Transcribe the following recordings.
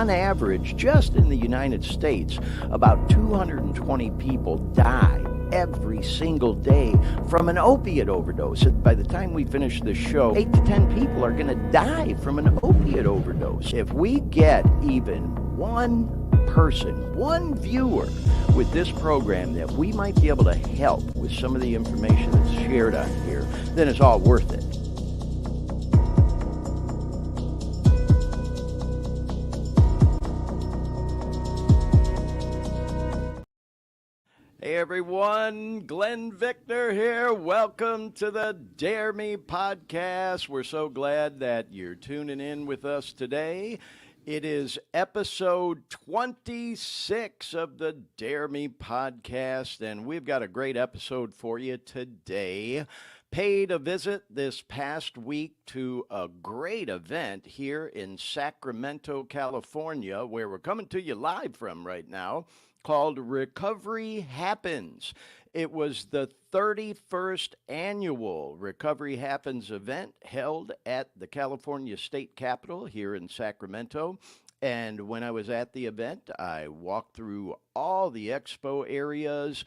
on average, just in the United States, about 220 people die every single day from an opiate overdose. And by the time we finish this show, 8 to 10 people are going to die from an opiate overdose. If we get even one person, one viewer with this program that we might be able to help with some of the information that's shared on here, then it's all worth it. Hey everyone, Glenn Victor here. Welcome to the Dare Me podcast. We're so glad that you're tuning in with us today. It is episode 26 of the Dare Me podcast, and we've got a great episode for you today. Paid a visit this past week to a great event here in Sacramento, California, where we're coming to you live from right now, called Recovery Happens. It was the 31st annual Recovery Happens event held at the California State Capitol here in Sacramento. And when I was at the event, I walked through all the expo areas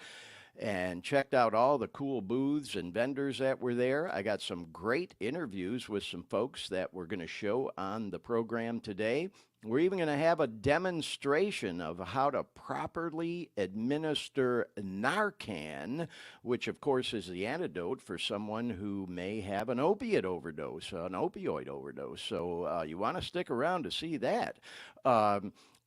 and checked out all the cool booths and vendors that were there. I got some great interviews with some folks that we're going to show on the program today. We're even going to have a demonstration of how to properly administer Narcan, which of course is the antidote for someone who may have an opiate overdose, an opioid overdose. So you want to stick around to see that.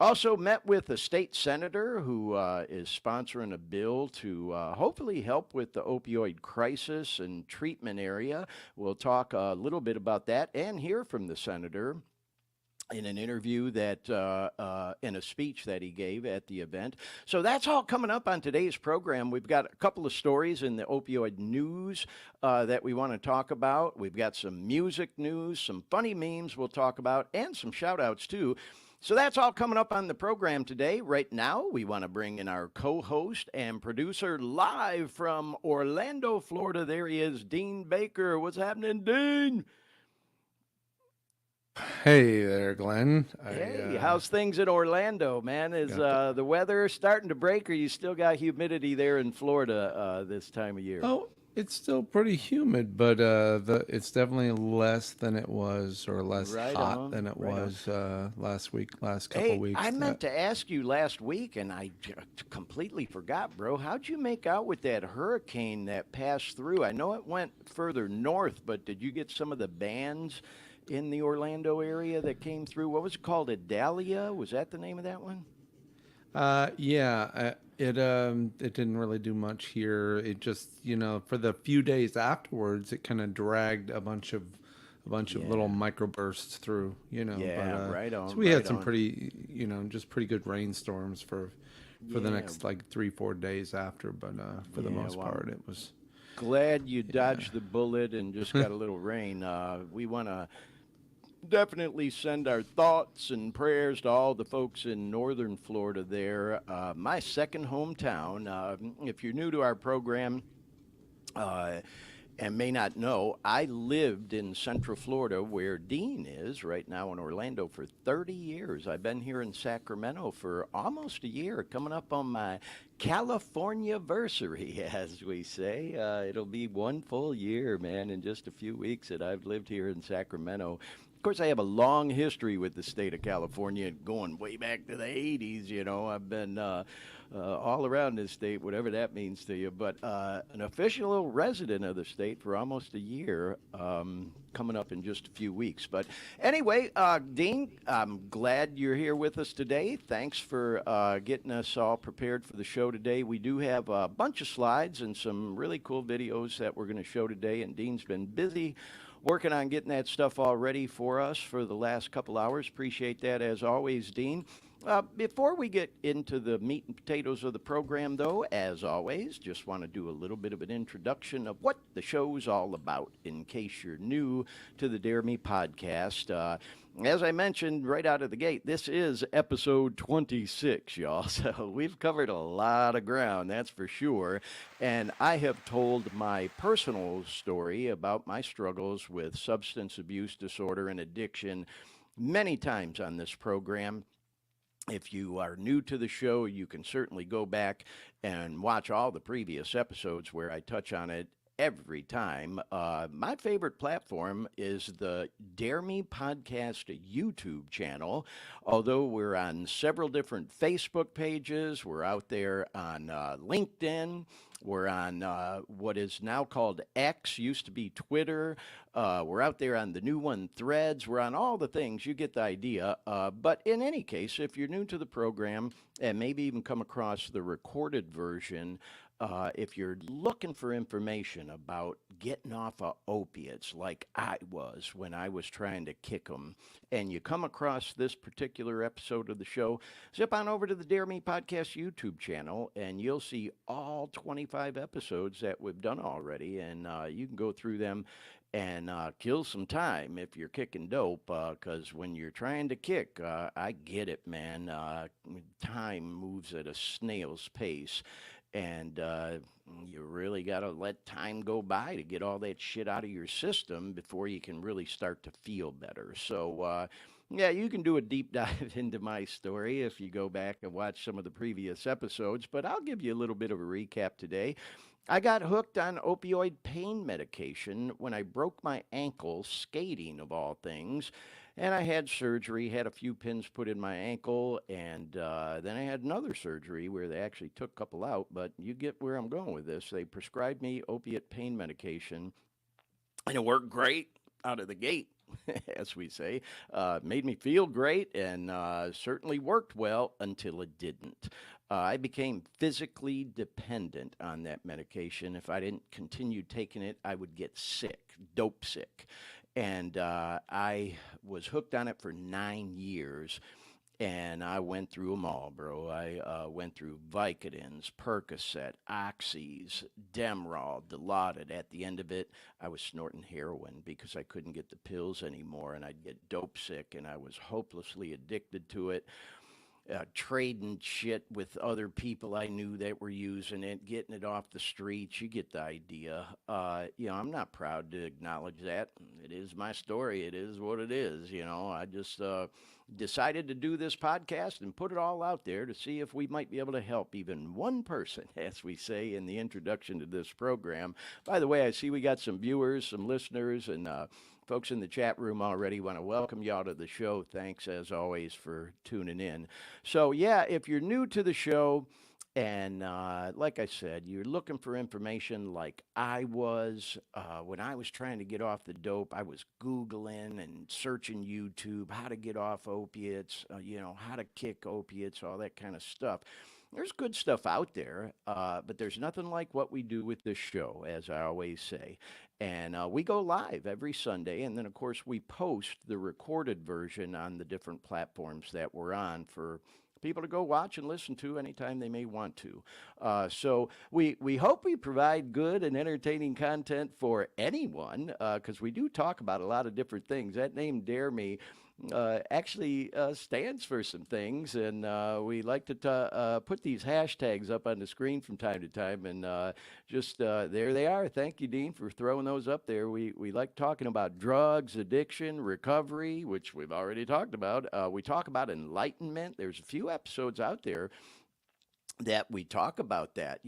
Also met with a state senator who is sponsoring a bill to hopefully help with the opioid crisis and treatment area. We'll talk a little bit about that and hear from the senator in an interview that, in a speech that he gave at the event. So that's all coming up on today's program. We've got a couple of stories in the opioid news that we want to talk about. We've got some music news, some funny memes we'll talk about, and some shout outs too. So that's all coming up on the program today. Right now, we want to bring in our co-host and producer live from Orlando, Florida. There he is, Dean Baker. What's happening, Dean? Hey there, Glenn. Hey, how's things in Orlando, man? Is the weather starting to break, or you still got humidity there in Florida this time of year? Oh, it's still pretty humid, but it's definitely less than it was, or less hot than it was last couple weeks. I meant to ask you last week, and I completely forgot, bro. How'd you make out with that hurricane that passed through? I know it went further north, but did you get some of the bands in the Orlando area that came through? What was it called? Idalia? Was that the name of that one? It didn't really do much here. It just, for the few days afterwards, it kind of dragged a bunch of little microbursts through, right on. So we had some pretty, just pretty good rainstorms for the next like 3-4 days after, but for the most part, it was. Glad you dodged the bullet and just got a little rain. We want to definitely send our thoughts and prayers to all the folks in northern Florida there. My second hometown. If you're new to our program and may not know, I lived in Central Florida where Dean is right now in Orlando for 30 years. I've been here in Sacramento for almost a year, coming up on my California-versary, as we say. It'll be one full year, man, in just a few weeks that I've lived here in Sacramento. Of course, I have a long history with the state of California, going way back to the 80s. I've been all around this state, whatever that means to you, but an official resident of the state for almost a year, coming up in just a few weeks. But anyway, Dean, I'm glad you're here with us today. Thanks for getting us all prepared for the show today. We do have a bunch of slides and some really cool videos that we're going to show today, and Dean's been busy working on getting that stuff all ready for us for the last couple hours. Appreciate that as always, Dean. Before we get into the meat and potatoes of the program, though, as always, just want to do a little bit of an introduction of what the show's all about in case you're new to the Dare Me podcast. As I mentioned right out of the gate, this is episode 26, y'all. So we've covered a lot of ground, that's for sure. And I have told my personal story about my struggles with substance abuse disorder and addiction many times on this program. If you are new to the show, you can certainly go back and watch all the previous episodes where I touch on it every time. My favorite platform is the Dare Me Podcast YouTube channel. Although we're on several different Facebook pages, we're out there on LinkedIn. We're on what is now called X, used to be Twitter. We're out there on the new one, Threads. We're on all the things. You get the idea. But in any case, if you're new to the program and maybe even come across the recorded version, if you're looking for information about getting off of opiates like I was when I was trying to kick them, and you come across this particular episode of the show, zip on over to the Dare Me Podcast YouTube channel, and you'll see all 25 episodes that we've done already, and you can go through them and kill some time if you're kicking dope, because when you're trying to kick, I get it, man. Time moves at a snail's pace, and you really got to let time go by to get all that shit out of your system before you can really start to feel better. So, yeah, you can do a deep dive into my story if you go back and watch some of the previous episodes, but I'll give you a little bit of a recap today. I got hooked on opioid pain medication when I broke my ankle skating, of all things. And I had surgery, had a few pins put in my ankle, and then I had another surgery where they actually took a couple out. But you get where I'm going with this. They prescribed me opiate pain medication, and it worked great out of the gate, as we say. Made me feel great, and certainly worked well until it didn't. I became physically dependent on that medication. If I didn't continue taking it, I would get sick, dope sick. And I was hooked on it for 9 years. And I went through them all, bro. I went through Vicodins, Percocet, Oxys, Demerol, Dilaudid. At the end of it, I was snorting heroin because I couldn't get the pills anymore, and I'd get dope sick, and I was hopelessly addicted to it. Trading shit with other people I knew that were using it, getting it off the streets. You get the idea. I'm not proud to acknowledge that. It is my story. It is what it is. I just decided to do this podcast and put it all out there to see if we might be able to help even one person, as we say in the introduction to this program. By the way, I see we got some viewers, some listeners, and folks in the chat room already. Want to welcome y'all to the show. Thanks, as always, for tuning in. So, yeah, if you're new to the show, and like I said, you're looking for information like I was when I was trying to get off the dope. I was Googling and searching YouTube, how to get off opiates, how to kick opiates, all that kind of stuff. There's good stuff out there, but there's nothing like what we do with this show, as I always say. And we go live every Sunday, and then, of course, we post the recorded version on the different platforms that we're on for people to go watch and listen to anytime they may want to. So we hope we provide good and entertaining content for anyone, because we do talk about a lot of different things. That name, Dare Me, actually stands for some things, and we like to put these hashtags up on the screen from time to time, and there they are. Thank you, Dean, for throwing those up there. We like talking about drugs, addiction, recovery, which we've already talked about. We talk about enlightenment. There's a few episodes out there that we talk about that,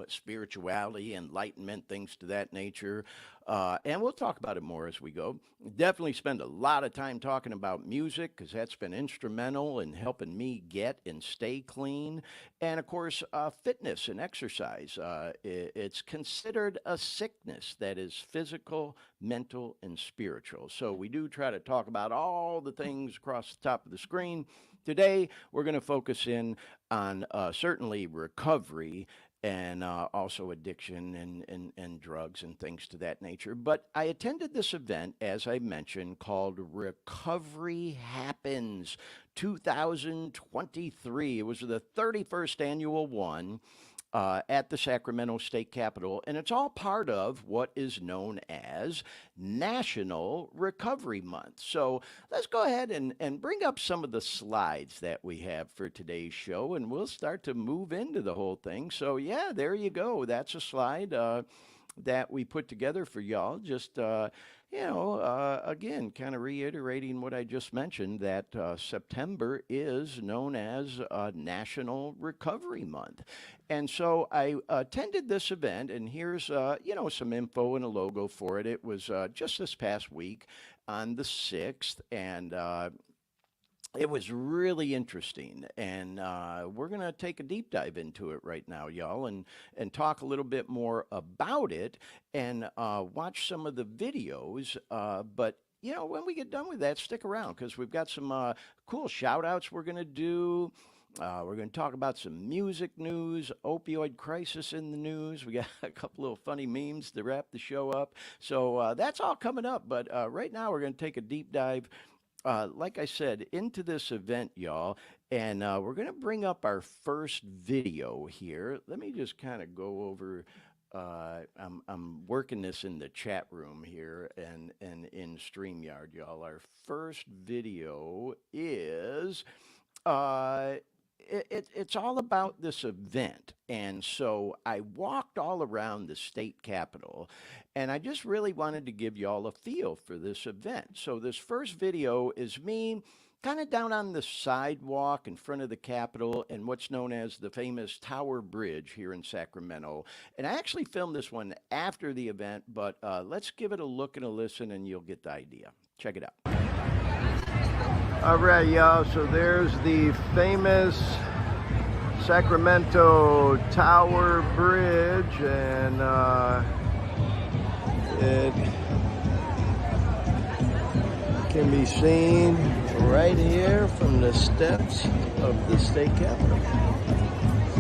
spirituality, enlightenment, things to that nature. And we'll talk about it more as we go. Definitely spend a lot of time talking about music because that's been instrumental in helping me get and stay clean. And of course, fitness and exercise. It's considered a sickness that is physical, mental, and spiritual. So we do try to talk about all the things across the top of the screen. Today, we're going to focus in on certainly recovery and also addiction and drugs and things to that nature. But I attended this event, as I mentioned, called Recovery Happens 2023. It was the 31st annual one. At the Sacramento State Capitol, and it's all part of what is known as National Recovery Month. So let's go ahead and bring up some of the slides that we have for today's show, and we'll start to move into the whole thing. So, yeah, there you go. That's a slide. that we put together for y'all. Just, again, kind of reiterating what I just mentioned, that September is known as National Recovery Month. And so I attended this event, and here's, some info and a logo for it. It was just this past week on the 6th, and it was really interesting, and we're going to take a deep dive into it right now, y'all, and talk a little bit more about it and watch some of the videos. But, when we get done with that, stick around because we've got some cool shout outs we're going to do. We're going to talk about some music news, opioid crisis in the news. We got a couple little funny memes to wrap the show up. So that's all coming up. But right now, we're going to take a deep dive, like I said, into this event, y'all, and we're going to bring up our first video here. Let me just kind of go over. I'm working this in the chat room here and in StreamYard, y'all. Our first video is it's all about this event. And so I walked all around the state capitol, and I just really wanted to give y'all a feel for this event. So this first video is me kind of down on the sidewalk in front of the Capitol and what's known as the famous Tower Bridge here in Sacramento. And I actually filmed this one after the event, but let's give it a look and a listen, and you'll get the idea. Check it out. All right, y'all, so there's the famous Sacramento Tower Bridge, and it can be seen right here from the steps of the state capitol,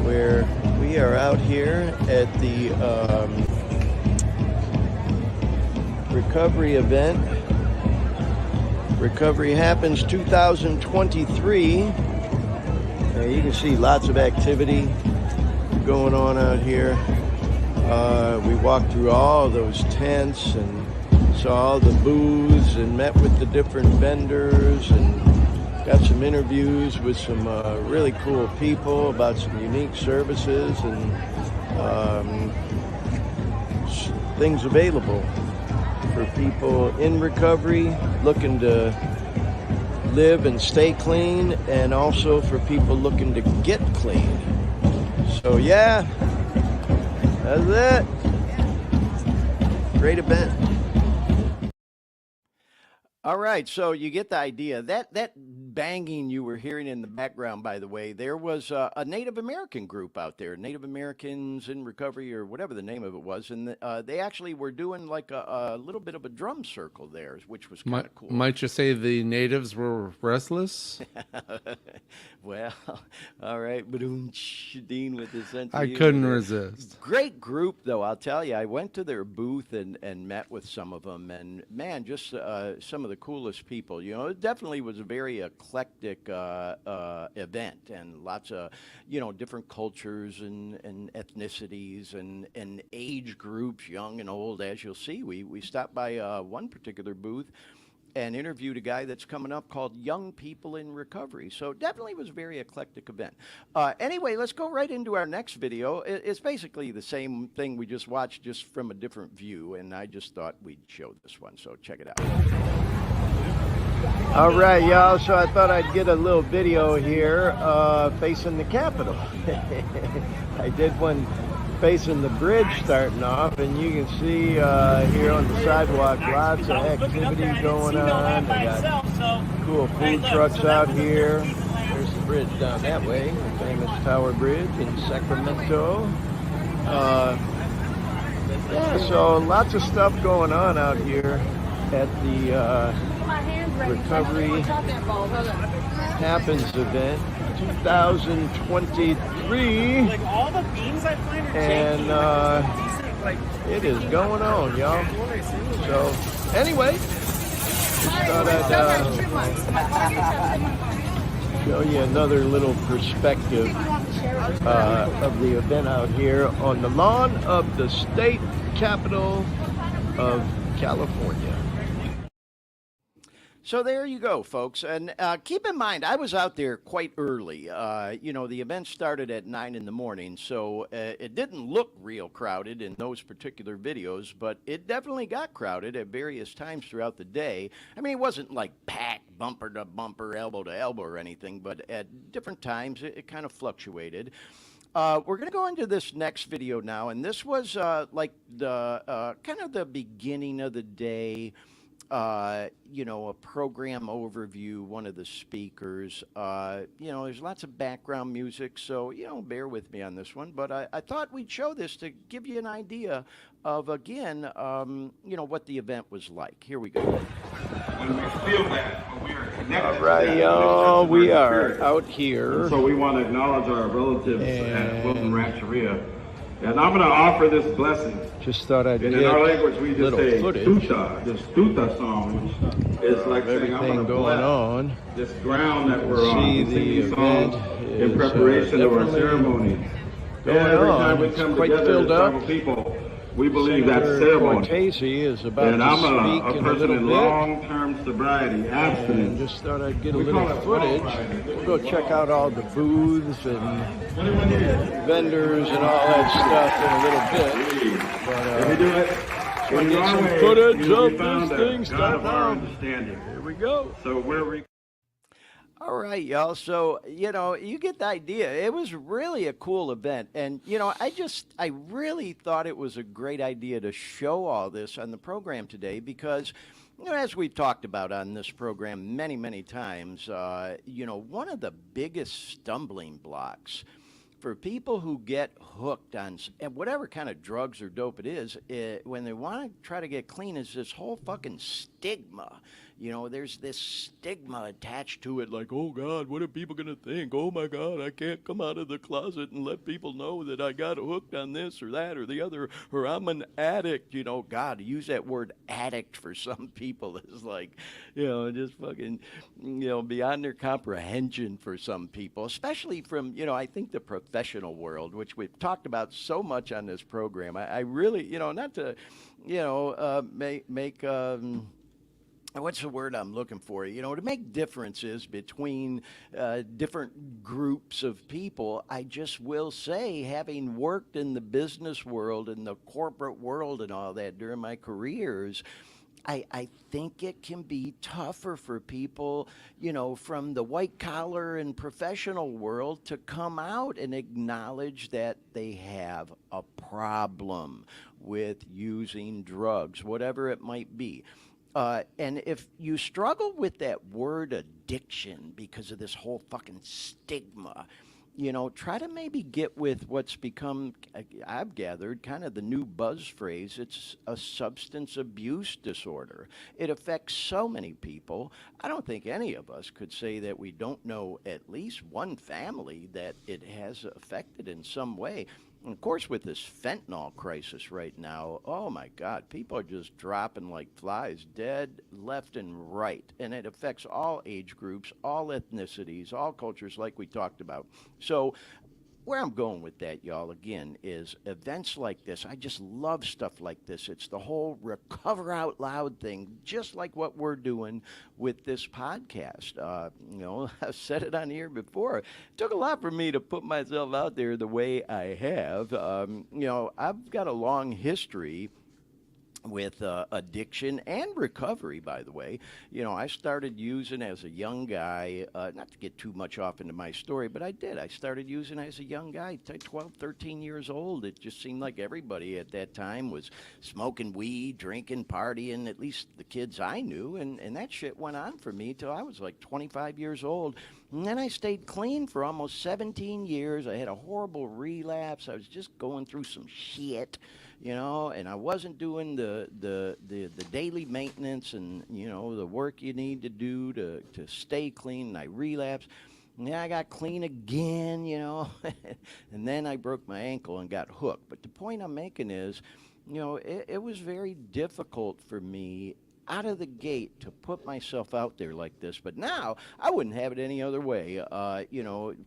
where we are out here at the recovery event. Recovery Happens 2023. You can see lots of activity going on out here. We walked through all those tents and saw all the booths and met with the different vendors and got some interviews with some really cool people about some unique services and things available for people in recovery looking to live and stay clean, and also for people looking to get clean. So yeah, that's it. Great event. All right, so you get the idea. That banging you were hearing in the background, by the way, there was a Native American group out there, Native Americans in Recovery, or whatever the name of it was, and they actually were doing like a little bit of a drum circle there, which was kind of cool. Might you say the natives were restless? Well, all right, but Dean with his sense of I humor couldn't there. resist. Great group, though, I'll tell you. I went to their booth and met with some of them, and man, just some of the coolest people. It definitely was a very eclectic event, and lots of different cultures and ethnicities and age groups, young and old. As you'll see, we stopped by one particular booth and interviewed a guy that's coming up called Young People in Recovery. So definitely was a very eclectic event. Anyway, let's go right into our next video. It's basically the same thing we just watched, just from a different view, and I just thought we'd show this one, so check it out. All right, y'all, so I thought I'd get a little video here facing the Capitol. I did one facing the bridge starting off, and you can see here on the sidewalk lots of activity going on. They got cool food trucks out here. There's the bridge down that way, the famous Tower Bridge in Sacramento. Yeah, so lots of stuff going on out here at the Recovery Happens event 2023, and it is going on, y'all. So anyway, just thought I'd show you another little perspective of the event out here on the lawn of the state capitol of California. So there you go, folks. And keep in mind, I was out there quite early. The event started at 9 in the morning, so it didn't look real crowded in those particular videos, but it definitely got crowded at various times throughout the day. I mean, it wasn't like packed bumper to bumper, elbow to elbow or anything, but at different times it kind of fluctuated. We're going to go into this next video now, and this was like the kind of the beginning of the day. A program overview, one of the speakers. There's lots of background music, so, bear with me on this one. But I thought we'd show this to give you an idea of, again, what the event was like. Here we go. When we feel that, when we are connected All right, to that, y'all, we are spirit. out here. And so we want to acknowledge our relatives at Wilton Rancheria. And I'm going to offer this blessing. Just thought I'd and get in our language, we just say footage. tuta, this tuta song, which is like saying, I'm going to going bless on. this ground that we're See, on. We the sing these event songs is, in preparation of our definitely ceremonies. going Every on. time we It's come quite together filled as up. tribal people, we believe that Senator ceremony. Cortese is about And to I'm speak a in a person little in bit. long-term sobriety, And abstinence. just thought I'd get a We little call it footage. wall riding. We'll go check out all the booths and What do we do? vendors and all that stuff in a little bit. If we do it, so in get our some way, footage we will of be found this a thing God starting of our out. understanding. Here we go. So where we All right, y'all. So, you get the idea. It was really a cool event. And, I really thought it was a great idea to show all this on the program today because, as we've talked about on this program many, many times, one of the biggest stumbling blocks for people who get hooked on whatever kind of drugs or dope it is, when they want to try to get clean, is this whole fucking stigma. There's this stigma attached to it, like, oh God, what are people going to think? Oh my God, I can't come out of the closet and let people know that I got hooked on this or that or the other, or I'm an addict. God, to use that word addict for some people is like, just fucking, beyond their comprehension for some people, especially from, I think the professional world, which we've talked about so much on this program. I really, not to, make what's the word I'm looking for? To make differences between different groups of people, I just will say, having worked in the business world and the corporate world and all that during my careers, I think it can be tougher for people, from the white collar and professional world to come out and acknowledge that they have a problem with using drugs, whatever it might be. And if you struggle with that word addiction because of this whole fucking stigma, try to maybe get with what's become, I've gathered, kind of the new buzz phrase. It's a substance abuse disorder. It affects so many people. I don't think any of us could say that we don't know at least one family that it has affected in some way. And of course, with this fentanyl crisis right now, oh my God, people are just dropping like flies, dead left and right. And it affects all age groups, all ethnicities, all cultures, like we talked about. So where I'm going with that, y'all, again, is events like this. I just love stuff like this. It's the whole recover out loud thing, just like what we're doing with this podcast. I've said it on here before. It took a lot for me to put myself out there the way I have. I've got a long history with addiction and recovery, by the way. I started using as a young guy, not to get too much off into my story, but I did. I started using as a young guy, 12, 13 years old. It just seemed like everybody at that time was smoking weed, drinking, partying, at least the kids I knew, and that shit went on for me till I was like 25 years old. And then I stayed clean for almost 17 years. I had a horrible relapse. I was just going through some shit, and I wasn't doing the daily maintenance and, the work you need to do to stay clean. And I relapsed. And then I got clean again, and then I broke my ankle and got hooked. But the point I'm making is, it was very difficult for me out of the gate to put myself out there like this. But now I wouldn't have it any other way.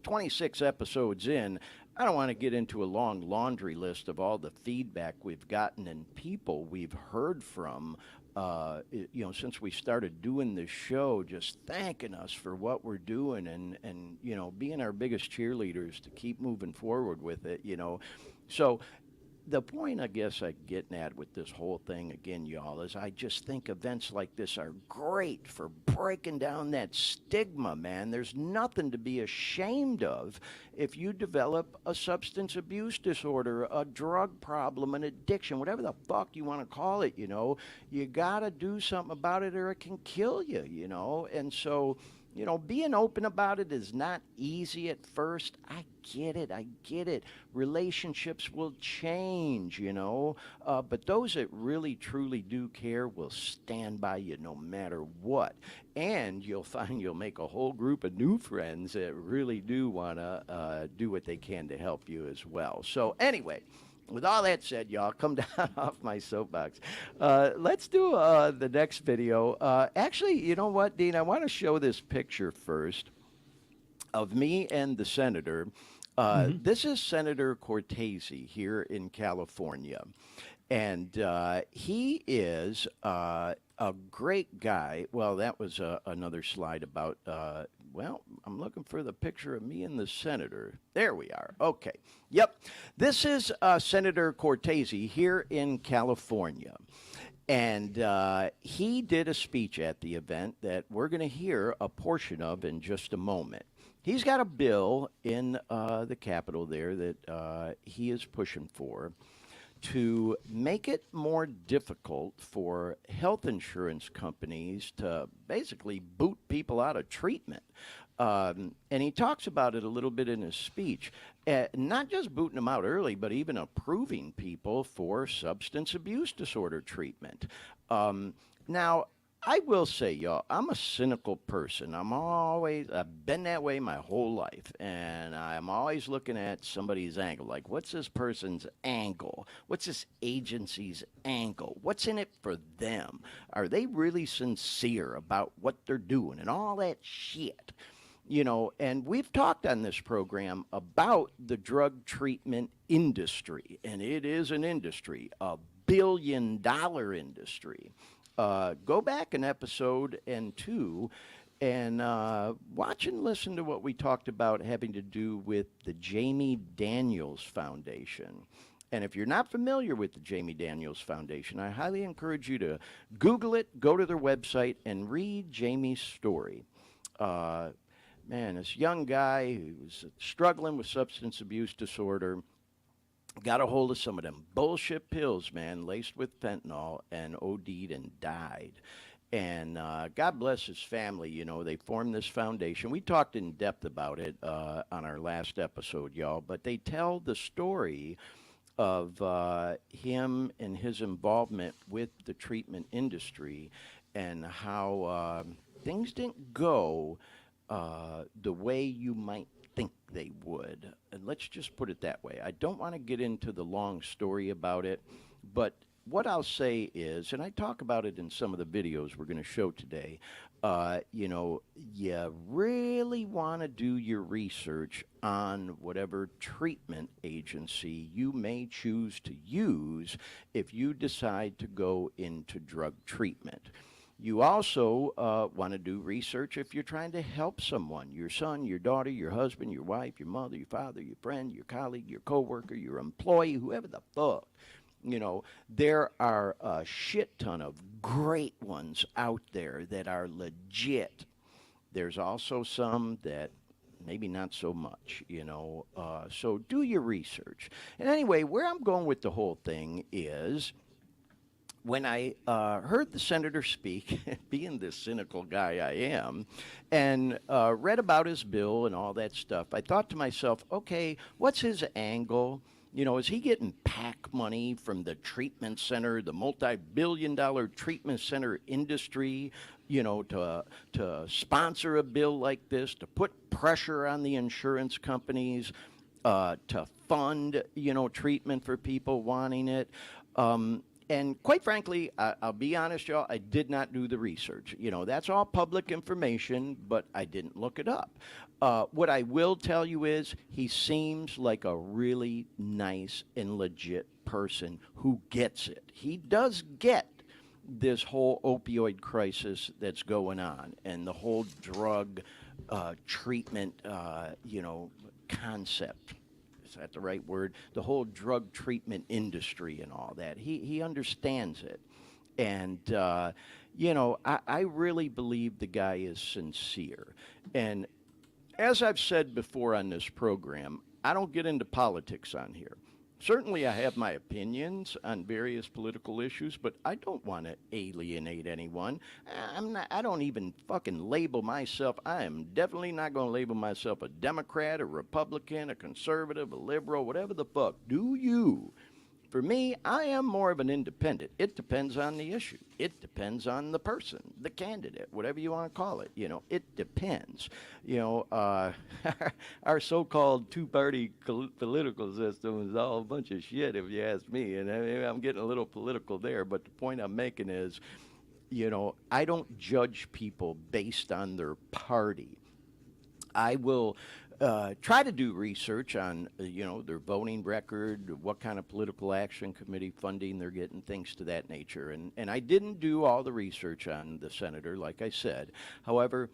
26 episodes in, I don't want to get into a long laundry list of all the feedback we've gotten and people we've heard from since we started doing this show, just thanking us for what we're doing and being our biggest cheerleaders to keep moving forward with it, So the point I guess I'm getting at with this whole thing again, y'all, is I just think events like this are great for breaking down that stigma, man. There's nothing to be ashamed of if you develop a substance abuse disorder, a drug problem, an addiction, whatever the fuck you want to call it, You got to do something about it or it can kill you, And so being open about it is not easy at first. I get it. Relationships will change, but those that really, truly do care will stand by you no matter what. And you'll find you'll make a whole group of new friends that really do want to do what they can to help you as well. So anyway, with all that said, y'all, come down off my soapbox. Let's do the next video. Actually, you know what, Dean? I want to show this picture first of me and the senator. This is Senator Cortese here in California. And he is a great guy. Well, that was another slide about, I'm looking for the picture of me and the senator. There we are. Okay. Yep. This is Senator Cortese here in California. And he did a speech at the event that we're going to hear a portion of in just a moment. He's got a bill in the Capitol there that he is pushing for to make it more difficult for health insurance companies to basically boot people out of treatment. And he talks about it a little bit in his speech, not just booting them out early, but even approving people for substance abuse disorder treatment. Now, I will say, y'all, I'm a cynical person. I've been that way my whole life. And I'm always looking at somebody's angle. Like, what's this person's angle? What's this agency's angle? What's in it for them? Are they really sincere about what they're doing and all that shit? And we've talked on this program about the drug treatment industry. And it is an industry, a billion-dollar industry. Go back an episode and two and watch and listen to what we talked about having to do with the Jamie Daniels Foundation. And if you're not familiar with the Jamie Daniels Foundation, I highly encourage you to Google it, go to their website, and read Jamie's story. Man, this young guy who was struggling with substance abuse disorder got a hold of some of them bullshit pills, man, laced with fentanyl, and OD'd and died. And God bless his family. They formed this foundation. We talked in depth about it on our last episode, y'all. But they tell the story of him and his involvement with the treatment industry and how things didn't go the way you might think they would. And let's just put it that way. I don't want to get into the long story about it, but what I'll say is, and I talk about it in some of the videos we're going to show today, you really want to do your research on whatever treatment agency you may choose to use if you decide to go into drug treatment. You also want to do research if you're trying to help someone, your son, your daughter, your husband, your wife, your mother, your father, your friend, your colleague, your coworker, your employee, whoever the fuck. There are a shit ton of great ones out there that are legit. There's also some that maybe not so much, so do your research. And anyway, where I'm going with the whole thing is, when I heard the senator speak, being the cynical guy I am, and read about his bill and all that stuff, I thought to myself, okay, what's his angle? Is he getting PAC money from the treatment center, the multi-billion-dollar treatment center industry, to sponsor a bill like this, to put pressure on the insurance companies, to fund, treatment for people wanting it? And quite frankly, I'll be honest, y'all, I did not do the research. That's all public information, but I didn't look it up. What I will tell you is he seems like a really nice and legit person who gets it. He does get, this whole opioid crisis that's going on and the whole drug treatment, concept. Is that the right word? The whole drug treatment industry and all that. He understands it. And, I really believe the guy is sincere. And as I've said before on this program, I don't get into politics on here. Certainly I have my opinions on various political issues, but I don't want to alienate anyone. I don't even fucking label myself. I am definitely not going to label myself a Democrat, a Republican, a conservative, a liberal, whatever the fuck. Do you? For me, I am more of an independent. It depends on the issue. It depends on the person, the candidate, whatever you want to call it. It depends. Our so-called two-party political system is all a bunch of shit, if you ask me. And I'm getting a little political there, but the point I'm making is, I don't judge people based on their party. I will try to do research on, their voting record, what kind of political action committee funding they're getting, things to that nature. And I didn't do all the research on the senator, like I said. However,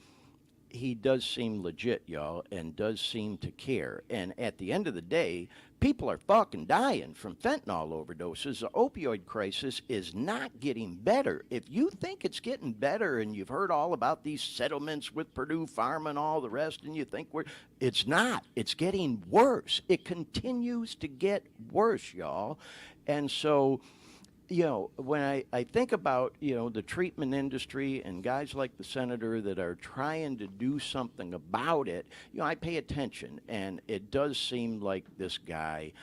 he does seem legit, y'all, and does seem to care. And at the end of the day, people are fucking dying from fentanyl overdoses. The opioid crisis is not getting better. If you think it's getting better and you've heard all about these settlements with Purdue Pharma and all the rest, and you think it's not. It's getting worse. It continues to get worse, y'all. And so, when I think about, the treatment industry and guys like the senator that are trying to do something about it, I pay attention. And it does seem like this guy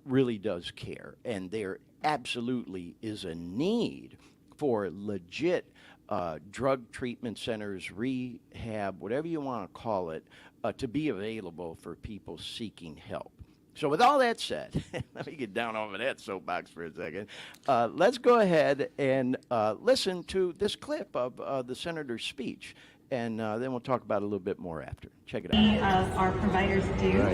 really does care. And there absolutely is a need for legit drug treatment centers, rehab, whatever you want to call it, to be available for people seeking help. So with all that said, let me get down off of that soapbox for a second. Let's go ahead and listen to this clip of the senator's speech, and then we'll talk about it a little bit more after. Check it out. Of our providers do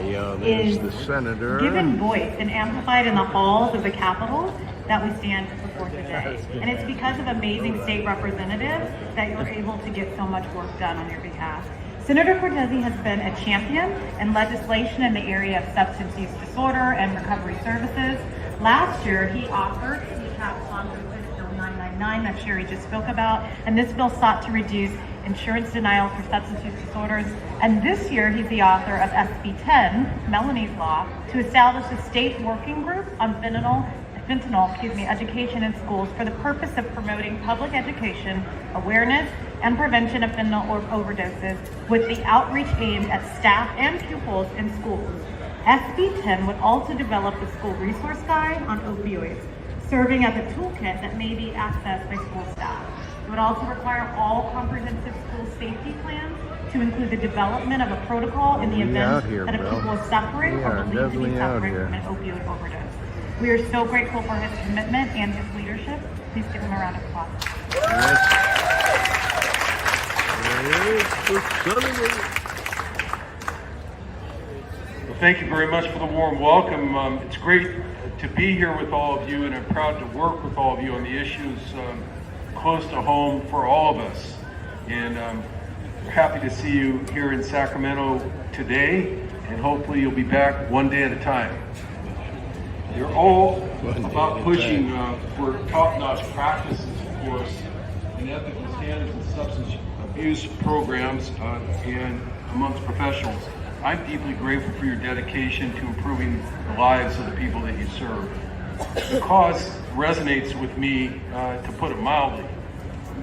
is the senator given voice and amplified in the halls of the Capitol that we stand before today. And it's because of amazing state representatives that you're able to get so much work done on your behalf. Senator Cortese has been a champion in legislation in the area of substance use disorder and recovery services. Last year, he authored sponsored Bill 999 that Sherry just spoke about, and this bill sought to reduce insurance denial for substance use disorders. And this year, he's the author of SB 10, Melanie's Law, to establish a state working group on fentanyl, education in schools for the purpose of promoting public education, awareness, and prevention of fentanyl overdoses with the outreach aimed at staff and pupils in schools. SB 10 would also develop the school resource guide on opioids, serving as a toolkit that may be accessed by school staff. It would also require all comprehensive school safety plans to include the development of a protocol in the event that a pupil is suffering or believed to be suffering from an opioid overdose. We are so grateful for his commitment and his leadership. Please give him a round of applause. Well, thank you very much for the warm welcome. It's great to be here with all of you, and I'm proud to work with all of you on the issues close to home for all of us. And we're happy to see you here in Sacramento today, and hopefully you'll be back one day at a time. You're all about pushing for top-notch practices, of course, and ethical standards in substance abuse programs and amongst professionals. I'm deeply grateful for your dedication to improving the lives of the people that you serve. The cause resonates with me, to put it mildly,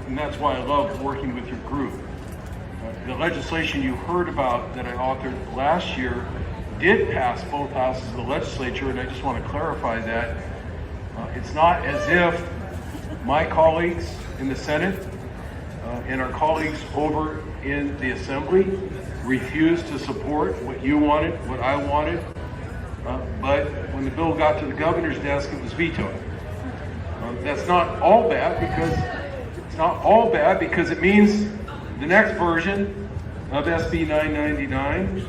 and that's why I love working with your group. The legislation you heard about that I authored last year did pass both houses of the legislature, and I just want to clarify that. It's not as if my colleagues in the Senate and our colleagues over in the Assembly refused to support what you wanted, what I wanted, but when the bill got to the governor's desk, it was vetoed. That's not all bad because it means the next version of SB 999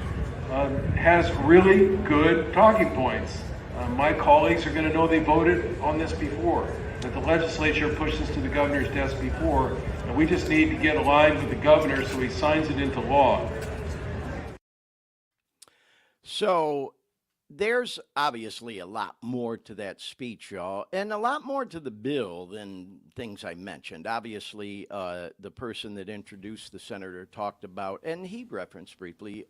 has really good talking points. My colleagues are going to know they voted on this before. that the legislature pushed this to the governor's desk before, and we just need to get aligned with the governor so he signs it into law. So there's obviously a lot more to that speech, y'all, and a lot more to the bill than things I mentioned. Obviously, the person that introduced the senator talked about, and he referenced briefly,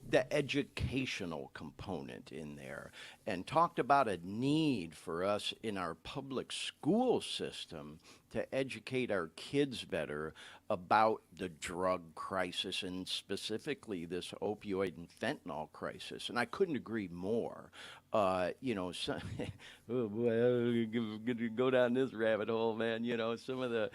the educational component in there, and talked about a need for us in our public school system to educate our kids better about the drug crisis, and specifically this opioid and fentanyl crisis. And I couldn't agree more. You know, some, oh boy, I'm gonna go down this rabbit hole, man. You know, some of the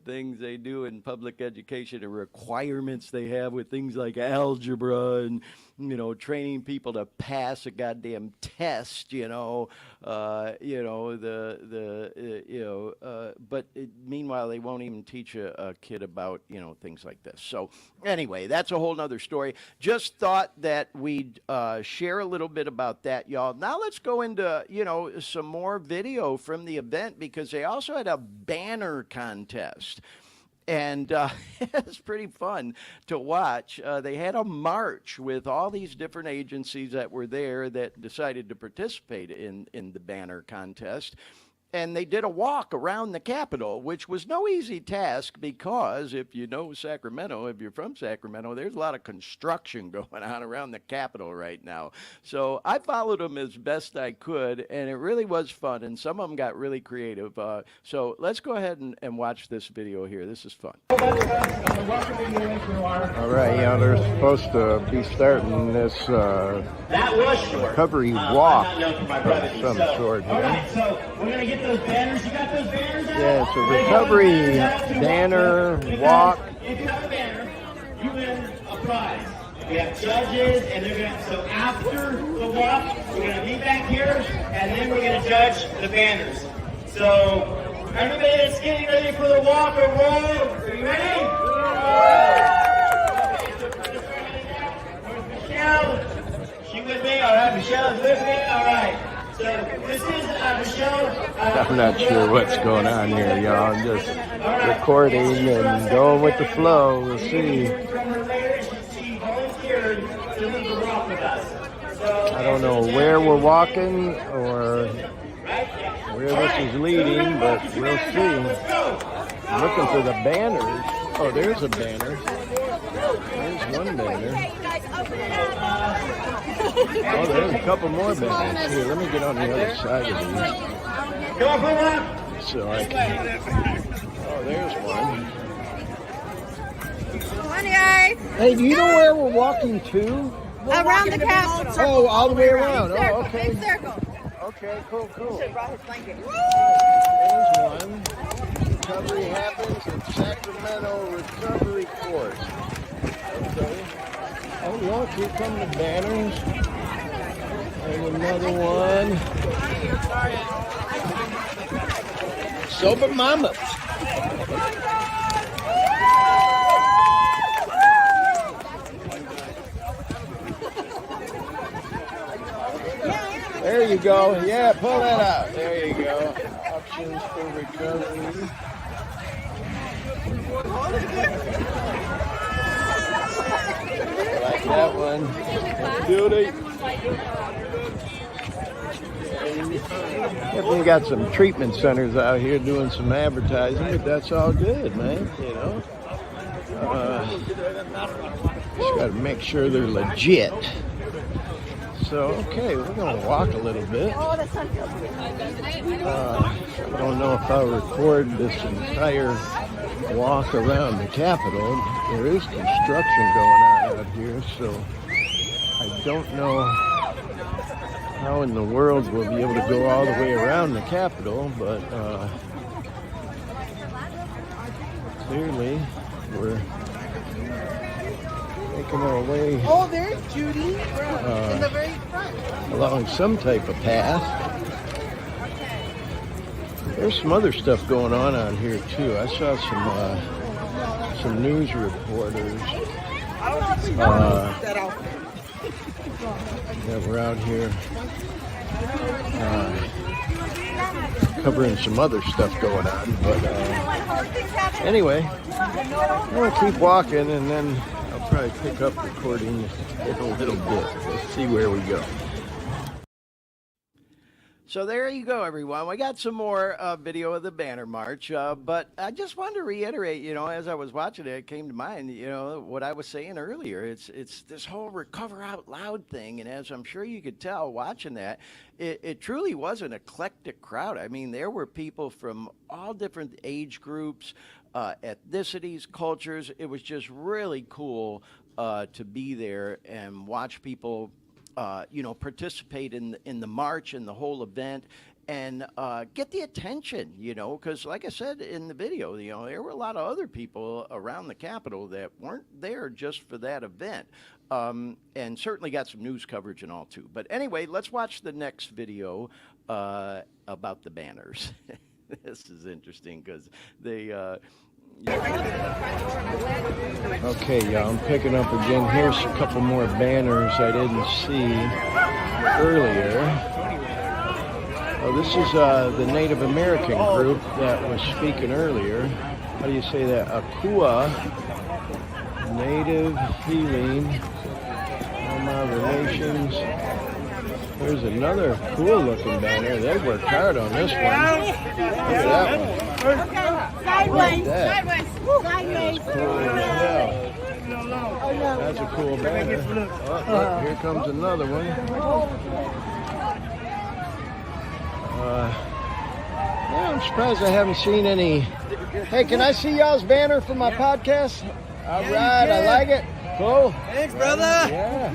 things they do in public education, the requirements they have with things like algebra and, you know, training people to pass a goddamn test, but meanwhile, they won't even teach a kid about, you know, things like this. So anyway, that's a whole nother story. Just thought that we'd share a little bit about that, y'all. Now let's go into, you know, some more video from the event, because they also had a banner contest. And it's pretty fun to watch. They had a march with all these different agencies that were there that decided to participate in the banner contest. And they did a walk around the Capitol, which was no easy task, because if you know Sacramento, if you're from Sacramento, there's a lot of construction going on around the Capitol right now. So I followed them as best I could, and it really was fun, and some of them got really creative. So let's go ahead and watch this video here. This is fun. All right, yeah, they're supposed to be starting this recovery walk of some sort here. All right, so we're going to get those banners. You got those banners out? Yeah, it's a recovery banner walk. If you have a banner, you win a prize. We have judges, and they're going to, so after the walk, we're going to meet back here, and then we're going to judge the banners. So, everybody that's getting ready for the walk or roll, are you ready? Where's Michelle? She with me? All right, Michelle is with me? All right. So this is Michelle. I'm not sure what's going on here, y'all. I'm just recording and going with the flow. We'll see. She volunteered to lead the walk with us. I don't know where we're walking or where this is leading, but we'll see. I'm looking for the banners. Oh, there's a banner. There's one banner. Oh, there's a couple more banners. Here, let me get on the other side of these. So I can. Oh, there's one. Come on, guys. Hey, do you know where we're walking to? Around the Capitol. Oh, all the way around. Oh, okay. Big circle. Okay, cool. Should brought his blanket. There's one. Recovery happens at Sacramento Recovery Court. Okay. Oh, look, here come the banners. And another one. Sober Mamas. There you go. Yeah, pull that out. There you go. Options for recovery. Like that one. Beauty. Definitely got some treatment centers out here doing some advertising, but that's all good, man. You know, just got to make sure they're legit. So, okay, we're going to walk a little bit. I don't know if I'll record this entire walk around the Capitol. There is construction going on out here, so I don't know how in the world we'll be able to go all the way around the Capitol, but clearly we're making our way. Oh, there's Judy in the very front. Along some type of path. There's some other stuff going on out here too. I saw some news reporters that were out here covering some other stuff going on. But anyway, we'll keep walking, and then I'll probably pick up recording in a little bit. Let's see where we go. So there you go, everyone. We got some more video of the banner march, but I just wanted to reiterate, as I was watching it, it came to mind, what I was saying earlier. It's this whole Recover Out Loud thing, and as I'm sure you could tell watching that, it truly was an eclectic crowd. I mean, there were people from all different age groups, ethnicities, cultures. It was just really cool to be there and watch people participate in the march and the whole event, and get the attention, because like I said in the video, there were a lot of other people around the Capitol that weren't there just for that event, and certainly got some news coverage and all too. But anyway, let's watch the next video about the banners. This is interesting because they Okay, y'all, I'm picking up again. Here's a couple more banners I didn't see earlier. Oh, this is the Native American group that was speaking earlier. How do you say that? Akua Native Healing Amalgamations. There's another cool-looking banner. They worked hard on this one. Look at that one. Sideways, That. sideways. Cool as hell. That's a cool banner. Oh, look, here comes another one. Yeah, I'm surprised I haven't seen any. Hey, can I see y'all's banner for my podcast? All right, I like it. Cool. Thanks, brother. Yeah.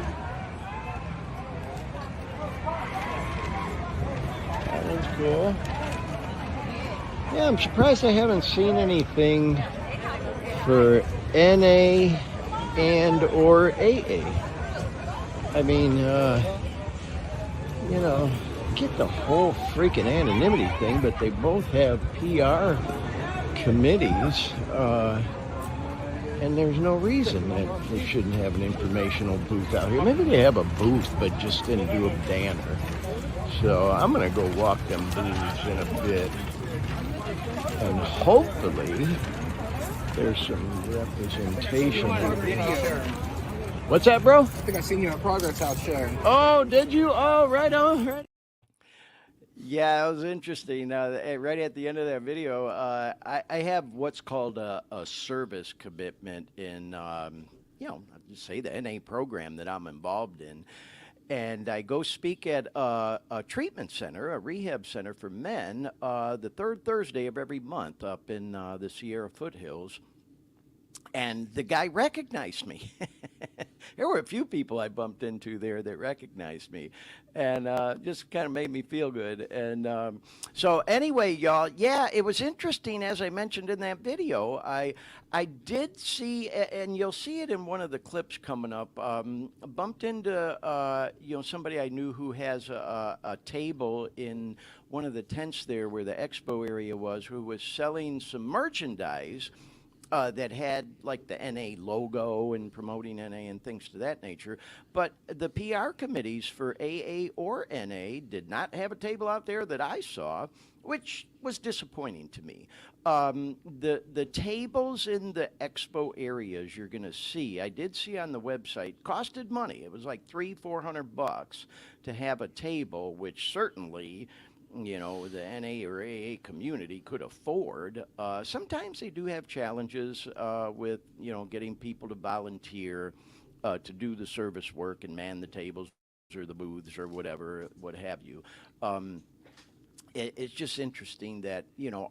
That one's cool. Yeah, I'm surprised I haven't seen anything for NA and or AA. I mean, get the whole freaking anonymity thing, but they both have PR committees, and there's no reason that they shouldn't have an informational booth out here. Maybe they have a booth, but just didn't do a banner. So I'm gonna go walk them booths in a bit. And hopefully there's some representation. What's that, bro? I think I seen you at Progress House sharing. Oh, did you? Oh, right on. Right. Yeah, it was interesting. Right at the end of that video, I have what's called a service commitment in, I'll just say the NA program that I'm involved in. And I go speak at a treatment center, a rehab center for men, the third Thursday of every month up in the Sierra foothills. And the guy recognized me. There were a few people I bumped into there that recognized me, and just kind of made me feel good. And so anyway, y'all, yeah, it was interesting, as I mentioned in that video. I did see, and you'll see it in one of the clips coming up, bumped into somebody I knew who has a table in one of the tents there where the expo area was, who was selling some merchandise that had like the NA logo and promoting NA and things to that nature. But the PR committees for AA or NA did not have a table out there that I saw, which was disappointing to me. The tables in the expo areas you're going to see, I did see on the website, costed money. It was like $300-400 to have a table, which certainly the NA or AA community could afford. Sometimes they do have challenges with, getting people to volunteer to do the service work and man the tables or the booths or whatever, what have you. It's just interesting that,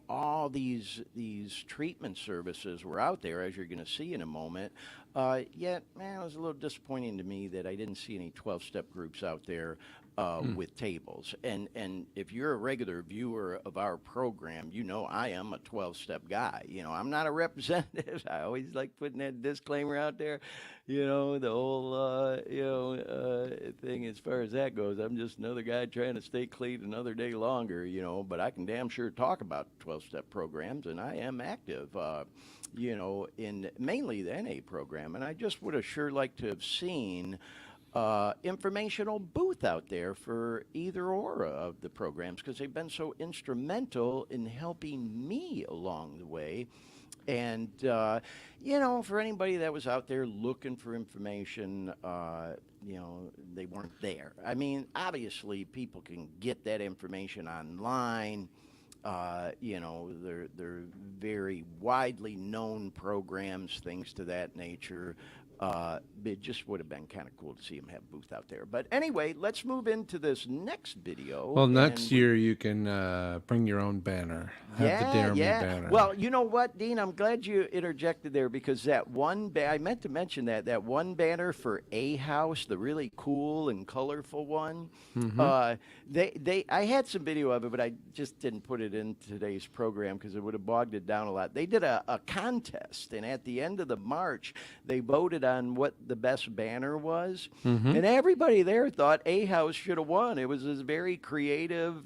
all these treatment services were out there, as you're going to see in a moment. Yet, man, it was a little disappointing to me that I didn't see any 12-step groups out there with tables. And if you're a regular viewer of our program, I am a 12-step guy. I'm not a representative. I always like putting that disclaimer out there. The whole, thing as far as that goes, I'm just another guy trying to stay clean another day longer, but I can damn sure talk about 12-step programs, and I am active, in mainly the NA program. And I just would have sure liked to have seen informational booth out there for either or of the programs because they've been so instrumental in helping me along the way. And, you know, for anybody that was out there looking for information, you know, they weren't there. I mean, obviously, people can get that information online. You know, they're very widely known programs, things to that nature. It just would have been kind of cool to see them have a booth out there. But anyway, let's move into this next video. Well, next year you can bring your own banner. Have the Dare Me banner. Well, you know what, Dean? I'm glad you interjected there because that one, I meant to mention that one banner for A House, the really cool and colorful one. I had some video of it, but I just didn't put it in today's program because it would have bogged it down a lot. They did a contest, and at the end of the march, they voted on what the best banner was, and everybody there thought A House should have won. It was this very creative,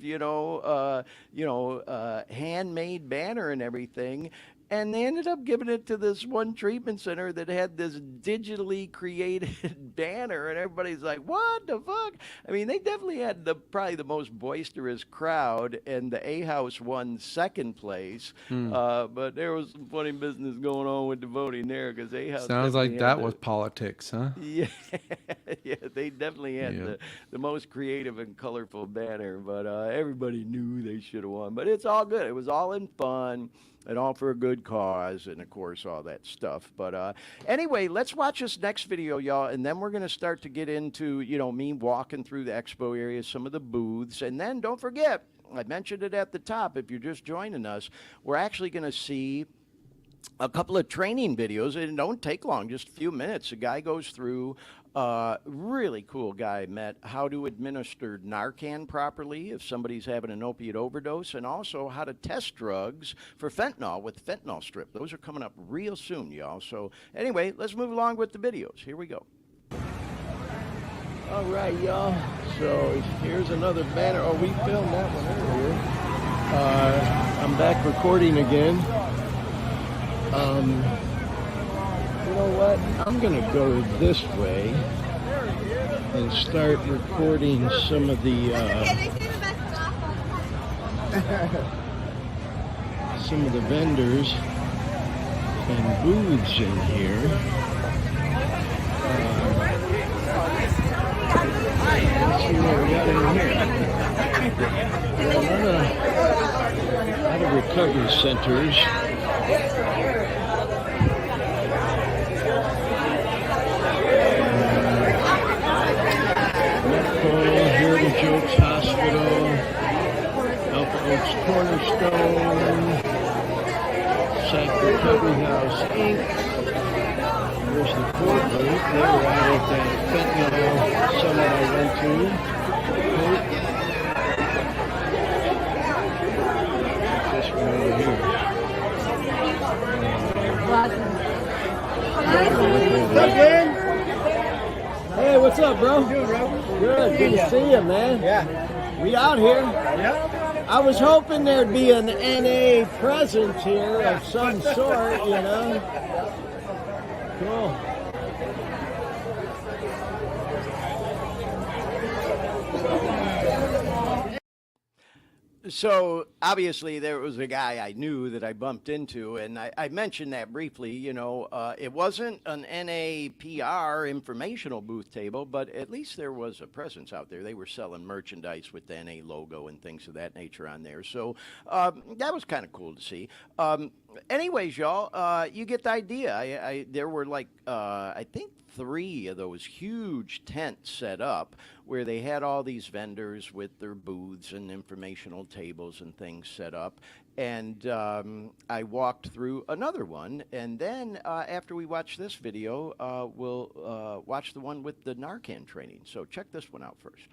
handmade banner and everything. And they ended up giving it to this one treatment center that had this digitally created banner, and everybody's like, "What the fuck?" I mean, they definitely had probably the most boisterous crowd, and the A House won second place. But there was some funny business going on with the voting there because A House sounds like that was politics, huh? Yeah, yeah, they definitely had the most creative and colorful banner, but everybody knew they should have won. But it's all good. It was all in fun. And all for a good cause, and of course, all that stuff. But anyway, let's watch this next video, y'all, and then we're going to start to get into, me walking through the expo area, some of the booths. And then don't forget, I mentioned it at the top, if you're just joining us, we're actually going to see a couple of training videos, and it don't take long, just a few minutes. A guy goes through, really cool guy I met, how to administer Narcan properly if somebody's having an opiate overdose, and also how to test drugs for fentanyl with fentanyl strip. Those are coming up real soon, y'all. So anyway, let's move along with the videos. Here we go. All right, y'all. So here's another banner. Oh, we filmed that one earlier. I'm back recording again. You know what? I'm going to go this way and start recording some of the vendors and booths in here. Let's see what we got in here. A lot of recovery centers. Jokes Hospital, Alpha Oaks Cornerstone, Sac Recovery House, Inc. There's the court booth. They were out at that fentanyl summit I went to. This one over here. Hey, what's up, bro? Good, bro. Good to see you, man. Yeah. We out here. Yeah. I was hoping there'd be an NA presence here of some sort, Cool. So obviously there was a guy I knew that I bumped into, and I mentioned that briefly. It wasn't an NAPR informational booth table, but at least there was a presence out there. They were selling merchandise with the NA logo and things of that nature on there. So that was kind of cool to see. Anyways, y'all, you get the idea. There were I think 3 of those huge tents set up where they had all these vendors with their booths and informational tables and things set up. And I walked through another one. And then after we watch this video, we'll watch the one with the Narcan training. So check this one out first.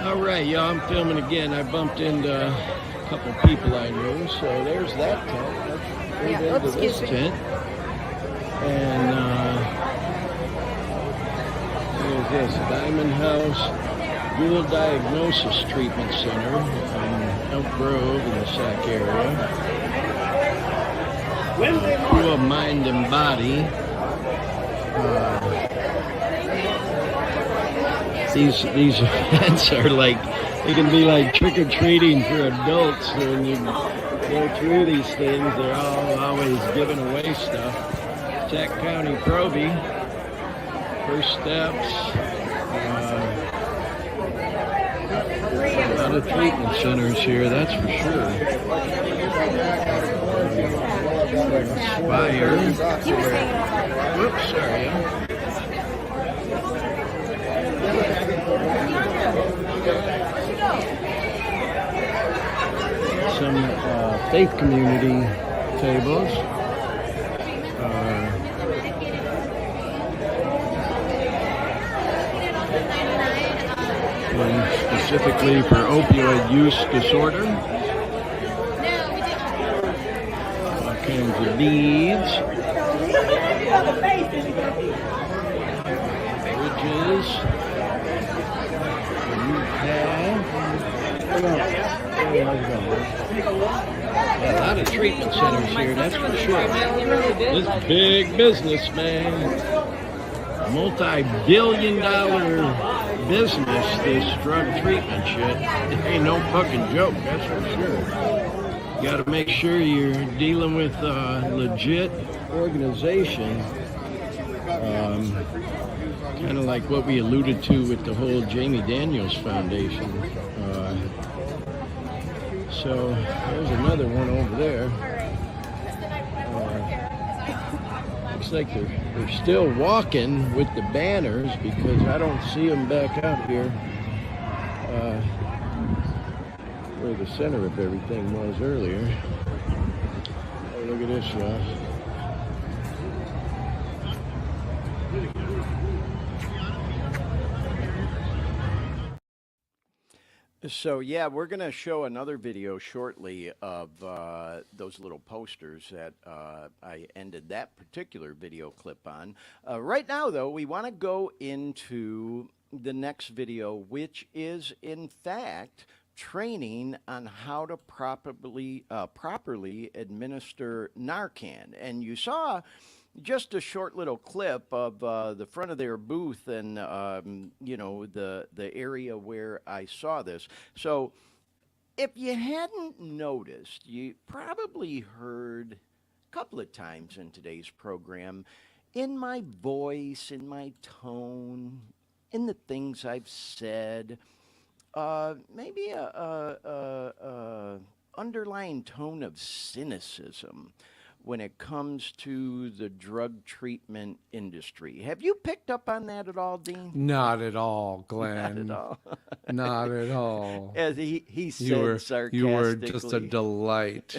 All right, y'all, I'm filming again. I bumped into a couple people I knew. So there's that tent. Let's move into this tent. And here's this Diamond House Dual Diagnosis Treatment Center in Elk Grove in the Sac area. Pure Mind and Body. These events are like, they can be like trick-or-treating for adults. When you go through these things, they're all always giving away stuff. Sac County Proby, first steps. A lot of treatment centers here, that's for sure. Spire. Whoops, sorry. Some faith community tables. One specifically for opioid use disorder. All kinds of beads. Bridges. A lot of treatment centers here, that's for sure. This big business, man. Multi-billion-dollar business, this drug treatment shit. It ain't no fucking joke, that's for sure. You gotta make sure you're dealing with a legit organization. Kind of like what we alluded to with the whole Jamie Daniels Foundation. So there's another one over there. Looks like they're still walking with the banners because I don't see them back out here where the center of everything was earlier. Oh, look at this, Ross. So yeah, we're going to show another video shortly of those little posters that I ended that particular video clip on. Right now, though, we want to go into the next video, which is, in fact, training on how to properly administer Narcan. And you saw just a short little clip of the front of their booth and, you know, the area where I saw this. So if you hadn't noticed, you probably heard a couple of times in today's program, in my voice, in my tone, in the things I've said, maybe a underlying tone of cynicism when it comes to the drug treatment industry. Have you picked up on that at all, Dean? Not at all, Glenn. Not at all. Not at all. As he said sarcastically. You were just a delight.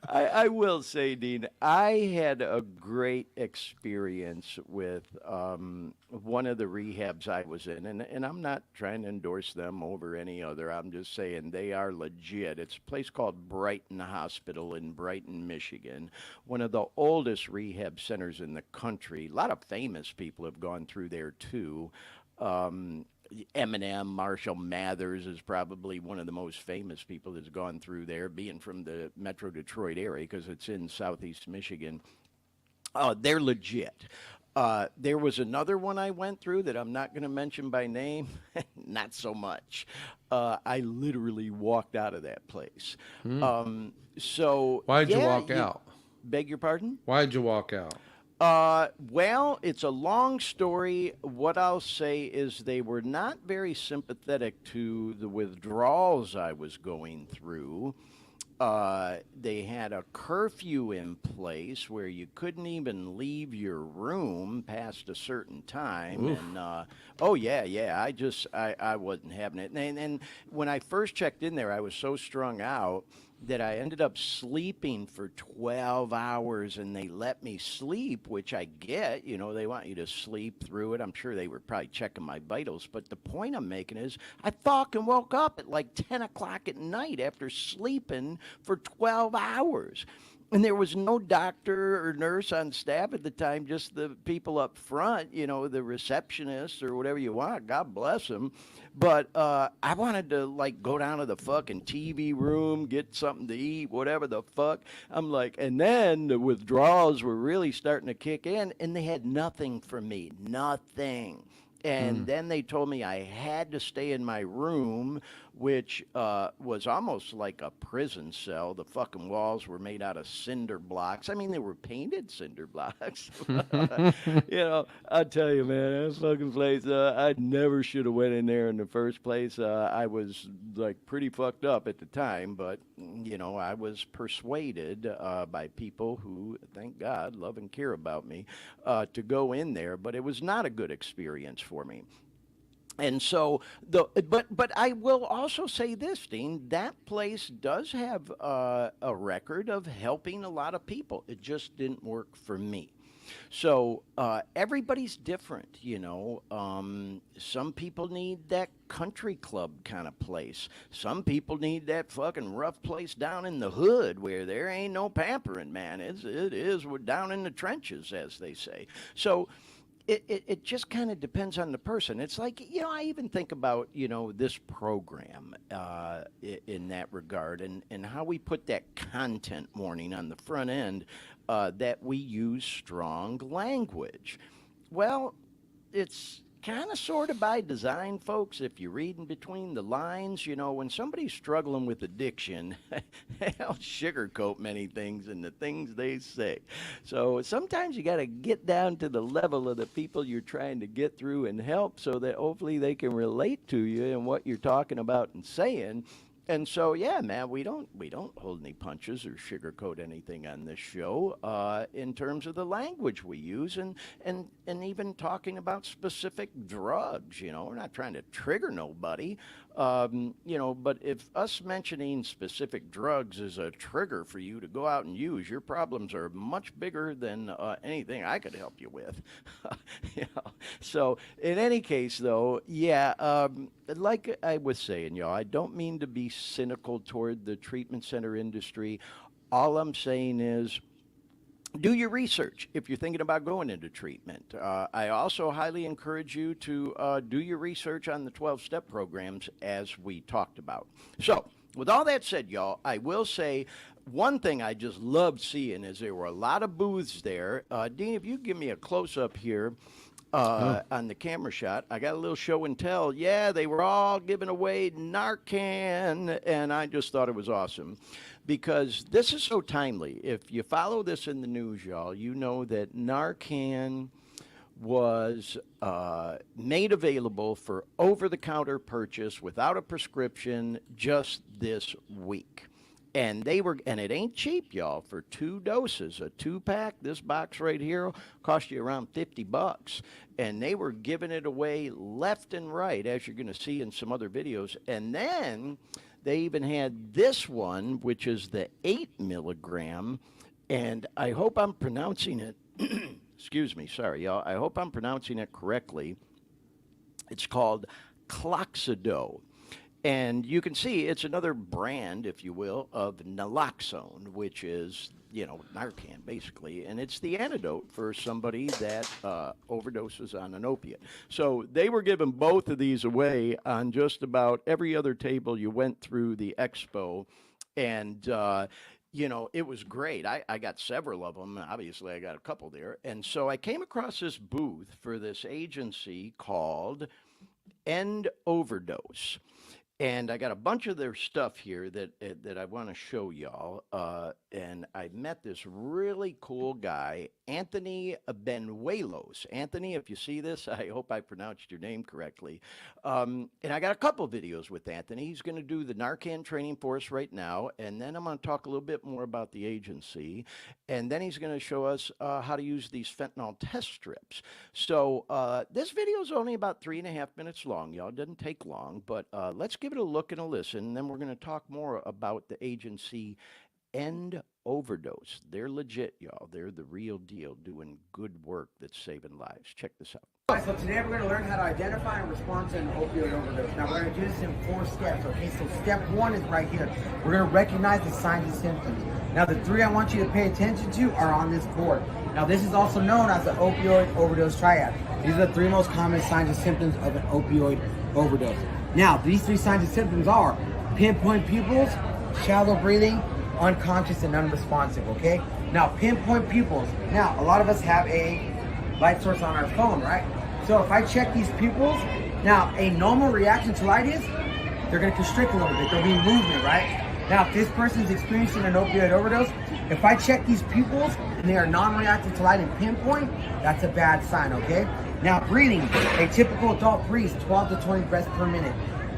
I will say, Dean, I had a great experience with one of the rehabs I was in, and I'm not trying to endorse them over any other. I'm just saying they are legit. It's a place called Brighton Hospital in Brighton, Michigan, one of the oldest rehab centers in the country. A lot of famous people have gone through there, too. Eminem, Marshall Mathers is probably one of the most famous people that's gone through there, being from the Metro Detroit area because it's in southeast Michigan. They're legit. There was another one I went through that I'm not going to mention by name. Not so much. I literally walked out of that place. So why'd you walk out? Beg your pardon? Why'd you walk out? Well, it's a long story. What I'll say is they were not very sympathetic to the withdrawals I was going through. They had a curfew in place where you couldn't even leave your room past a certain time. Oof. And oh yeah, I wasn't having it. And when I first checked in there, I was so strung out that I ended up sleeping for 12 hours, and they let me sleep, which I get. You know, they want you to sleep through it. I'm sure they were probably checking my vitals. But the point I'm making is I fucking woke up at like 10 o'clock at night after sleeping for 12 hours. And there was no doctor or nurse on staff at the time, just the people up front, the receptionists or whatever you want. God bless them. But I wanted to, like, go down to the fucking TV room, get something to eat, whatever the fuck. I'm like, and then the withdrawals were really starting to kick in, and they had nothing for me. Nothing. And then they told me I had to stay in my room, which was almost like a prison cell. The fucking walls were made out of cinder blocks. I mean, they were painted cinder blocks. I'll tell you, man, that fucking place, I never should have went in there in the first place. I was, like, pretty fucked up at the time, but, I was persuaded by people who, thank God, love and care about me, to go in there. But it was not a good experience for me. And so, but I will also say this, Dean, that place does have a record of helping a lot of people. It just didn't work for me. So everybody's different, some people need that country club kind of place. Some people need that fucking rough place down in the hood where there ain't no pampering, man. It is we're down in the trenches, as they say. So it just kind of depends on the person. It's like, I even think about, this program in that regard and how we put that content warning on the front end that we use strong language. Well, it's kind of sort of by design, folks. If you're reading between the lines, when somebody's struggling with addiction, they don't sugarcoat many things in the things they say. So sometimes you got to get down to the level of the people you're trying to get through and help so that hopefully they can relate to you and what you're talking about and saying. And so, yeah, man, we don't hold any punches or sugarcoat anything on this show in terms of the language we use and even talking about specific drugs. We're not trying to trigger nobody, but if us mentioning specific drugs is a trigger for you to go out and use, your problems are much bigger than anything I could help you with. So in any case, though, yeah, like I was saying, I don't mean to be cynical toward the treatment center industry. All I'm saying is do your research if you're thinking about going into treatment. I also highly encourage you to do your research on the 12-step programs as we talked about. So with all that said, y'all, I will say one thing I just loved seeing is there were a lot of booths there. Dean, if you give me a close-up here on the camera shot, I got a little show and tell. Yeah, they were all giving away Narcan, and I just thought it was awesome because this is so timely. If you follow this in the news, y'all, you know that Narcan was made available for over-the-counter purchase without a prescription just this week. And it ain't cheap, y'all, for 2 doses, a 2-pack. This box right here cost you around $50. And they were giving it away left and right, as you're going to see in some other videos. And then they even had this one, which is the 8 milligram. And I hope I'm pronouncing it, excuse me, sorry, y'all. I hope I'm pronouncing it correctly. It's called Cloxido. And you can see it's another brand, if you will, of Naloxone, which is, Narcan, basically. And it's the antidote for somebody that overdoses on an opiate. So they were giving both of these away on just about every other table you went through the expo. And, it was great. I got several of them. Obviously, I got a couple there. And so I came across this booth for this agency called End Overdose. And I got a bunch of their stuff here that I want to show y'all. And I met this really cool guy, Anthony Benuelos. Anthony, if you see this, I hope I pronounced your name correctly. And I got a couple videos with Anthony. He's going to do the Narcan training for us right now. And then I'm going to talk a little bit more about the agency. And then he's going to show us how to use these fentanyl test strips. So this video is only about 3.5 minutes long, y'all. It doesn't take long, but let's give it a look and a listen. And then we're going to talk more about the agency End Overdose. They're legit, y'all. They're the real deal, doing good work that's saving lives. Check this out. So today we're going to learn how to identify and respond to an opioid overdose. Now we're going to do this in 4 steps, okay? So step 1 is right here. We're going to recognize the signs and symptoms. Now, the three I want you to pay attention to are on this board. Now, this is also known as the opioid overdose triad. These are the three most common signs and symptoms of an opioid overdose. Now, these three signs and symptoms are pinpoint pupils, shallow breathing, unconscious, and unresponsive, okay? Now, pinpoint pupils. Now, a lot of us have a light source on our phone, right? So if I check these pupils, now, a normal reaction to light is they're going to constrict a little bit. There'll be movement, right? Now, if this person's experiencing an opioid overdose, if I check these pupils and they are non-reactive to light and pinpoint, that's a bad sign, okay? Now, breathing. A typical adult breathes 12 to 20 breaths per minute.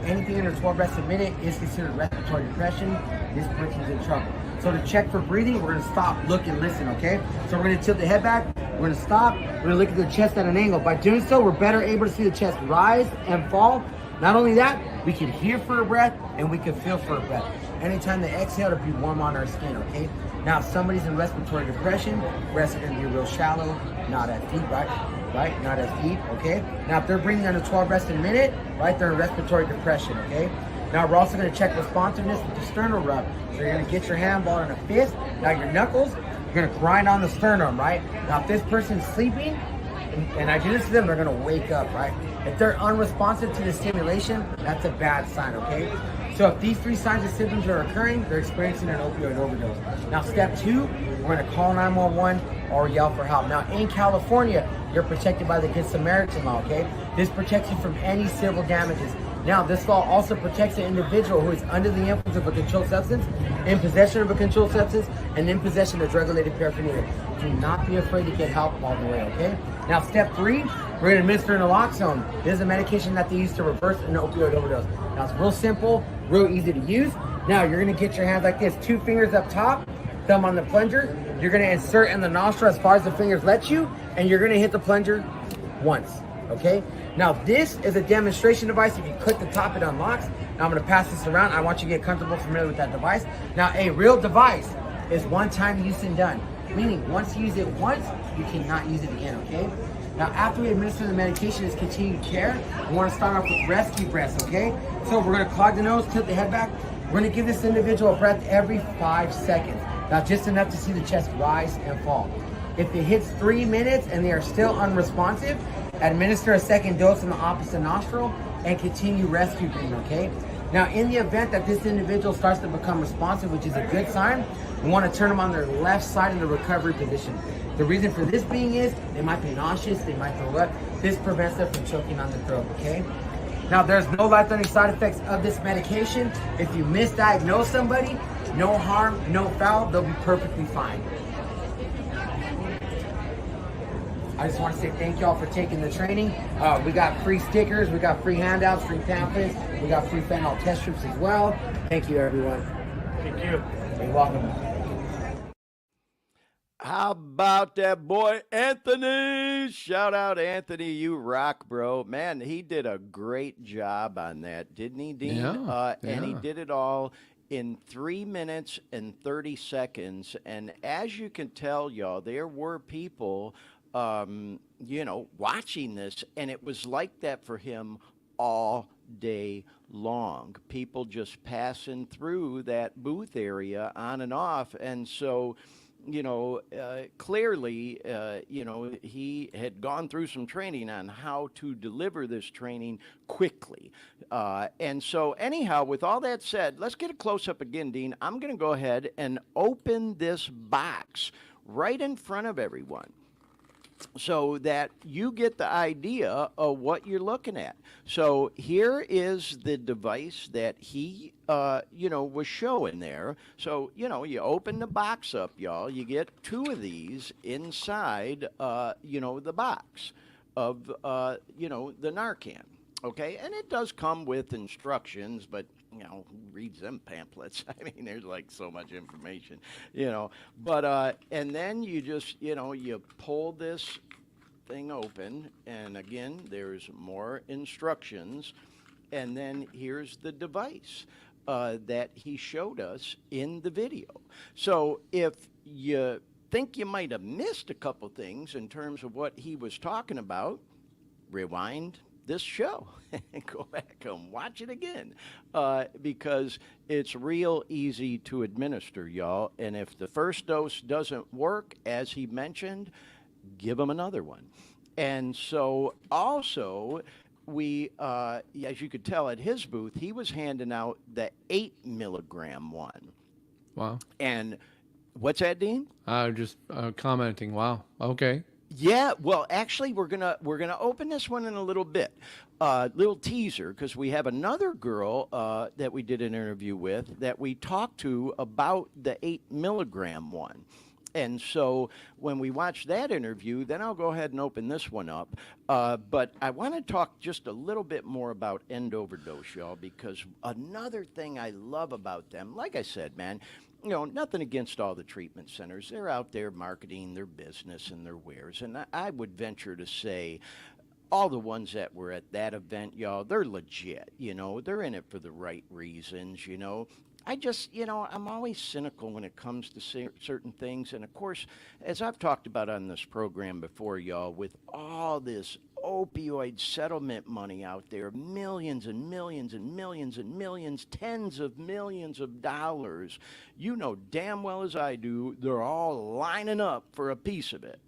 Anything under 12 breaths a minute is considered respiratory depression. This person's in trouble. So to check for breathing, we're going to stop, look, and listen, okay? So we're going to tilt the head back. We're going to stop. We're going to look at the chest at an angle. By doing so, we're better able to see the chest rise and fall. Not only that, we can hear for a breath and we can feel for a breath. Anytime they exhale, it'll be warm on our skin, okay? Now, if somebody's in respiratory depression, breaths are going to be real shallow, not as deep, right? Not as deep, okay? Now, if they're breathing under 12 breaths a minute, right, they're in respiratory depression, okay? Now, we're also going to check responsiveness with the sternal rub. So you're going to get your hand ball in a fist. Now, your knuckles, you're going to grind on the sternum, right? Now, if this person's sleeping, and I do this to them, they're going to wake up, right? If they're unresponsive to the stimulation, that's a bad sign, okay? So if these three signs and symptoms are occurring, they're experiencing an opioid overdose. Now, step two, we're going to call 911 or yell for help. Now, in California, you're protected by the Good Samaritan law, okay? This protects you from any civil damages. Now, this law also protects an individual who is under the influence of a controlled substance, in possession of a controlled substance, and in possession of drug-related paraphernalia. Do not be afraid to get help all the way, okay? Now, step three, we're going to administer Naloxone. This is a medication that they use to reverse an opioid overdose. Now, it's real simple, real easy to use. Now, you're going to get your hands like this, 2 fingers up top, thumb on the plunger. You're going to insert in the nostril as far as the fingers let you, and you're going to hit the plunger once, okay? Now, this is a demonstration device. If you click the top, it unlocks. Now, I'm going to pass this around. I want you to get comfortable, familiar with that device. Now, a real device is one-time use and done, meaning once you use it once, you cannot use it again, okay? Now, after we administer the medication, is continued care. We want to start off with rescue breaths, okay? So we're going to clog the nose, tilt the head back. We're going to give this individual a breath every 5 seconds. Now, just enough to see the chest rise and fall. If it hits 3 minutes and they are still unresponsive, administer a second dose in the opposite nostril and continue rescue breathing, okay? Now, in the event that this individual starts to become responsive, which is a good sign, we want to turn them on their left side in the recovery position. The reason for this being is they might be nauseous, they might throw up. This prevents them from choking on the throat, okay? Now, there's no life-threatening side effects of this medication. If you misdiagnose somebody, no harm, no foul, they'll be perfectly fine. I just want to say thank y'all for taking the training. We got free stickers, we got free handouts, free pamphlets, we got free fentanyl test strips as well. Thank you, everyone. Thank you. You're welcome. How about that boy, Anthony? Shout out, Anthony. You rock, bro. Man, he did a great job on that, didn't he, Dean? Yeah, And he yeah. did it all in 3 minutes and 30 seconds. And as you can tell, y'all, there were people, watching this, and it was like that for him all day long. People just passing through that booth area on and off. And so, clearly, he had gone through some training on how to deliver this training quickly. And so, anyhow, with all that said, let's get a close up again, Dean. I'm going to go ahead and open this box right in front of everyone, so that you get the idea of what you're looking at. So here is the device that he, was showing there. So, you open the box up, y'all. You get 2 of these inside, the box of, the Narcan. Okay, and it does come with instructions, but reads them pamphlets. I mean, there's like so much information, but and then you just you pull this thing open, and again there's more instructions, and then here's the device that he showed us in the video. So if you think you might have missed a couple things in terms of what he was talking about, rewind this show and go back and watch it again because it's real easy to administer, y'all. And if the first dose doesn't work, as he mentioned, give them another one. And so also, we, as you could tell at his booth, he was handing out the 8 milligram one. Wow. And what's that, Dean? Just commenting. Wow. Okay. Yeah, well, actually, we're gonna open this one in a little bit, little teaser, because we have another girl that we did an interview with that we talked to about the 8 milligram one. And so when we watch that interview, then I'll go ahead and open this one up. But I want to talk just a little bit more about end overdose, y'all, because another thing I love about them, like I said, man, you know, nothing against all the treatment centers. They're out there marketing their business and their wares. And I would venture to say all the ones that were at that event, y'all, they're legit. You know, they're in it for the right reasons, you know. I just, you know, I'm always cynical when it comes to certain things. And of course, as I've talked about on this program before, y'all, with all this opioid settlement money out there, millions and millions and millions and millions, tens of millions of dollars, you know damn well as I do, they're all lining up for a piece of it.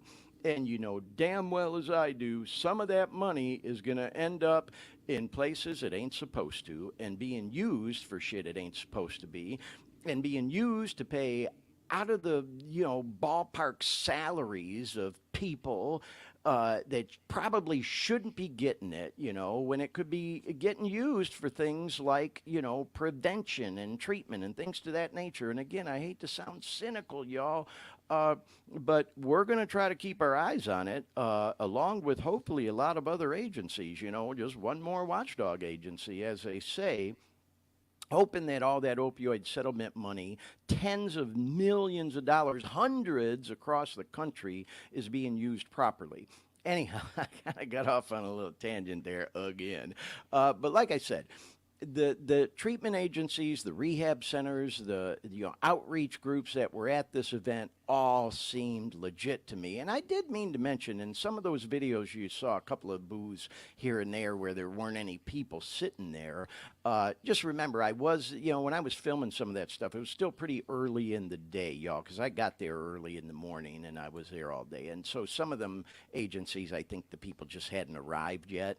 And you know damn well as I do, some of that money is going to end up in places it ain't supposed to and being used for shit it ain't supposed to be and being used to pay out of the, you know, ballpark salaries of people that probably shouldn't be getting it, you know, when it could be getting used for things like, you know, prevention and treatment and things to that nature. And again, I hate to sound cynical, y'all, but we're going to try to keep our eyes on it, along with hopefully a lot of other agencies, you know, just one more watchdog agency, as they say, hoping that all that opioid settlement money, tens of millions of dollars, hundreds across the country, is being used properly. Anyhow, I kind of got off on a little tangent there again. But like I said, the treatment agencies, the rehab centers, the outreach groups that were at this event all seemed legit to me. And I did mean to mention in some of those videos you saw a couple of booths here and there where there weren't any people sitting there. Just remember, I was, you know, when I was filming some of that stuff, it was still pretty early in the day, y'all, because I got there early in the morning and I was there all day. And so some of them agencies, I think the people just hadn't arrived yet.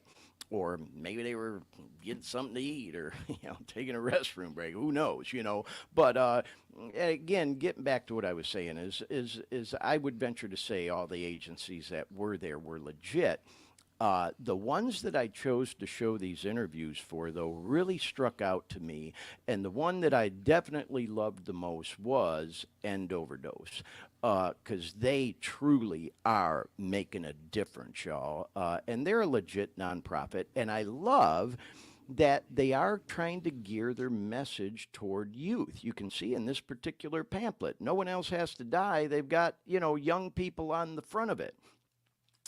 Or maybe they were getting something to eat or, you know, taking a restroom break. Who knows, you know. But again, getting back to what I was saying is I would venture to say all the agencies that were there were legit. The ones that I chose to show these interviews for, though, really struck out to me. And the one that I definitely loved the most was End Overdose. Because they truly are making a difference, y'all. And they're a legit nonprofit. And I love that they are trying to gear their message toward youth. You can see in this particular pamphlet, no one else has to die. They've got, you know, young people on the front of it.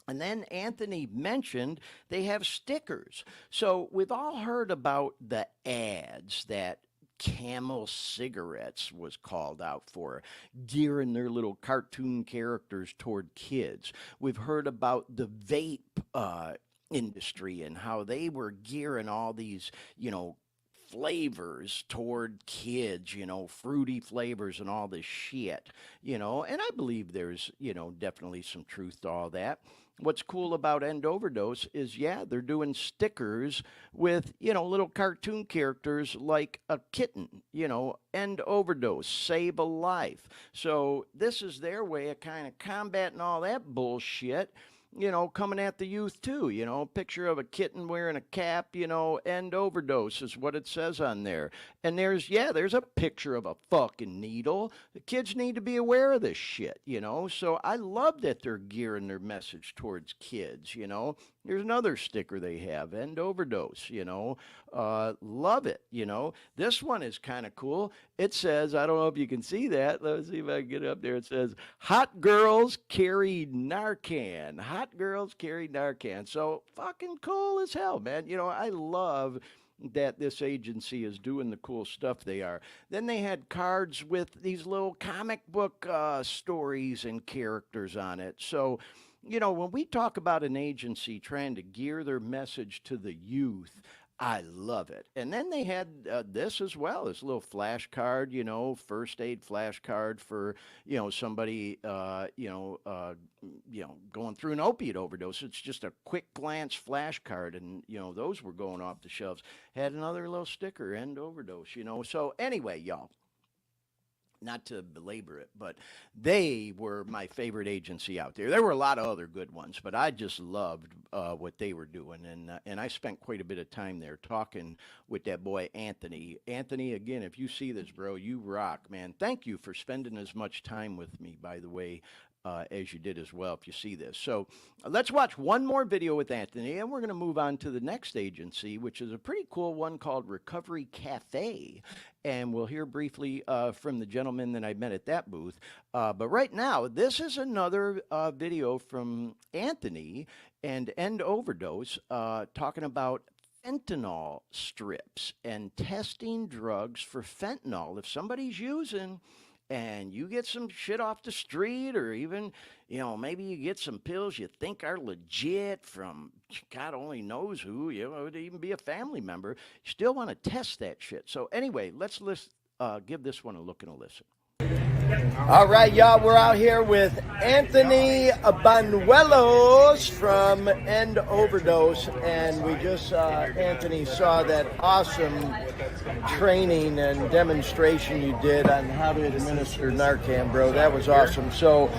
And then Anthony mentioned they have stickers. So we've all heard about the ads that Camel Cigarettes was called out for, gearing their little cartoon characters toward kids. We've heard about the vape industry and how they were gearing all these, you know, flavors toward kids, you know, fruity flavors and all this shit, you know, and I believe there's, you know, definitely some truth to all that. What's cool about End Overdose is, yeah, they're doing stickers with, you know, little cartoon characters like a kitten, you know, End Overdose, save a life. So this is their way of kind of combating all that bullshit, you know, coming at the youth too, you know, picture of a kitten wearing a cap, you know, End Overdose is what it says on there. And there's a picture of a fucking needle. The kids need to be aware of this shit, you know. So I love that they're gearing their message towards kids, you know. There's another sticker they have, End Overdose, you know. Love it, you know. This one is kind of cool. It says, I don't know if you can see that. Let's see if I can get it up there. It says, hot girls carry Narcan. Hot girls carry Narcan. So fucking cool as hell, man. You know, I love that this agency is doing the cool stuff they are. Then they had cards with these little comic book stories and characters on it. So, you know, when we talk about an agency trying to gear their message to the youth, I love it. And then they had this as well, this little flashcard, you know, first aid flashcard for, you know, somebody, going through an opiate overdose. It's just a quick glance flashcard, and you know, those were going off the shelves. Had another little sticker, end overdose, you know. So anyway, y'all, not to belabor it, but they were my favorite agency out there. There were a lot of other good ones, but I just loved what they were doing, and I spent quite a bit of time there talking with that boy Anthony. Anthony, again, if you see this, bro, you rock, man. Thank you for spending as much time with me, by the way, as you did as well, if you see this. So let's watch one more video with Anthony, and we're going to move on to the next agency, which is a pretty cool one called Recovery Cafe. And we'll hear briefly from the gentleman that I met at that booth. But right now, this is another video from Anthony and End Overdose talking about fentanyl strips and testing drugs for fentanyl. If somebody's using and you get some shit off the street, or even, you know, maybe you get some pills you think are legit from God only knows who, you know, it would even be a family member, you still want to test that shit. So anyway, let's give this one a look and a listen. All right, y'all, we're out here with Anthony Banuelos from End Overdose, and we just, Anthony, saw that awesome training and demonstration you did on how to administer Narcan, bro. That was awesome. So,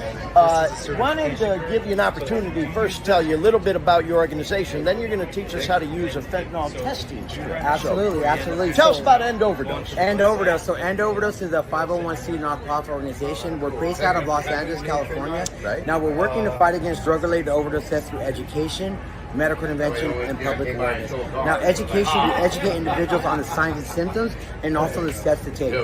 wanted to give you an opportunity first to tell you a little bit about your organization, then you're going to teach us how to use a fentanyl testing strip. Absolutely, absolutely. Tell us about End Overdose. End Overdose. So End Overdose is a 501c nonprofit organization. We're based out of Los Angeles, California. Right. Now we're working to fight against drug-related overdose deaths through education, medical intervention, and public awareness. Now, education, we educate individuals on the signs and symptoms and also the steps to take.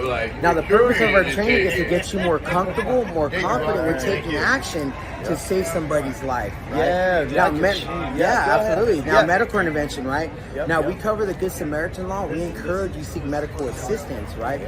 Now, the purpose of our training is to get you more comfortable, more confident with taking action to save somebody's life. Right? Absolutely. Now, medical intervention, right? Now, we cover the Good Samaritan law. We encourage you to seek medical assistance, right?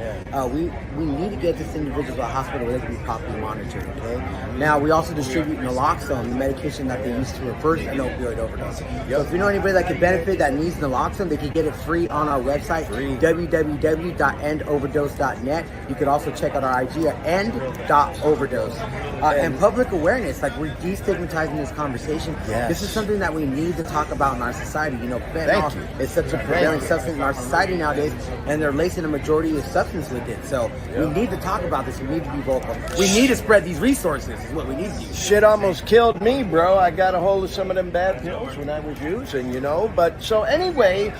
We need to get this individual to a hospital where they can be properly monitored, okay? Now, we also distribute Naloxone, the medication that they use to reverse an opioid overdose. So if you know anybody that could benefit that needs Naloxone, they can get it free on our website, www.endoverdose.net. You could also check out our IG at end.overdose. And public awareness, like we're destigmatizing this conversation. This is something that we need to talk about in our society. You know, fentanyl is such a prevailing substance in our society nowadays, and they're lacing a majority of substance with it. So we need to talk about this. We need to be vocal. We need to spread these resources is what we need to do. Shit almost killed me, bro. I got a hold of some of them bad pills when I was using, you know. But so anyway,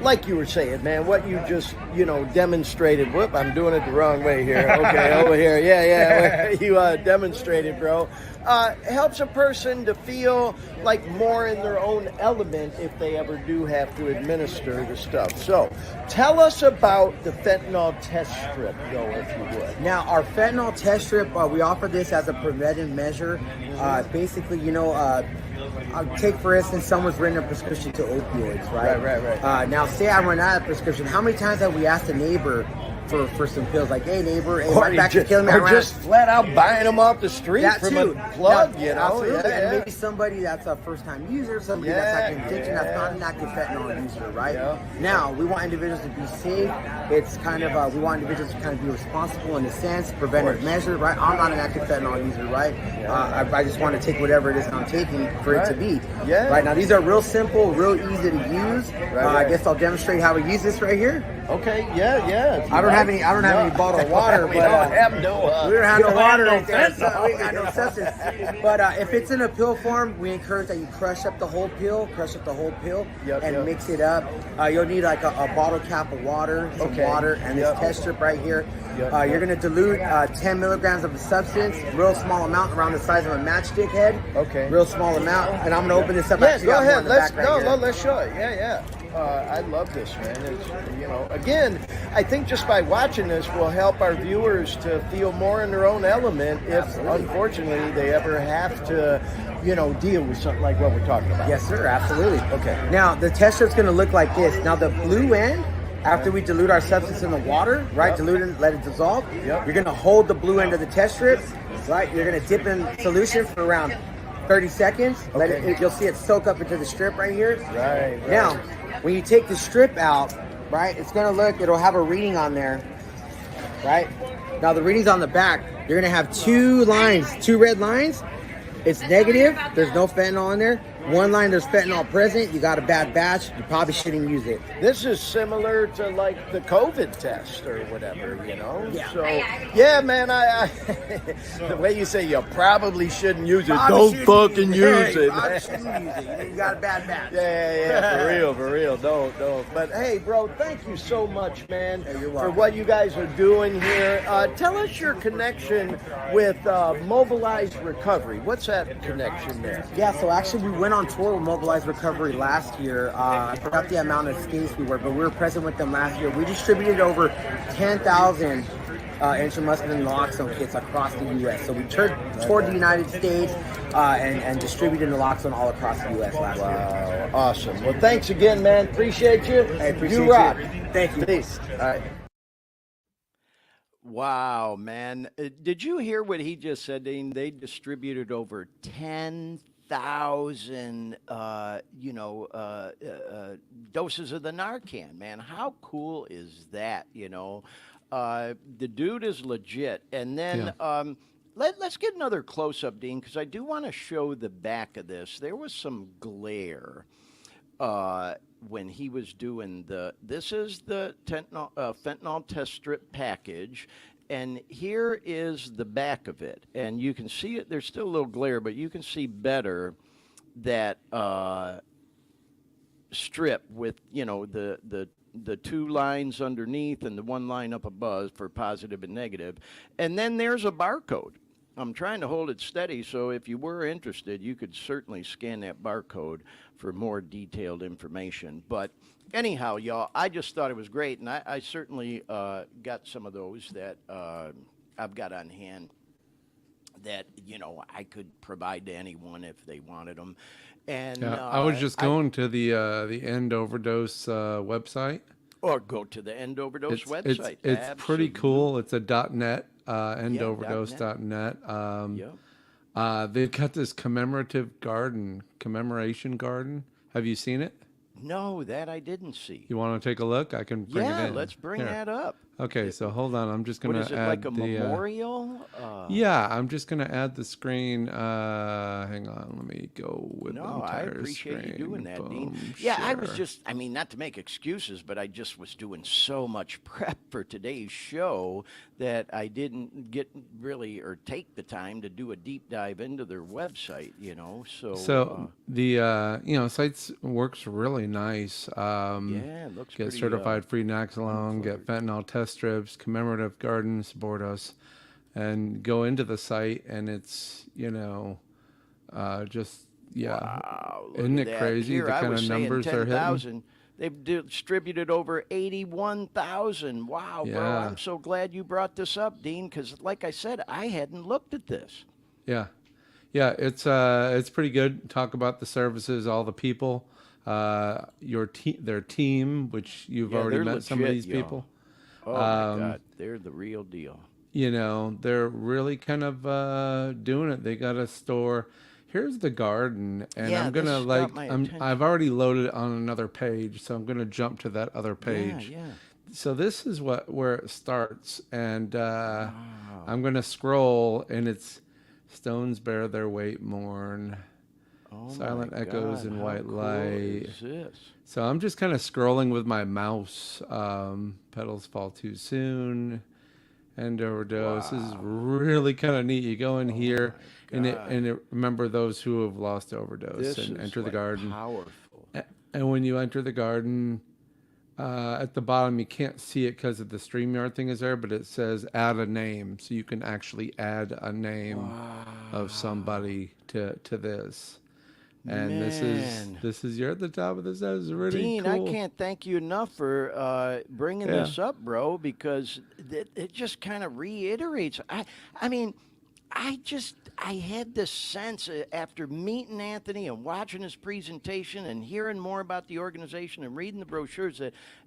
like you were saying, man, what you just, you know, demonstrated. Whoop, I'm doing it the wrong way here. Okay, over here. Yeah. You demonstrated, bro. Helps a person to feel like more in their own element if they ever do have to administer the stuff. So tell us about the fentanyl test strip, though, if you would. Now, our fentanyl test strip, we offer this as a preventive measure. Basically, you know, take, for instance, someone's written a prescription to opioids, right? Right. Now, say I run out of prescription. How many times have we asked a neighbor for some pills, like, hey neighbor, hey, my back is killing me. Or just flat out buying them off the street from a plug, you know? Absolutely. And maybe somebody that's a first-time user, somebody that's like an addiction, that's not an active fentanyl user, right? Now, we want individuals to be safe. It's kind of, we want individuals to kind of be responsible in a sense, preventive measure, right? I'm not an active fentanyl user, right? I just want to take whatever it is I'm taking for it to be. Right now, these are real simple, real easy to use. I guess I'll demonstrate how we use this right here. Okay, I don't have any bottled water, but we don't have no water right there, so we got no substance. But if it's in a pill form, we encourage that you crush up the whole pill, and mix it up. You'll need like a bottle cap of water, some water, and this test strip right here. You're gonna dilute 10 milligrams of the substance, real small amount, around the size of a matchstick head. Real small amount, and I'm gonna open this up. Go ahead. Let's show it. I love this, man. It's, you know, again, I think just by watching this will help our viewers to feel more in their own element if, unfortunately, they ever have to, you know, deal with something like what we're talking about. Yes, sir, absolutely. Okay. Now, the test strip's going to look like this. Now, the blue end, after we dilute our substance in the water, right, dilute it, let it dissolve, you're going to hold the blue end of the test strip, right? You're going to dip in solution for around 30 seconds. You'll see it soak up into the strip right here. Right. Now, when you take the strip out, right, it'll have a reading on there, right? Now the reading's on the back. You're gonna have two red lines. It's negative, there's no fentanyl in there. One line, there's fentanyl present, you got a bad batch, you probably shouldn't use it. This is similar to like the COVID test or whatever, you know? Yeah. So, yeah, man, I the way you say you probably shouldn't use it, don't fucking use it. You shouldn't use it, you got a bad batch. Yeah, for real, don't. But hey, bro, thank you so much, man, you're for welcome. what you guys are doing here. Tell us your connection with Mobilized Recovery. What's that connection there? Yeah, so actually we went on tour with Mobilized Recovery last year. I forgot the amount of states we were, but we were present with them last year. We distributed over 10,000 intramuscular naloxone kits across the U.S. So we toured the United States and distributed naloxone all across the U.S. last year. Wow, awesome. Well, thanks again, man. Appreciate you. I appreciate you. Rock. Thank you. Peace. All right. Wow, man. Did you hear what he just said, Dean? They distributed over 10,000 doses of the Narcan, man. How cool is that, the dude is legit. And then let's get another close-up, Dean, because I do want to show the back of this. There was some glare when he was doing this is the fentanyl test strip package. And here is the back of it. And you can see it. There's still a little glare, but you can see better that strip with, the two lines underneath and the one line up above for positive and negative. And then there's a barcode. I'm trying to hold it steady, so if you were interested, you could certainly scan that barcode for more detailed information. But anyhow, y'all, I just thought it was great, and I certainly got some of those that I've got on hand that, I could provide to anyone if they wanted them. And I was just going to the End Overdose website. Or go to the End Overdose website. It's pretty cool. It's a .net, endoverdose.net. They've got this commemoration garden. Have you seen it? No, that I didn't see. You want to take a look? I can bring it in. Yeah, let's bring that up. Okay, so hold on. I'm just going to add What is it, like a memorial? Yeah, I'm just going to add the screen. Hang on. Let me go with the entire I appreciate screen. you doing that, Boom, Dean. Yeah, I was share. just, not to make excuses, but I just was doing so much prep for today's show that I didn't get really or take the time to do a deep dive into their website, So the site works really nice. It looks get pretty, certified free Naloxone, get fentanyl test strips, commemorative garden, support us, and go into the site, and it's Wow, isn't it crazy Here, the I kind was of saying numbers they're hitting? 10,000. They've distributed over 81,000. Wow, bro! Yeah. I'm so glad you brought this up, Dean, because like I said, I hadn't looked at this. Yeah, it's pretty good. Talk about the services, all the people, their team, which you've already met some of these people. Oh my God, they're the real deal. They're really kind of doing it. They got a store. Here's the garden, and I'm gonna I've already loaded on another page, so I'm gonna jump to that other page. Yeah. So this is where it starts, and I'm gonna scroll, and it's stones bear their weight, mourn. Silent echoes in white light. Is this? So I'm just kind of scrolling with my mouse. Petals fall too soon. End overdose. This is really kind of neat. You go in here and remember those who have lost overdose and enter the garden. Powerful. And when you enter the garden, at the bottom you can't see it because of the StreamYard thing is there, but it says add a name, so you can actually add a name of somebody to this. And this is you're at the top of this. That is really Dean, cool. I can't thank you enough for bringing this up, bro, because it just kind of reiterates. I had this sense after meeting Anthony and watching his presentation and hearing more about the organization and reading the brochures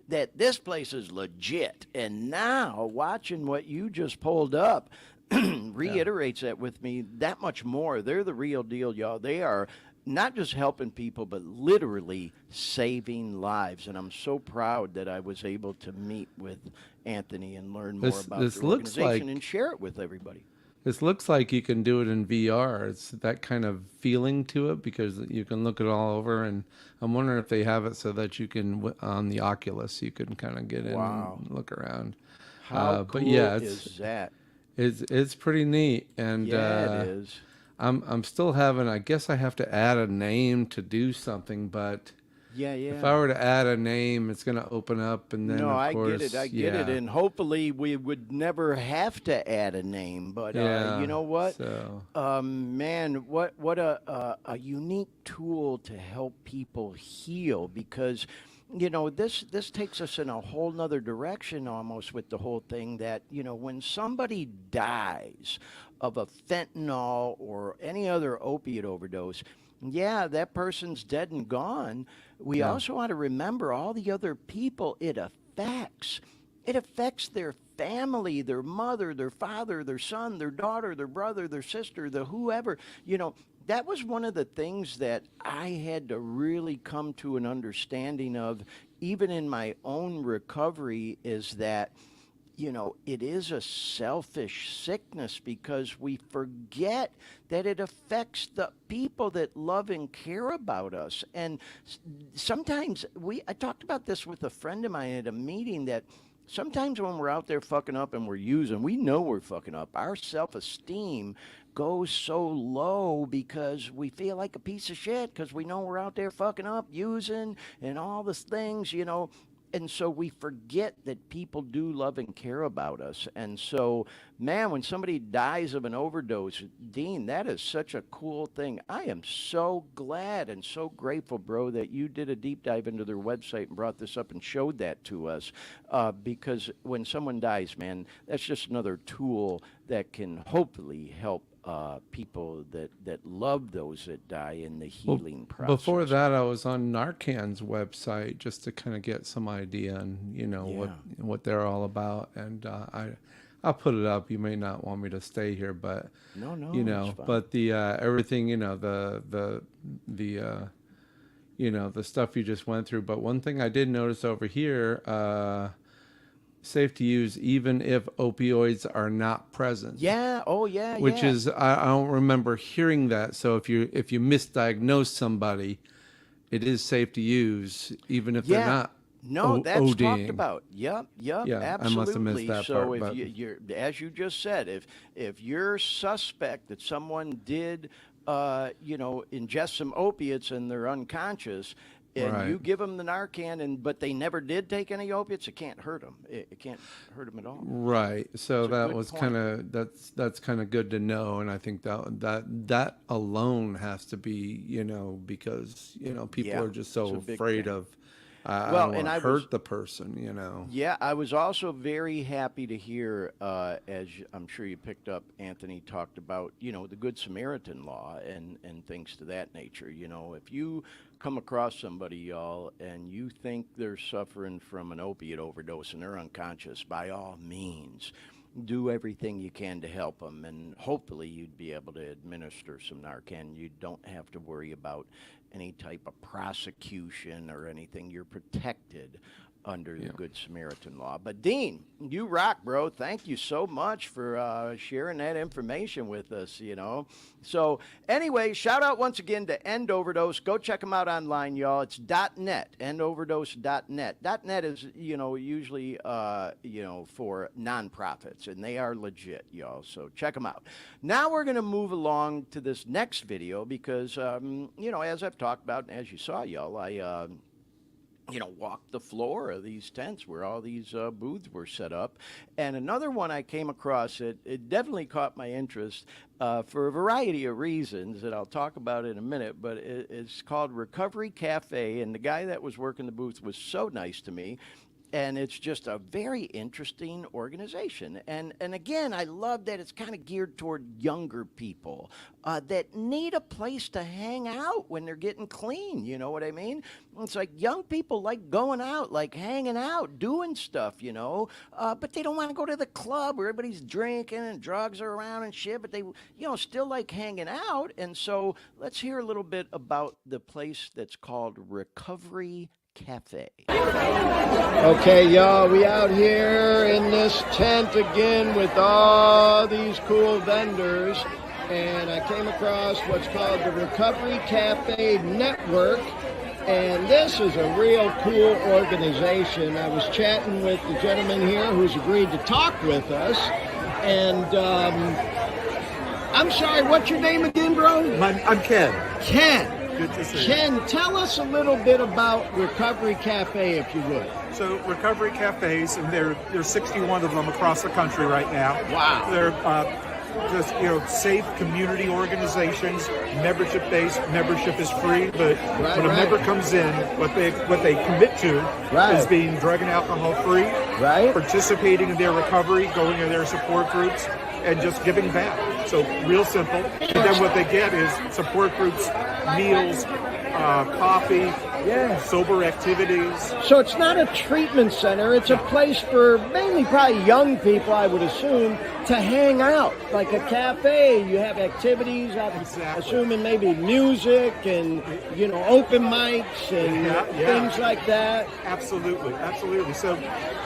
that this place is legit. And now watching what you just pulled up, reiterates that with me that much more. They're the real deal, y'all. They are not just helping people, but literally saving lives. And I'm so proud that I was able to meet with Anthony and learn more about the organization and share it with everybody. This looks like you can do it in VR. It's that kind of feeling to it because you can look it all over. And I'm wondering if they have it so that you can, on the Oculus, you can kind of get in and look around. How cool is that? It's pretty neat. And yeah, it is. I'm still having, I guess I have to add a name to do something, but if I were to add a name, it's going to open up, and then I get it, and hopefully we would never have to add a name. But you know what, man, what a unique tool to help people heal, because this takes us in a whole nother direction almost with the whole thing that when somebody dies of a fentanyl or any other opiate overdose, that person's dead and gone. We also want to remember all the other people it affects. It affects their family, their mother, their father, their son, their daughter, their brother, their sister, the whoever. That was one of the things that I had to really come to an understanding of, even in my own recovery, is that it is a selfish sickness because we forget that it affects the people that love and care about us. And sometimes I talked about this with a friend of mine at a meeting, that sometimes when we're out there fucking up and we're using, we know we're fucking up. Our self-esteem goes so low because we feel like a piece of shit because we know we're out there fucking up, using, and all these things, And so we forget that people do love and care about us. And so, man, when somebody dies of an overdose, Dean, that is such a cool thing. I am so glad and so grateful, bro, that you did a deep dive into their website and brought this up and showed that to us. Because when someone dies, man, that's just another tool that can hopefully help people that love those that die in the healing process. Before that, I was on Narcan's website just to kind of get some idea and what they're all about. And I'll put it up. You may not want me to stay here, but no, but the everything, the stuff you just went through. But one thing I did notice over here, safe to use even if opioids are not present. Which is, I don't remember hearing that. So if you misdiagnose somebody, it is safe to use even if they're not. No, that's ODing. Talked about. Yep, absolutely. I must have missed that so part. if you're, as you just said, if you're suspect that someone did, ingest some opiates and they're unconscious, and you give them the Narcan, but they never did take any opiates, it can't hurt them. It can't hurt them at all. Right. So that was kind of that's kind of good to know, and I think that alone has to be because people are just so afraid of. I don't want to hurt the person, Yeah, I was also very happy to hear, as I'm sure you picked up, Anthony talked about, the Good Samaritan law and things to that nature. If you come across somebody, y'all, and you think they're suffering from an opiate overdose and they're unconscious, by all means, do everything you can to help them, and hopefully you'd be able to administer some Narcan. You don't have to worry about any type of prosecution or anything. You're protected under the Good Samaritan law. But Dean, you rock, bro. Thank you so much for sharing that information with us, So anyway, shout out once again to End Overdose. Go check them out online, y'all. It's .net, endoverdose.net. .net is, usually, for nonprofits, and they are legit, y'all. So check them out. Now we're going to move along to this next video because, as I've talked about, and as you saw, y'all, I walked the floor of these tents where all these booths were set up. And another one I came across, it definitely caught my interest for a variety of reasons that I'll talk about in a minute, but it's called Recovery Cafe, and the guy that was working the booth was so nice to me. and it's just a very interesting organization. And again, I love that it's kind of geared toward younger people that need a place to hang out when they're getting clean. You know what I mean? It's like young people like going out, like hanging out, doing stuff, but they don't want to go to the club where everybody's drinking and drugs are around and shit, but they, still like hanging out. And so let's hear a little bit about the place that's called Recovery Cafe. Okay, y'all, we out here in this tent again with all these cool vendors, and I came across what's called the Recovery Cafe Network, and this is a real cool organization. I was chatting with the gentleman here who's agreed to talk with us, and I'm sorry, what's your name again, bro? I'm Ken. Ken. Good to see you. Ken, tell us a little bit about Recovery Cafe, if you would. So Recovery Cafes, and there's 61 of them across the country right now. Wow. They're just safe community organizations, membership based. Membership is free, but when a member comes in, what they commit to is being drug and alcohol free, participating in their recovery, going to their support groups, and just giving back. So real simple. And then what they get is support groups, meals, coffee, sober activities. So it's not a treatment center. It's a place for mainly probably young people, I would assume, to hang out. Like a cafe, you have activities, I'm assuming maybe music and, open mics and things like that. Absolutely. So,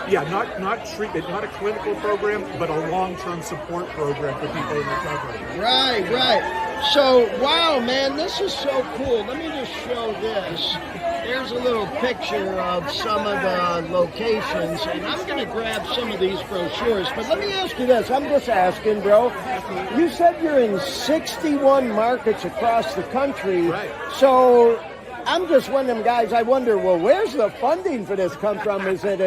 not treatment, not a clinical program, but a long-term support program for people in recovery. Right. So, wow, man, this is so cool. Let me just show this. There's a little picture of some of the locations, and I'm going to grab some of these brochures. But let me ask you this. I'm just asking, bro. You said you're in 61 markets across the country. Right. So I'm just one of them guys. I wonder, well, where's the funding for this come from? Is it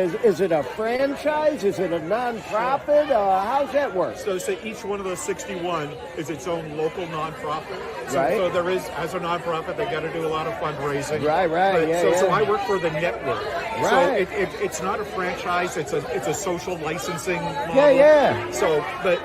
a franchise? Is it a nonprofit? How's that work? So each one of those 61 is its own local nonprofit. So there is, as a nonprofit, they got to do a lot of fundraising. Right. So I work for the network. Right. So it's not a franchise. It's a social licensing model. Yeah. So, but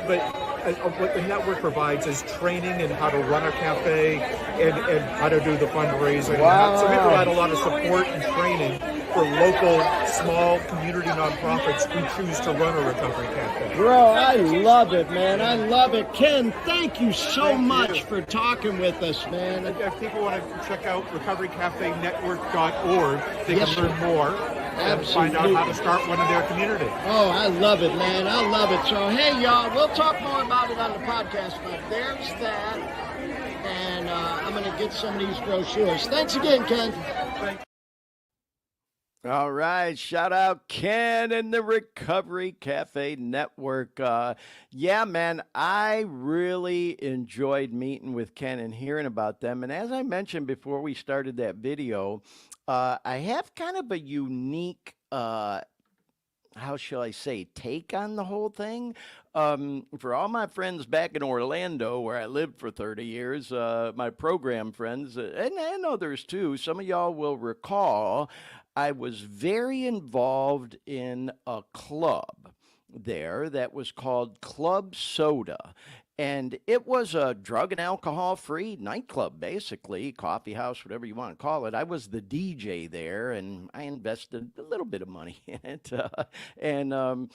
what the network provides is training in how to run a cafe and how to do the fundraising. Wow. So we provide a lot of support and training for local, small community nonprofits who choose to run a recovery cafe. Bro, I love it, man. I love it. Ken, thank you so much for talking with us, man. If people want to check out recoverycafenetwork.org, they can learn more. And find out how to start one in their community. Oh, I love it, man. I love it. So, hey, y'all, we'll talk more about it on the podcast, but there's that. And I'm going to get some of these brochures. Thanks again, Ken. All right. Shout out Ken and the Recovery Cafe Network. Yeah, man, I really enjoyed meeting with Ken and hearing about them. And as I mentioned before we started that video, I have kind of a unique, how shall I say, take on the whole thing. For all my friends back in Orlando, where I lived for 30 years, my program friends, and others too, some of y'all will recall, I was very involved in a club there that was called Club Soda. And it was a drug and alcohol-free nightclub, basically, coffee house, whatever you want to call it. I was the DJ there, and I invested a little bit of money in it. Man,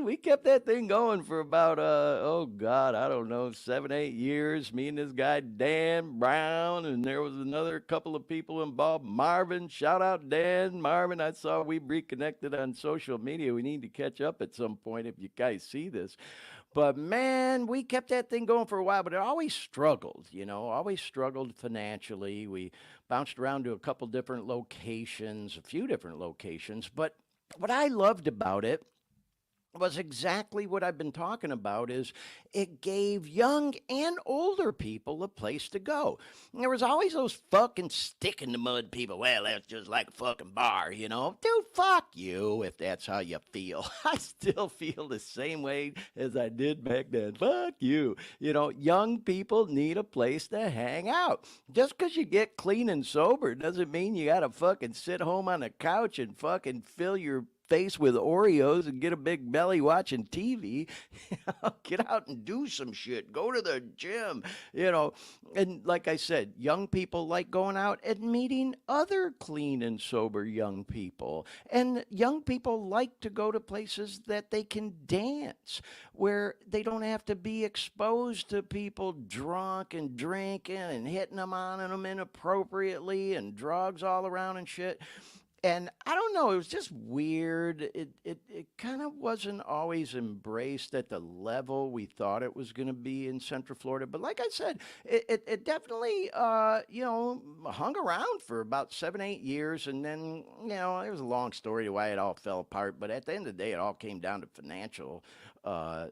we kept that thing going for about, I don't know, 7, 8 years. Me and this guy, Dan Brown, and there was another couple of people involved. Marvin, shout out Dan, Marvin. I saw we reconnected on social media. We need to catch up at some point if you guys see this. But, man, we kept that thing going for a while, but it always struggled, always struggled financially. We bounced around to a few different locations. But what I loved about it was exactly what I've been talking about, is it gave young and older people a place to go. And there was always those fucking stick in the mud people. Well, that's just like a fucking bar, Dude, fuck you if that's how you feel. I still feel the same way as I did back then. Fuck you. Young people need a place to hang out. Just because you get clean and sober doesn't mean you got to fucking sit home on the couch and fucking fill your face with Oreos and get a big belly watching TV. Get out and do some shit. Go to the gym, And like I said, young people like going out and meeting other clean and sober young people. And young people like to go to places that they can dance, where they don't have to be exposed to people drunk and drinking and hitting them on them inappropriately and drugs all around and shit. And I don't know, it was just weird. It kind of wasn't always embraced at the level we thought it was going to be in Central Florida. But like I said, it definitely, hung around for about 7-8 years. And then, it was a long story to why it all fell apart. But at the end of the day, it all came down to financial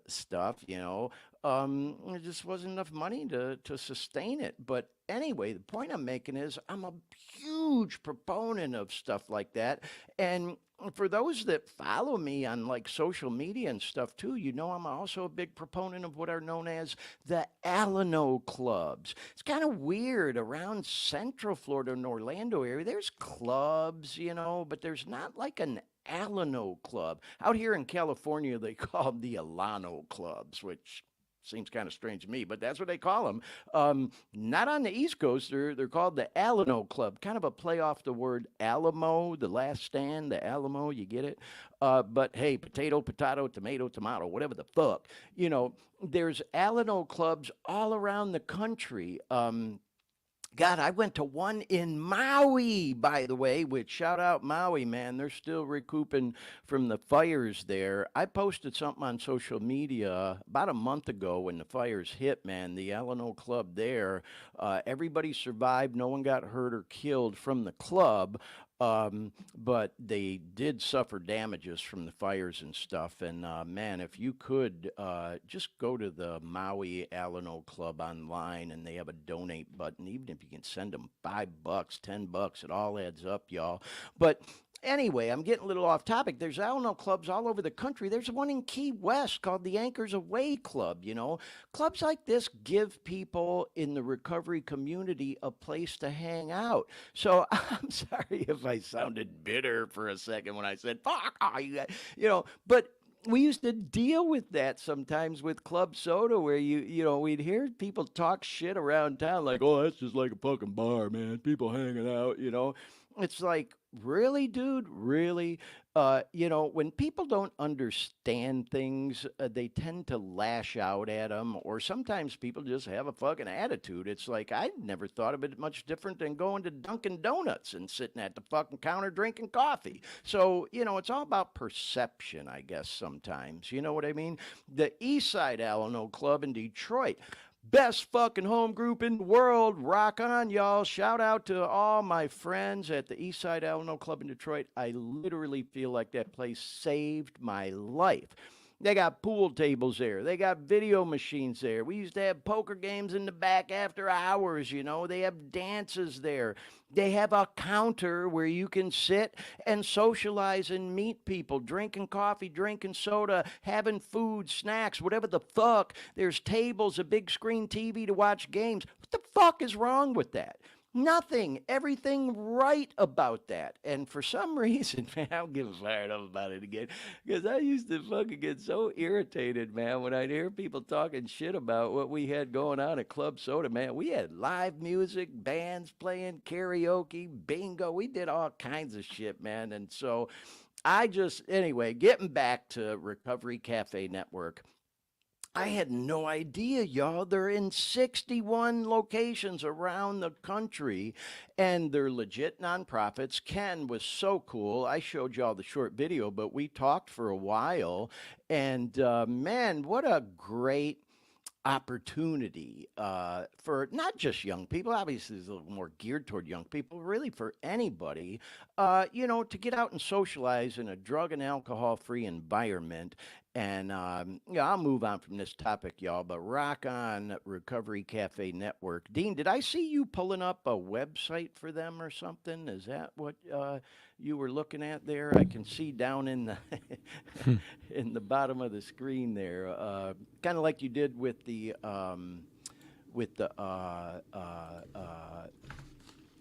stuff, there just wasn't enough money to sustain it. But anyway, the point I'm making is I'm a huge proponent of stuff like that. And for those that follow me on like social media and stuff too, I'm also a big proponent of what are known as the Alano clubs. It's kind of weird around Central Florida and Orlando area. There's clubs, but there's not like an Alano club. Out here in California, they call them the Alano clubs, which seems kind of strange to me, but that's what they call them. Not on the East Coast. They're called the Alano Club, kind of a play off the word Alamo, the last stand, the Alamo, you get it? But hey, potato, tomato, tomato, whatever the fuck. There's Alano clubs all around the country. God, I went to one in Maui, by the way, which shout out Maui, man. They're still recouping from the fires there. I posted something on social media about a month ago when the fires hit, man. The Alano Club there, everybody survived. No one got hurt or killed from the club. But they did suffer damages from the fires and stuff. And man, if you could just go to the Maui Alano Club online, and they have a donate button. Even if you can send them $5, $10, it all adds up, y'all. But anyway, I'm getting a little off topic. There's Alano clubs all over the country. There's one in Key West called the Anchors Away Club, Clubs like this give people in the recovery community a place to hang out. So I'm sorry if I sounded bitter for a second when I said, fuck, but we used to deal with that sometimes with Club Soda, where we'd hear people talk shit around town like, oh, that's just like a fucking bar, man. People hanging out, It's like, really, dude? Really? When people don't understand things, they tend to lash out at them, or sometimes people just have a fucking attitude. It's like, I never thought of it much different than going to Dunkin' Donuts and sitting at the fucking counter drinking coffee. So, it's all about perception, I guess, sometimes. You know what I mean? The Eastside Alano Club in Detroit. Best fucking home group in the world. Rock on, y'all. Shout out to all my friends at the Eastside Alano Club in Detroit. I literally feel like that place saved my life. They got pool tables there. They got video machines there. We used to have poker games in the back after hours, They have dances there. They have a counter where you can sit and socialize and meet people, drinking coffee, drinking soda, having food, snacks, whatever the fuck. There's tables, a big screen TV to watch games. What the fuck is wrong with that? Nothing. Everything right about that. And for some reason, man, I'll get fired up about it again, because I used to fucking get so irritated, man, when I'd hear people talking shit about what we had going on at Club Soda, man. We had live music, bands playing, karaoke, bingo. We did all kinds of shit, man. And so anyway, getting back to Recovery Cafe Network. I had no idea, y'all. They're in 61 locations around the country, and they're legit nonprofits. Ken was so cool. I showed y'all the short video, but we talked for a while, and man, what a great opportunity for not just young people. Obviously, it's a little more geared toward young people, really for anybody, to get out and socialize in a drug and alcohol-free environment. And I'll move on from this topic, y'all, but rock on Recovery Cafe Network. Dean, did I see you pulling up a website for them or something? Is that what you were looking at there? I can see down in the in the bottom of the screen there, kind of like you did with the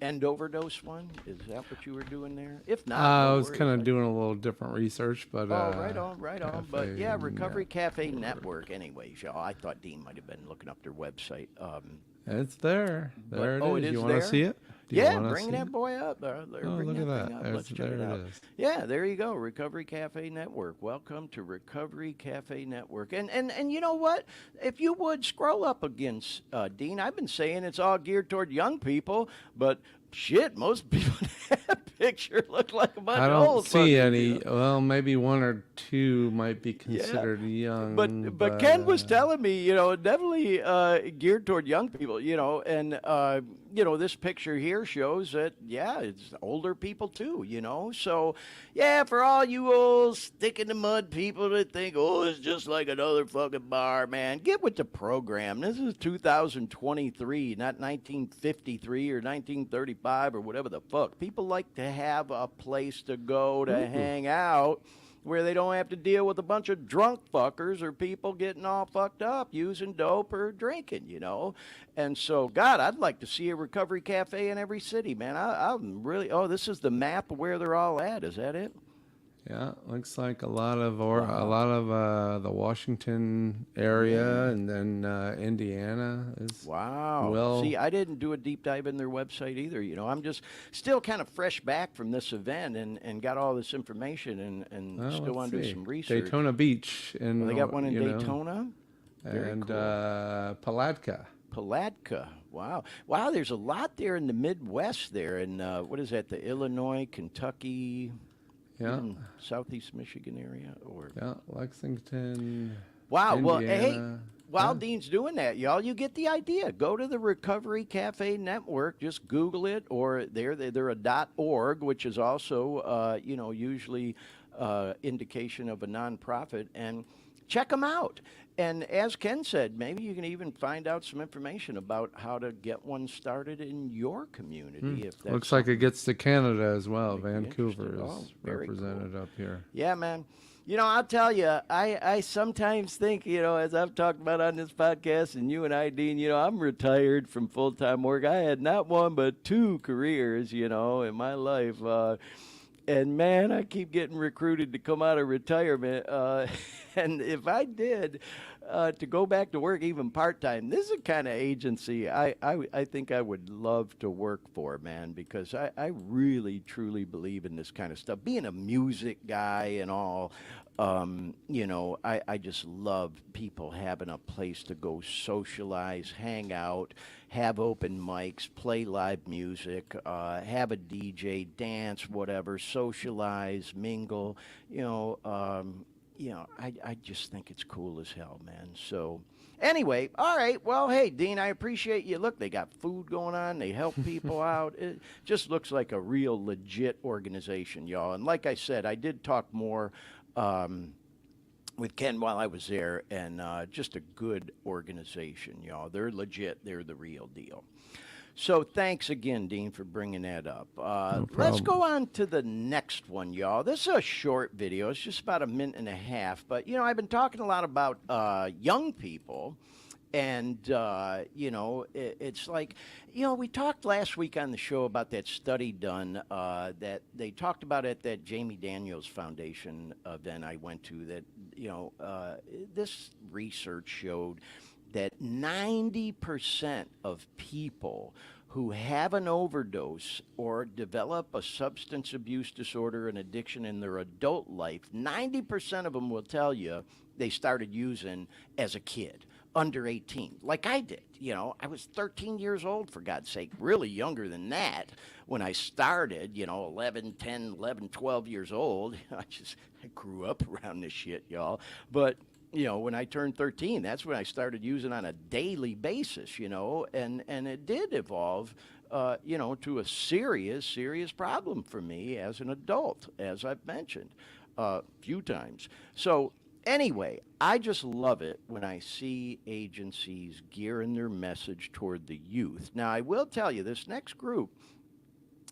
And overdose one? Is that what you were doing there? If not, I no was worries. kind of doing a little different research, but right on. But yeah, Cafe Recovery Cafe Network. Anyways, y'all, I thought Dean might have been looking up their website. It's there. There it is. It is You want there? to see it? Do you Yeah, wanna bring see that it? boy up. Bring look that at that. thing up. There's- Let's check there it it out. is. Yeah, there you go. Recovery Cafe Network. Welcome to Recovery Cafe Network. And you know what? If you would scroll up against Dean, I've been saying it's all geared toward young people, but shit, most people in that picture look like a bunch I of don't old see fuckers, any. you know? Well, maybe one or two might be considered young. But Ken was telling me, definitely geared toward young people, and this picture here shows that it's older people too, So yeah, for all you old stick in the mud people that think, oh, it's just like another fucking bar, man, get with the program. This is 2023, not 1953 or 1935 or whatever the fuck. People like to have a place to go to hang out where they don't have to deal with a bunch of drunk fuckers or people getting all fucked up using dope or drinking, And so, God, I'd like to see a recovery cafe in every city, man. I'm really, this is the map of where they're all at. Is that it? Yeah, looks like a lot of the Washington area, and then Indiana is. Wow. Well, see, I didn't do a deep dive in their website either. I'm just still kind of fresh back from this event and got all this information and still want to do some research. Daytona Beach, and they got one in Daytona. Very and cool. Palatka. Palatka. Wow. There's a lot there in the Midwest there, and what is that? The Illinois, Kentucky. Yeah. Southeast Michigan area, or Lexington. Wow. Indiana. Well, hey, while Dean's doing that, y'all, you get the idea. Go to the Recovery Cafe Network. Just Google it, or they're a .org, which is also usually indication of a nonprofit, and check them out. And as Ken said, maybe you can even find out some information about how to get one started in your community. If that's Looks like it gets to Canada as well. Might be Vancouver interesting. is Very represented cool. up here. Yeah, man. I'll tell you, I sometimes think, as I've talked about on this podcast, and you and I, Dean, I'm retired from full-time work. I had not one but two careers, in my life. And, man, I keep getting recruited to come out of retirement. And if I did, to go back to work even part-time, this is the kind of agency I think I would love to work for, man, because I really, truly believe in this kind of stuff. Being a music guy and all, I just love people having a place to go socialize, hang out, have open mics, play live music, have a DJ, dance, whatever, socialize, mingle, I just think it's cool as hell, man. So anyway, all right. Well, hey, Dean, I appreciate you. Look, they got food going on. They help people out. It just looks like a real legit organization, y'all. And like I said, I did talk more with Ken while I was there, and just a good organization, y'all. They're legit. They're the real deal. So thanks again, Dean, for bringing that up. Let's go on to the next one, y'all. This is a short video. It's just about a minute and a half. But, I've been talking a lot about young people. And, it's like, we talked last week on the show about that study done that they talked about at that Jamie Daniels Foundation event I went to that, this research showed that 90% of people who have an overdose or develop a substance abuse disorder and addiction in their adult life, 90% of them will tell you they started using as a kid, under 18, like I did. I was 13 years old, for God's sake, really younger than that when I started, 11, 10, 11, 12 years old. I grew up around this shit, y'all. But when I turned 13, that's when I started using on a daily basis, and it did evolve, to a serious problem for me as an adult, as I've mentioned a few times. So anyway, I just love it when I see agencies gearing their message toward the youth. Now, I will tell you, this next group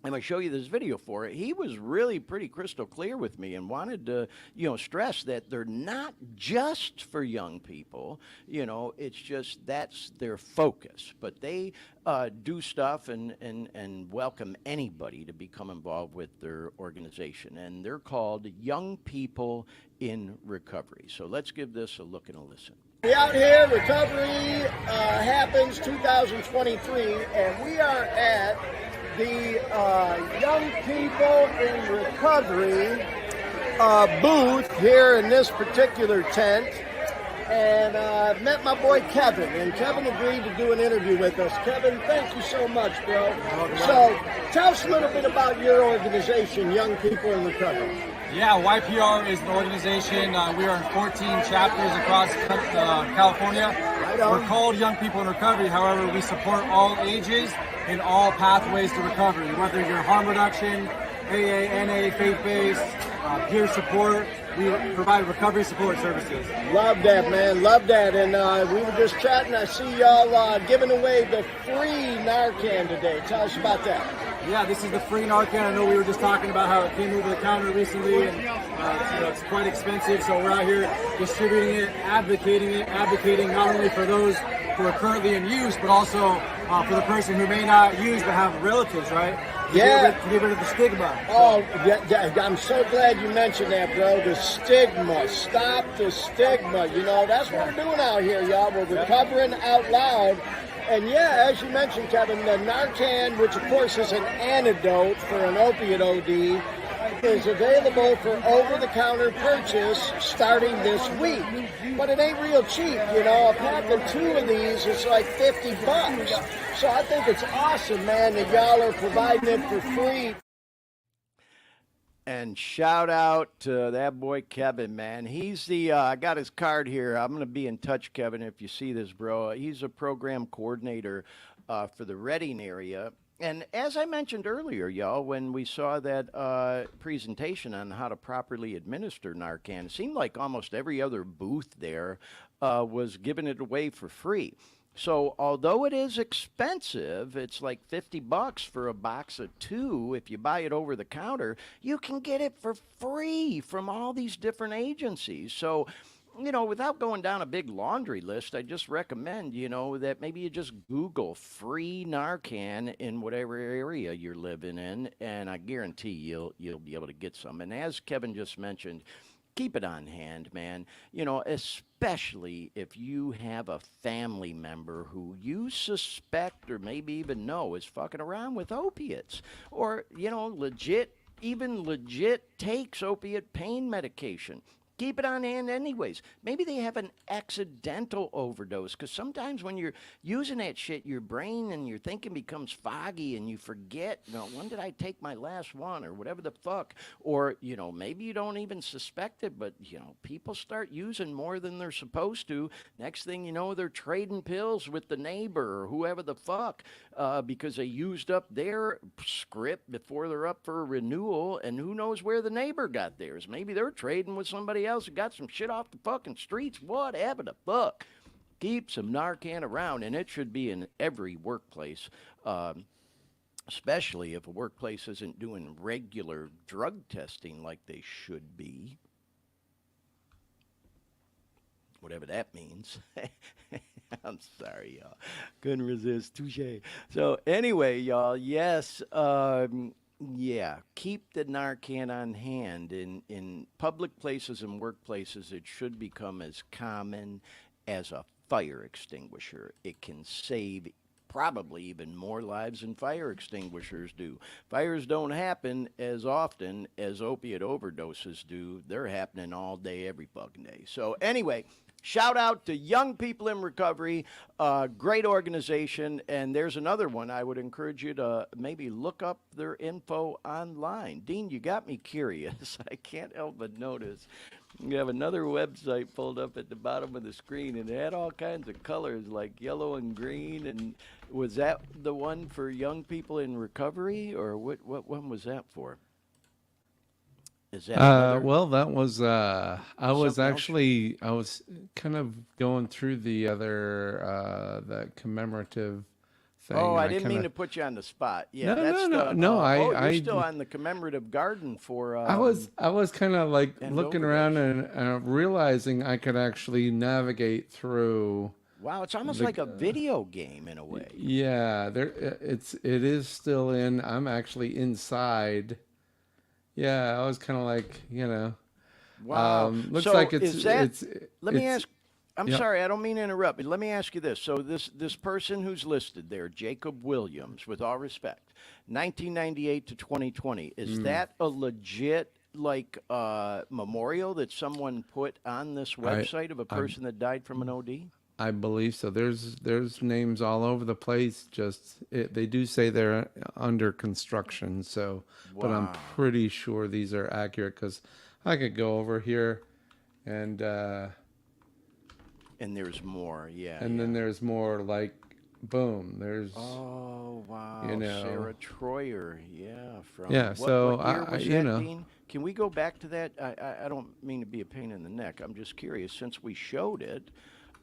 I'm going to show you this video for it. He was really pretty crystal clear with me and wanted to, stress that they're not just for young people. It's just that's their focus. But they do stuff and welcome anybody to become involved with their organization. And they're called Young People in Recovery. So let's give this a look and a listen. We out here, recovery happens 2023, and we are at the Young People in Recovery booth here in this particular tent, and met my boy Kevin, and Kevin agreed to do an interview with us. Kevin, thank you so much, bro. So tell us a little bit about your organization, Young People in Recovery. Yeah, YPR is an organization. We are in 14 chapters across California. We're called Young People in Recovery. However, we support all ages in all pathways to recovery, whether you're harm reduction, AA, NA, faith-based, peer support. We provide recovery support services. Love that, man. Love that. And we were just chatting. I see y'all giving away the free Narcan today. Tell us about that. Yeah, this is the free Narcan. I know we were just talking about how it came over the counter recently, and it's quite expensive. So we're out here distributing it, advocating not only for those who are currently in use, but also for the person who may not use but have relatives, right? To get rid of the stigma. Oh, yeah, I'm so glad you mentioned that, bro. The stigma. Stop the stigma. That's what we're doing out here, y'all. We're recovering out loud. And yeah, as you mentioned, Kevin, the Narcan, which of course is an antidote for an opiate OD, is available for over-the-counter purchase starting this week. But it ain't real cheap, A pack of 2 of these is like $50. So I think it's awesome, man, that y'all are providing it for free. And shout out to that boy Kevin, man. He's the, I got his card here. I'm going to be in touch, Kevin, if you see this, bro. He's a program coordinator for the Redding area. And as I mentioned earlier, y'all, when we saw that presentation on how to properly administer Narcan, it seemed like almost every other booth there was giving it away for free. So although it is expensive, it's like $50 for a box of 2. If you buy it over the counter, you can get it for free from all these different agencies. So, without going down a big laundry list, I just recommend, that maybe you just Google free Narcan in whatever area you're living in, and I guarantee you'll be able to get some. And as Kevin just mentioned, keep it on hand, man. Especially if you have a family member who you suspect or maybe even know is fucking around with opiates, or, legit takes opiate pain medication. Keep it on hand anyways. Maybe they have an accidental overdose, because sometimes when you're using that shit, your brain and your thinking becomes foggy and you forget, when did I take my last one or whatever the fuck? Or, maybe you don't even suspect it, but, people start using more than they're supposed to. Next thing you know, they're trading pills with the neighbor or whoever the fuck because they used up their script before they're up for a renewal, and who knows where the neighbor got theirs. Maybe they're trading with somebody else who got some shit off the fucking streets, whatever the fuck. Keep some Narcan around, and it should be in every workplace, especially if a workplace isn't doing regular drug testing like they should be. Whatever that means. I'm sorry, y'all. Couldn't resist. Touche. So anyway, y'all, yes, yeah, keep the Narcan on hand. In public places and workplaces, it should become as common as a fire extinguisher. It can save probably even more lives than fire extinguishers do. Fires don't happen as often as opiate overdoses do. They're happening all day, every fucking day. So anyway, shout out to Young People in Recovery, great organization. And there's another one. I would encourage you to maybe look up their info online. Dean, you got me curious. I can't help but notice you have another website pulled up at the bottom of the screen, and it had all kinds of colors like yellow and green. And was that the one for Young People in Recovery, or what one was that for? Is that well, that was I was kind of going through the other the commemorative thing. Oh, I and didn't mean kinda- to put you on the spot. Yeah, No, that's no, the, no. you're still on the commemorative garden for. I was kind of like and looking overdose. around and realizing I could actually navigate through. Wow, it's almost the- like a video game in a way. Yeah, it is still in. I'm actually inside. Yeah, I was kind of like, Wow. looks So like is that, let me it's- ask. I'm yeah. sorry, I don't mean to interrupt, but let me ask you this. So this person who's listed there, Jacob Williams, with all respect, 1998 to 2020, is that a legit memorial that someone put on this website of a person that died from an OD? I believe so. There's names all over the place. They do say they're under construction. So, but I'm Wow. pretty sure these are accurate because I could go over here, and there's more, yeah. and then there's more like, boom. There's Oh wow, you know. Sarah Troyer, yeah. From Yeah, so what year I- was you that, know. Dean? Can we go back to that? I don't mean to be a pain in the neck. I'm just curious since we showed it.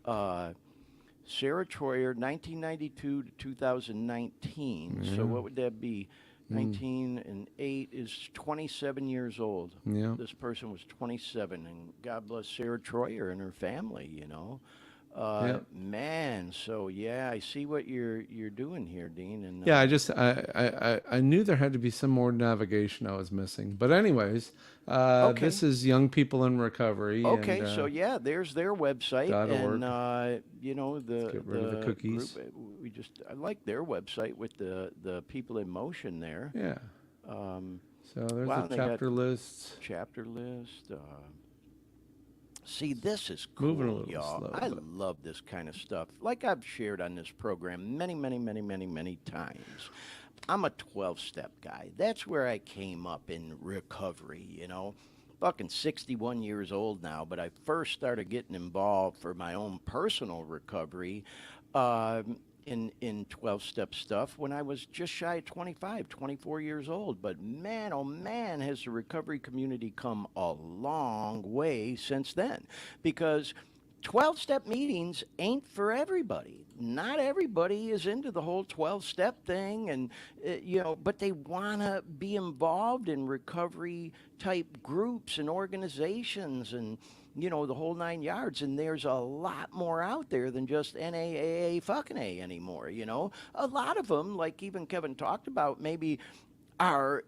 Sarah Troyer, 1992 to 2019. So what would that be? 19 and 8 is 27 years old. Yeah. This person was 27, and God bless Sarah Troyer and her family. Man. So yeah, I see what you're doing here, Dean. And Yeah, I knew there had to be some more navigation I was missing. But anyways, Okay. this is Young People in Recovery. Okay, and, so yeah, there's their website, .org. and the get rid of the cookies. group, I like their website with the people in motion there. Yeah. So there's Wow, a they got chapter list. Chapter list. See, this is cool, Moving a little y'all. slow, I but- love this kind of stuff. Like I've shared on this program many, many, many, many, many times. I'm a 12-step guy. That's where I came up in recovery, Fucking 61 years old now, but I first started getting involved for my own personal recovery in 12-step stuff when I was just shy of 25, 24 years old. But man, oh man, has the recovery community come a long way since then. Because 12-step meetings ain't for everybody. Not everybody is into the whole 12-step thing, and but they want to be involved in recovery-type groups and organizations and, the whole 9 yards. And there's a lot more out there than just NAAA fucking A anymore, A lot of them, like even Kevin talked about, maybe are,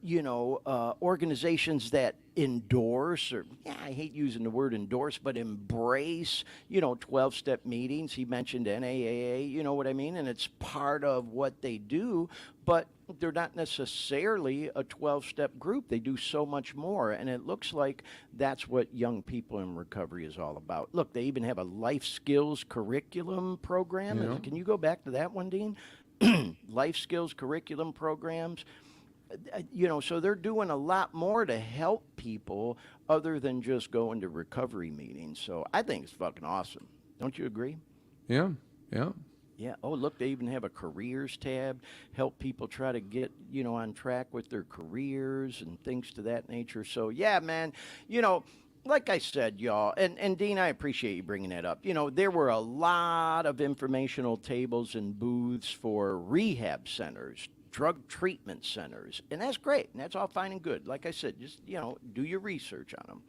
organizations that endorse, or I hate using the word endorse, but embrace, 12-step meetings. He mentioned NAAA, you know what I mean? And it's part of what they do, but they're not necessarily a 12-step group. They do so much more, and it looks like that's what Young People in Recovery is all about. Look, they even have a life skills curriculum program. Yeah. Can you go back to that one, Dean? Life skills curriculum programs. So they're doing a lot more to help people other than just going to recovery meetings. So I think it's fucking awesome. Don't you agree? Yeah, yeah. Yeah. Oh, look, they even have a careers tab, help people try to get, on track with their careers and things to that nature. So, yeah, man, like I said, y'all, and Dean, I appreciate you bringing that up. There were a lot of informational tables and booths for rehab centers, drug treatment centers, and that's great, and that's all fine and good. Like I said, just, do your research on them.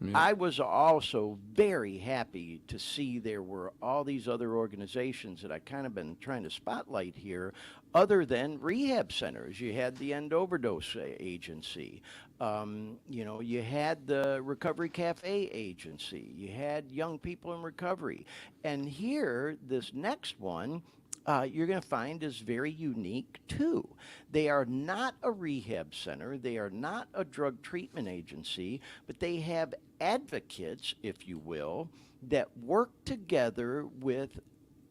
Yeah. I was also very happy to see there were all these other organizations that I kind of been trying to spotlight here, other than rehab centers. You had the End Overdose Agency. You had the Recovery Cafe Agency. You had Young People in Recovery. And here, this next one, you're going to find is very unique too. They are not a rehab center. They are not a drug treatment agency, but they have advocates, if you will, that work together with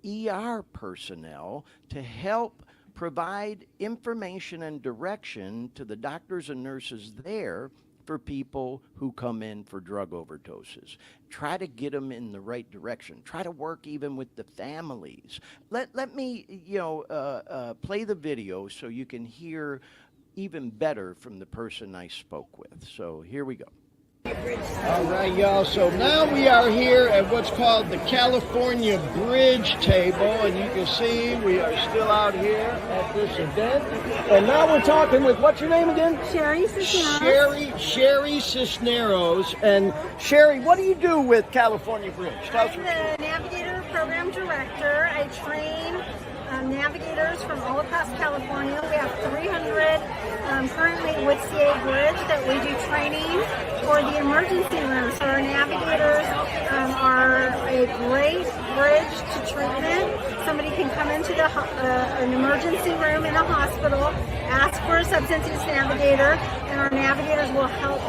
ER personnel to help provide information and direction to the doctors and nurses there for people who come in for drug overdoses. Try to get them in the right direction. Try to work even with the families. Let me, play the video so you can hear even better from the person I spoke with. So here we go. All right, y'all. So now we are here at what's called the California Bridge table, and you can see we are still out here at this event. And now we're talking with, what's your name again? Sherry Cisneros. Sherry Cisneros. And Sherry, what do you do with California Bridge? Tell us I'm what the Navigator Program Director. I train navigators from all across California. We have 300 currently with CA Bridge that we do training for the emergency room. So our navigators are a great bridge to treatment. Somebody can come into an emergency room in a hospital, ask for a substance use navigator, and our navigators will help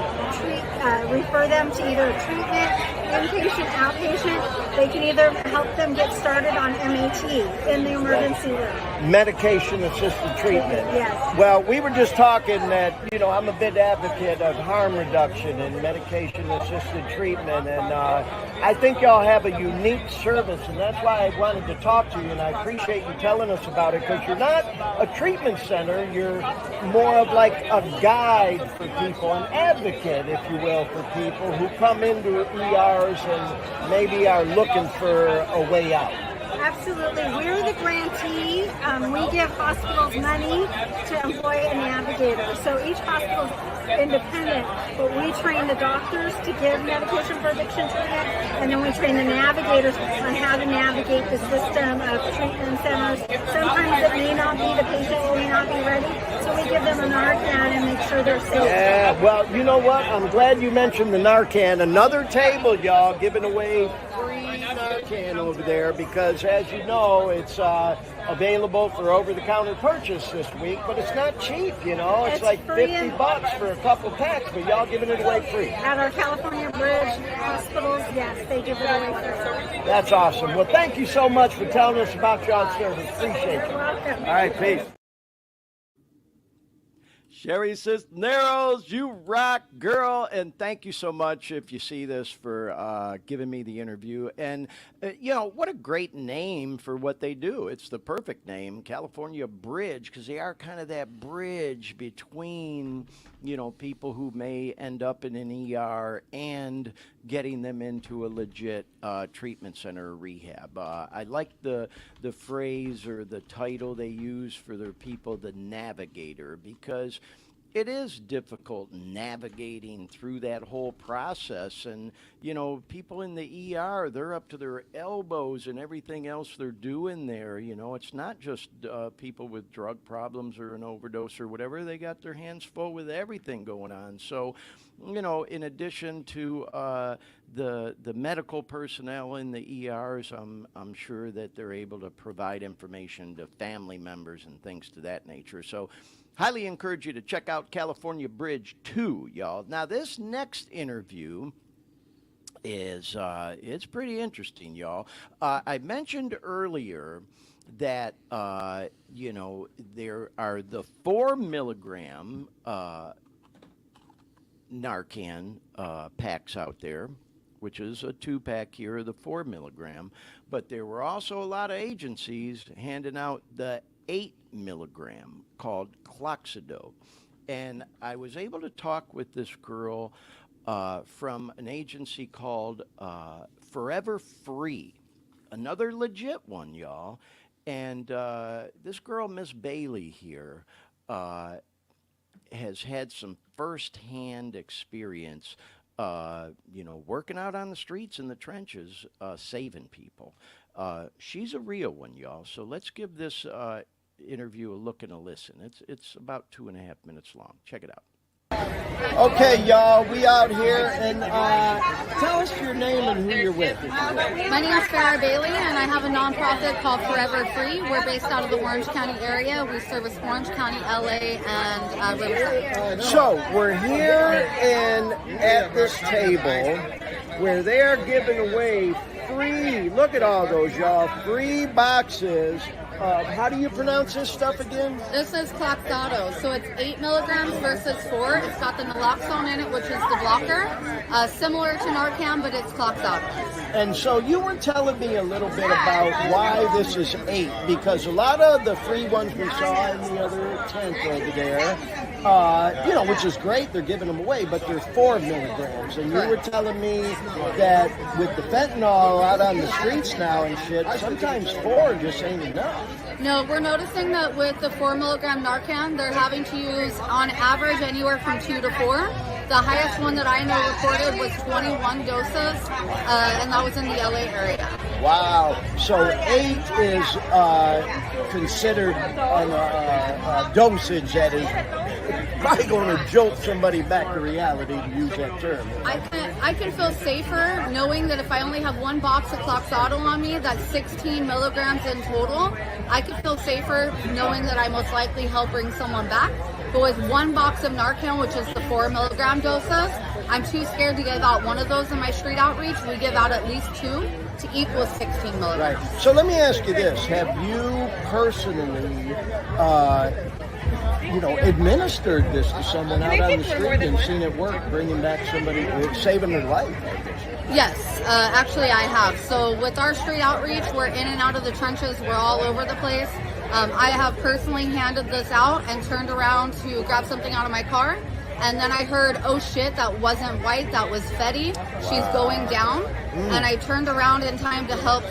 refer them to either treatment, inpatient, outpatient. They can either help them get started on MAT in the emergency room. Medication-assisted treatment. Yes. Well, we were just talking that, I'm a big advocate of harm reduction and medication-assisted treatment, and I think y'all have a unique service, and that's why I wanted to talk to you, and I appreciate you telling us about it, because you're not a treatment center, you're more of like a guide for people, an advocate, if you will, for people who come into ERs and maybe are looking for a way out. Absolutely. We're the grantee. We give hospitals money to employ a navigator. So each hospital is independent, but we train the doctors to give medication for addiction treatment, and then we train the navigators on how to navigate the system of treatment centers. Sometimes it may not be, the patient may not be ready, so we give them a Narcan and make sure they're safe. Yeah, well, you know what? I'm glad you mentioned the Narcan. Another table, y'all, giving away free Narcan over there, because as you know, it's available for over-the-counter purchase this week, but it's not cheap, It's like $50 for a couple packs, but y'all giving it away free. At our California Bridge hospitals, yes, they give it away free. That's awesome. Well, thank you so much for telling us about y'all's service. Appreciate you. You're welcome. All right, peace. Sherry Cisneros, you rock, girl, and thank you so much, if you see this, for giving me the interview. And, what a great name for what they do. It's the perfect name, California Bridge, because they are kind of that bridge between, people who may end up in an ER and getting them into a legit treatment center or rehab. I like the phrase or the title they use for their people, the navigator, because it is difficult navigating through that whole process. And, people in the ER, they're up to their elbows in everything else they're doing there. It's not just people with drug problems or an overdose or whatever. They got their hands full with everything going on. So, in addition to the medical personnel in the ERs, I'm sure that they're able to provide information to family members and things to that nature. So highly encourage you to check out California Bridge 2, y'all. Now, this next interview is it's pretty interesting, y'all. I mentioned earlier that, there are the 4 milligram Narcan packs out there, which is a 2-pack here of the 4 milligram. But there were also a lot of agencies handing out the 8 milligram called Cloxido. And I was able to talk with this girl from an agency called Forever Free, another legit one, y'all. And this girl, Miss Bailey here, has had some firsthand experience, working out on the streets in the trenches, saving people. She's a real one, y'all. So let's give this interview a look and a listen. It's about 2.5 minutes long. Check it out. Okay, y'all, we out here, and tell us your name and who you're with. My name is Farrah Bailey, and I have a nonprofit called Forever Free. We're based out of the Orange County area. We service Orange County, LA, and Riverside. So we're here at this table where they are giving away free, look at all those, y'all, free boxes. How do you pronounce this stuff again? This is Cloxido, so it's 8 milligrams versus 4. It's got the Naloxone in it, which is the blocker. Similar to Narcan, but it's Cloxido. And so you were telling me a little bit about why this is 8, because a lot of the free ones we saw in the other tent over there, which is great. They're giving them away, but they're 4 milligrams. And you were telling me that with the fentanyl out on the streets now and shit, sometimes 4 just ain't enough. No, we're noticing that with the 4 milligram Narcan, they're having to use on average anywhere from 2 to 4. The highest one that I know reported was 21 doses, and that was in the LA area. Wow. So 8 is considered a dosage that is probably going to jolt somebody back to reality, to use that term. I can feel safer knowing that if I only have 1 box of Cloxotl on me, that's 16 milligrams in total. I can feel safer knowing that I most likely help bring someone back. But with 1 box of Narcan, which is the 4 milligram doses, I'm too scared to give out 1 of those in my street outreach. We give out at least 2 to equal 16 milligrams. Right. So let me ask you this. Have you personally, administered this to someone out on the street and seen it work, bringing back somebody, saving their life? Yes, actually I have. So with our street outreach, we're in and out of the trenches. We're all over the place. I have personally handed this out and turned around to grab something out of my car. And then I heard, oh shit, that wasn't white, that was Fetty. She's going down. And I turned around in time to help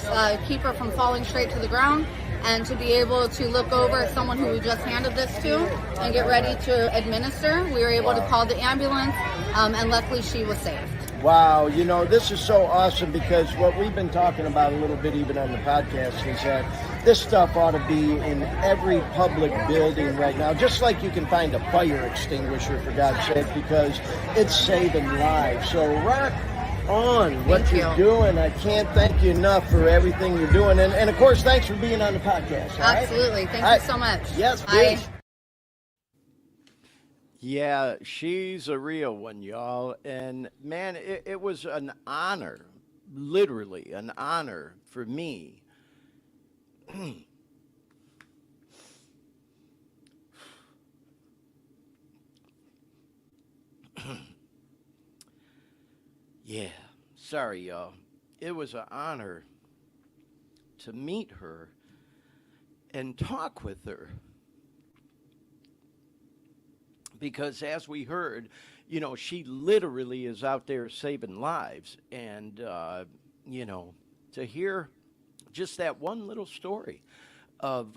keep her from falling straight to the ground and to be able to look over at someone who we just handed this to and get ready to administer. We were able to call the ambulance, and luckily she was saved. Wow, this is so awesome, because what we've been talking about a little bit even on the podcast is that this stuff ought to be in every public building right now, just like you can find a fire extinguisher, for God's sake, because it's saving lives. So rock on what you're doing. I can't thank you enough for everything you're doing. And of course, thanks for being on the podcast. Absolutely. Thank you so much. Yes, Bye. please. Yeah, she's a real one, y'all. And man, it was an honor, literally an honor for me. Yeah, sorry, y'all. It was an honor to meet her and talk with her. Because as we heard, she literally is out there saving lives. And, to hear just that one little story of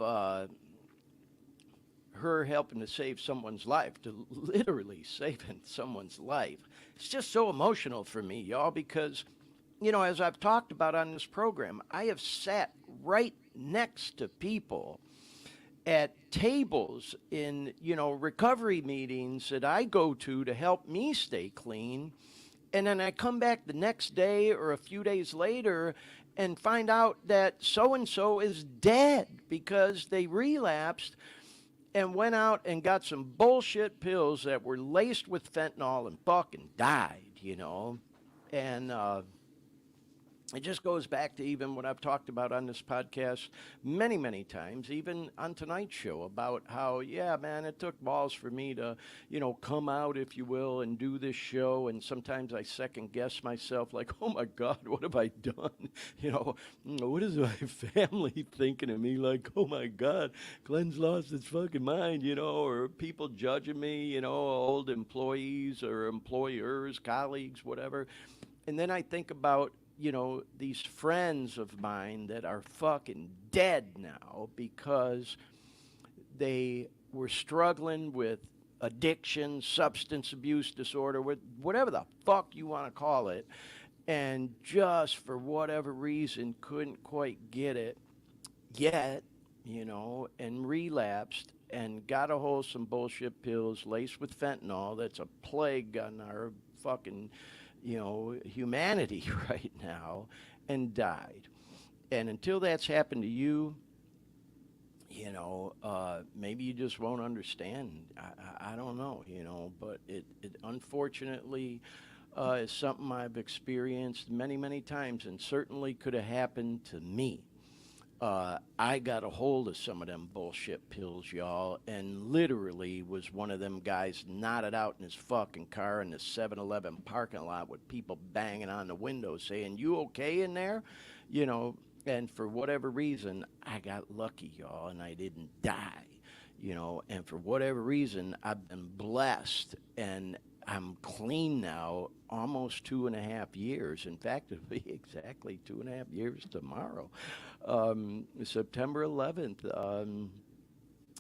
her helping to save someone's life, to literally saving someone's life, it's just so emotional for me, y'all, because, as I've talked about on this program, I have sat right next to people at tables in, recovery meetings that I go to help me stay clean. And then I come back the next day or a few days later and find out that so-and-so is dead because they relapsed and went out and got some bullshit pills that were laced with fentanyl and fucking died, And it just goes back to even what I've talked about on this podcast many, many times, even on tonight's show, about how, yeah, man, it took balls for me to, come out, if you will, and do this show. And sometimes I second guess myself, like, oh my God, what have I done? What is my family thinking of me? Like, oh my God, Glenn's lost his fucking mind, or people judging me, old employees or employers, colleagues, whatever. And then I think about, these friends of mine that are fucking dead now because they were struggling with addiction, substance abuse disorder, with whatever the fuck you want to call it, and just for whatever reason couldn't quite get it yet, and relapsed and got a hold of some bullshit pills laced with fentanyl that's a plague on our fucking humanity right now, and died. And until that's happened to you, maybe you just won't understand. I don't know, but it unfortunately is something I've experienced many, many times, and certainly could have happened to me. I got a hold of some of them bullshit pills, y'all, and literally was one of them guys knotted out in his fucking car in the 7-Eleven parking lot with people banging on the window saying, "You okay in there?" And for whatever reason, I got lucky, y'all, and I didn't die. you know, and for whatever reason, I've been blessed, and I'm clean now almost 2.5 years. In fact, it'll be exactly 2.5 years tomorrow, September 11th,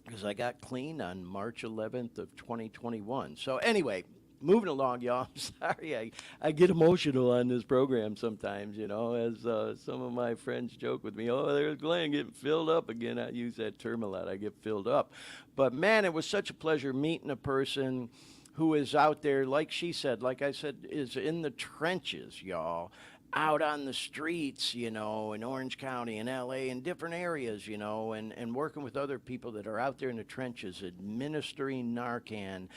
because I got clean on March 11th of 2021. So anyway, moving along, y'all. I'm sorry, I get emotional on this program sometimes, you know, as some of my friends joke with me, oh, there's Glenn getting filled up again. I use that term a lot. I get filled up. But, man, it was such a pleasure meeting a person who is out there, like she said, like I said, is in the trenches, y'all, out on the streets, you know, in Orange County, in L.A., in different areas, you know, and working with other people that are out there in the trenches, administering Narcan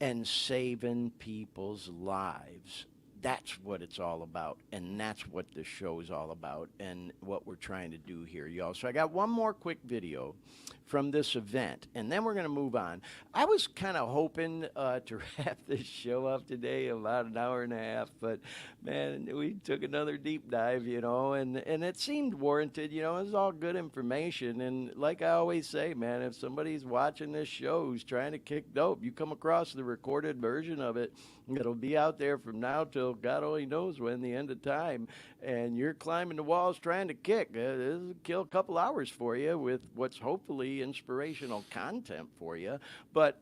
and saving people's lives. That's what it's all about, and that's what this show is all about, and what we're trying to do here, y'all. So I got one more quick video from this event, and then we're going to move on. I was kind of hoping to wrap this show up today about an hour and a half, but, man, we took another deep dive, you know, and it seemed warranted. You know, it was all good information, and like I always say, man, if somebody's watching this show who's trying to kick dope, you come across the recorded version of it, it'll be out there from now till God only knows when, the end of time, and you're climbing the walls trying to kick. This will kill a couple hours for you with what's hopefully inspirational content for you. But,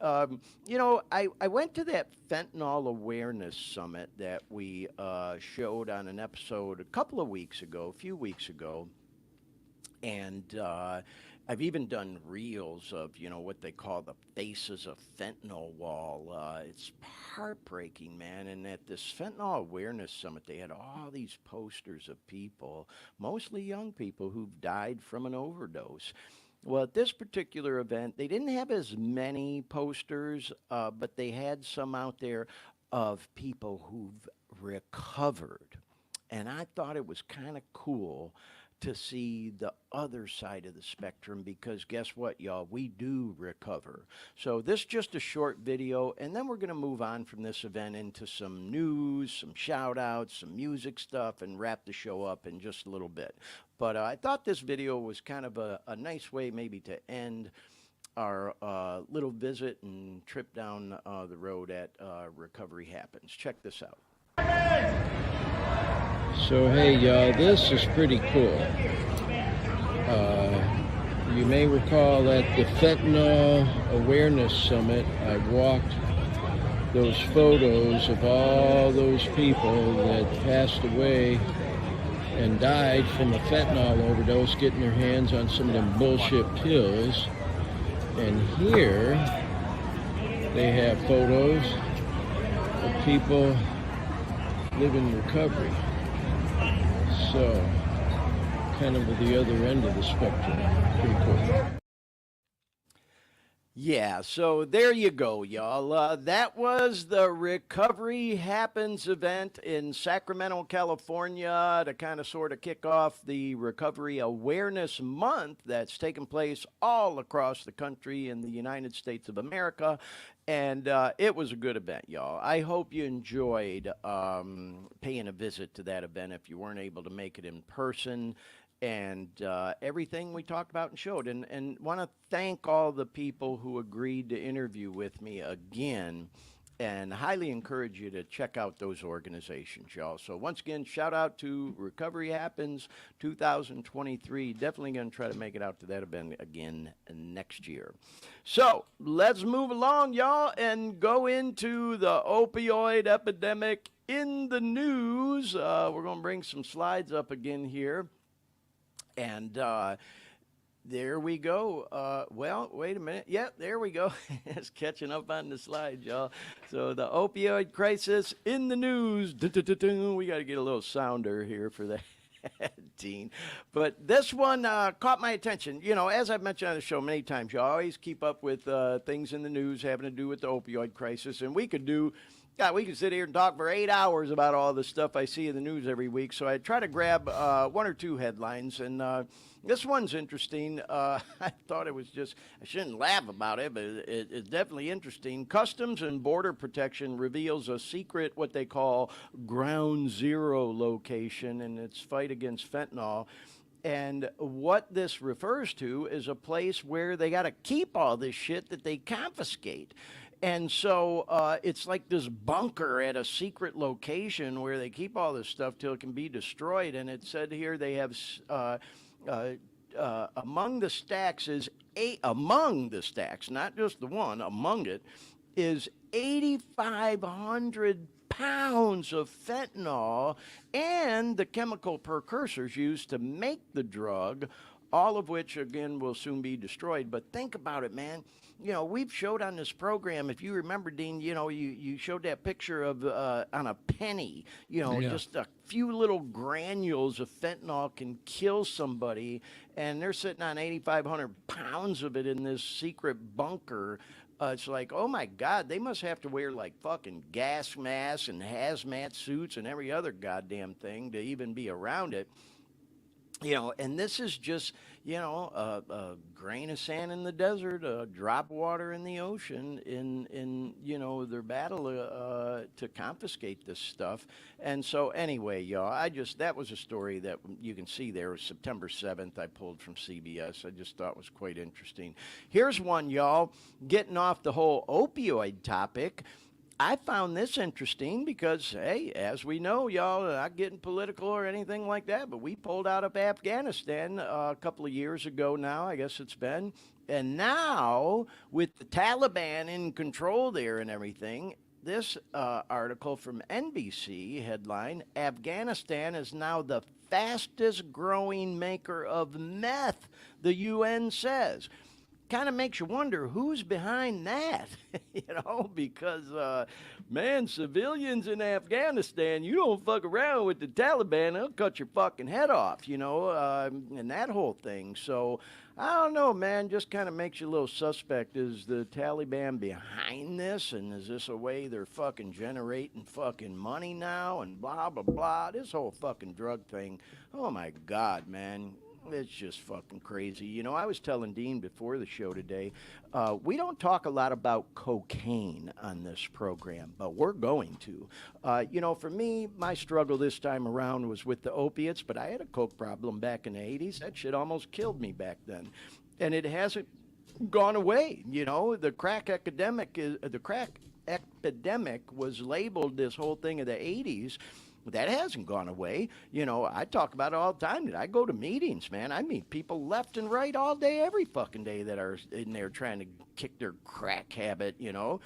you know, I went to that fentanyl awareness summit that we showed on an episode a few weeks ago, and I've even done reels of, you know, what they call the Faces of Fentanyl wall. It's heartbreaking, man. And at this Fentanyl Awareness Summit, they had all these posters of people, mostly young people, who've died from an overdose. Well, at this particular event, they didn't have as many posters, but they had some out there of people who've recovered. And I thought it was kind of cool to see the other side of the spectrum, because guess what, y'all? We do recover. So this is just a short video, and then we're going to move on from this event into some news, some shout outs, some music stuff, and wrap the show up in just a little bit. But I thought this video was kind of a nice way maybe to end our little visit and trip down the road at Recovery Happens. Check this out. So hey y'all, this is pretty cool. You may recall at the Fentanyl Awareness Summit, I walked those photos of all those people that passed away and died from a fentanyl overdose, getting their hands on some of them bullshit pills. And here they have photos of people living recovery. So, kind of at the other end of the spectrum. Pretty cool. Yeah, so there you go, y'all. That was the Recovery Happens event in Sacramento, California, to kind of sort of kick off the Recovery Awareness Month that's taking place all across the country in the United States of America. And it was a good event, y'all. I hope you enjoyed paying a visit to that event if you weren't able to make it in person, and everything we talked about and showed. And want to thank all the people who agreed to interview with me again, and highly encourage you to check out those organizations, y'all. So once again, shout out to Recovery Happens 2023. Definitely going to try to make it out to that event again next year. So let's move along, y'all, and go into the opioid epidemic in the news. We're going to bring some slides up again here. And there we go. Well, wait a minute. Yep, there we go. It's catching up on the slide, y'all. So the opioid crisis in the news. We got to get a little sounder here for that, Dean. But this one caught my attention. You know, as I've mentioned on the show many times, you always keep up with things in the news having to do with the opioid crisis. And we could sit here and talk for 8 hours about all the stuff I see in the news every week. So I try to grab one or two headlines, and this one's interesting. I thought it was I shouldn't laugh about it, but it's definitely interesting. Customs and Border Protection reveals a secret, what they call ground zero location in its fight against fentanyl. And what this refers to is a place where they got to keep all this shit that they confiscate. And so it's like this bunker at a secret location where they keep all this stuff till it can be destroyed. And it said here they have among the stacks among the stacks, not just the one, among it is 8,500 pounds of fentanyl and the chemical precursors used to make the drug, all of which, again, will soon be destroyed. But think about it, man. You know, we've showed on this program, if you remember, Dean, you know, you showed that picture of on a penny, you know, just a few little granules of fentanyl can kill somebody, and they're sitting on 8,500 pounds of it in this secret bunker. It's like, oh my God, they must have to wear like fucking gas masks and hazmat suits and every other goddamn thing to even be around it. You know, and this is just, you know, a grain of sand in the desert, a drop of water in the ocean in you know, their battle to confiscate this stuff. And so anyway, y'all, that was a story that you can see there. It was September 7th. I pulled from CBS. I just thought was quite interesting. Here's one, y'all, getting off the whole opioid topic. I found this interesting because, hey, as we know, y'all, not getting political or anything like that, but we pulled out of Afghanistan a couple of years ago now, I guess it's been. And now, with the Taliban in control there and everything, this article from NBC headline, Afghanistan is now the fastest growing maker of meth, the UN says. Kind of makes you wonder who's behind that, you know, because, man, civilians in Afghanistan, you don't fuck around with the Taliban, they'll cut your fucking head off, you know, and that whole thing. So, I don't know, man, just kind of makes you a little suspect. Is the Taliban behind this, and is this a way they're fucking generating fucking money now, and blah, blah, blah, this whole fucking drug thing. Oh, my God, man. It's just fucking crazy. You know, I was telling Dean before the show today, we don't talk a lot about cocaine on this program, but we're going to. You know, for me, my struggle this time around was with the opiates, but I had a coke problem back in the 80s. That shit almost killed me back then. And it hasn't gone away. You know, the crack epidemic was labeled this whole thing of the 80s. That hasn't gone away. You know, I talk about it all the time. I go to meetings, man. I meet people left and right all day, every fucking day that are in there trying to kick their crack habit, you know.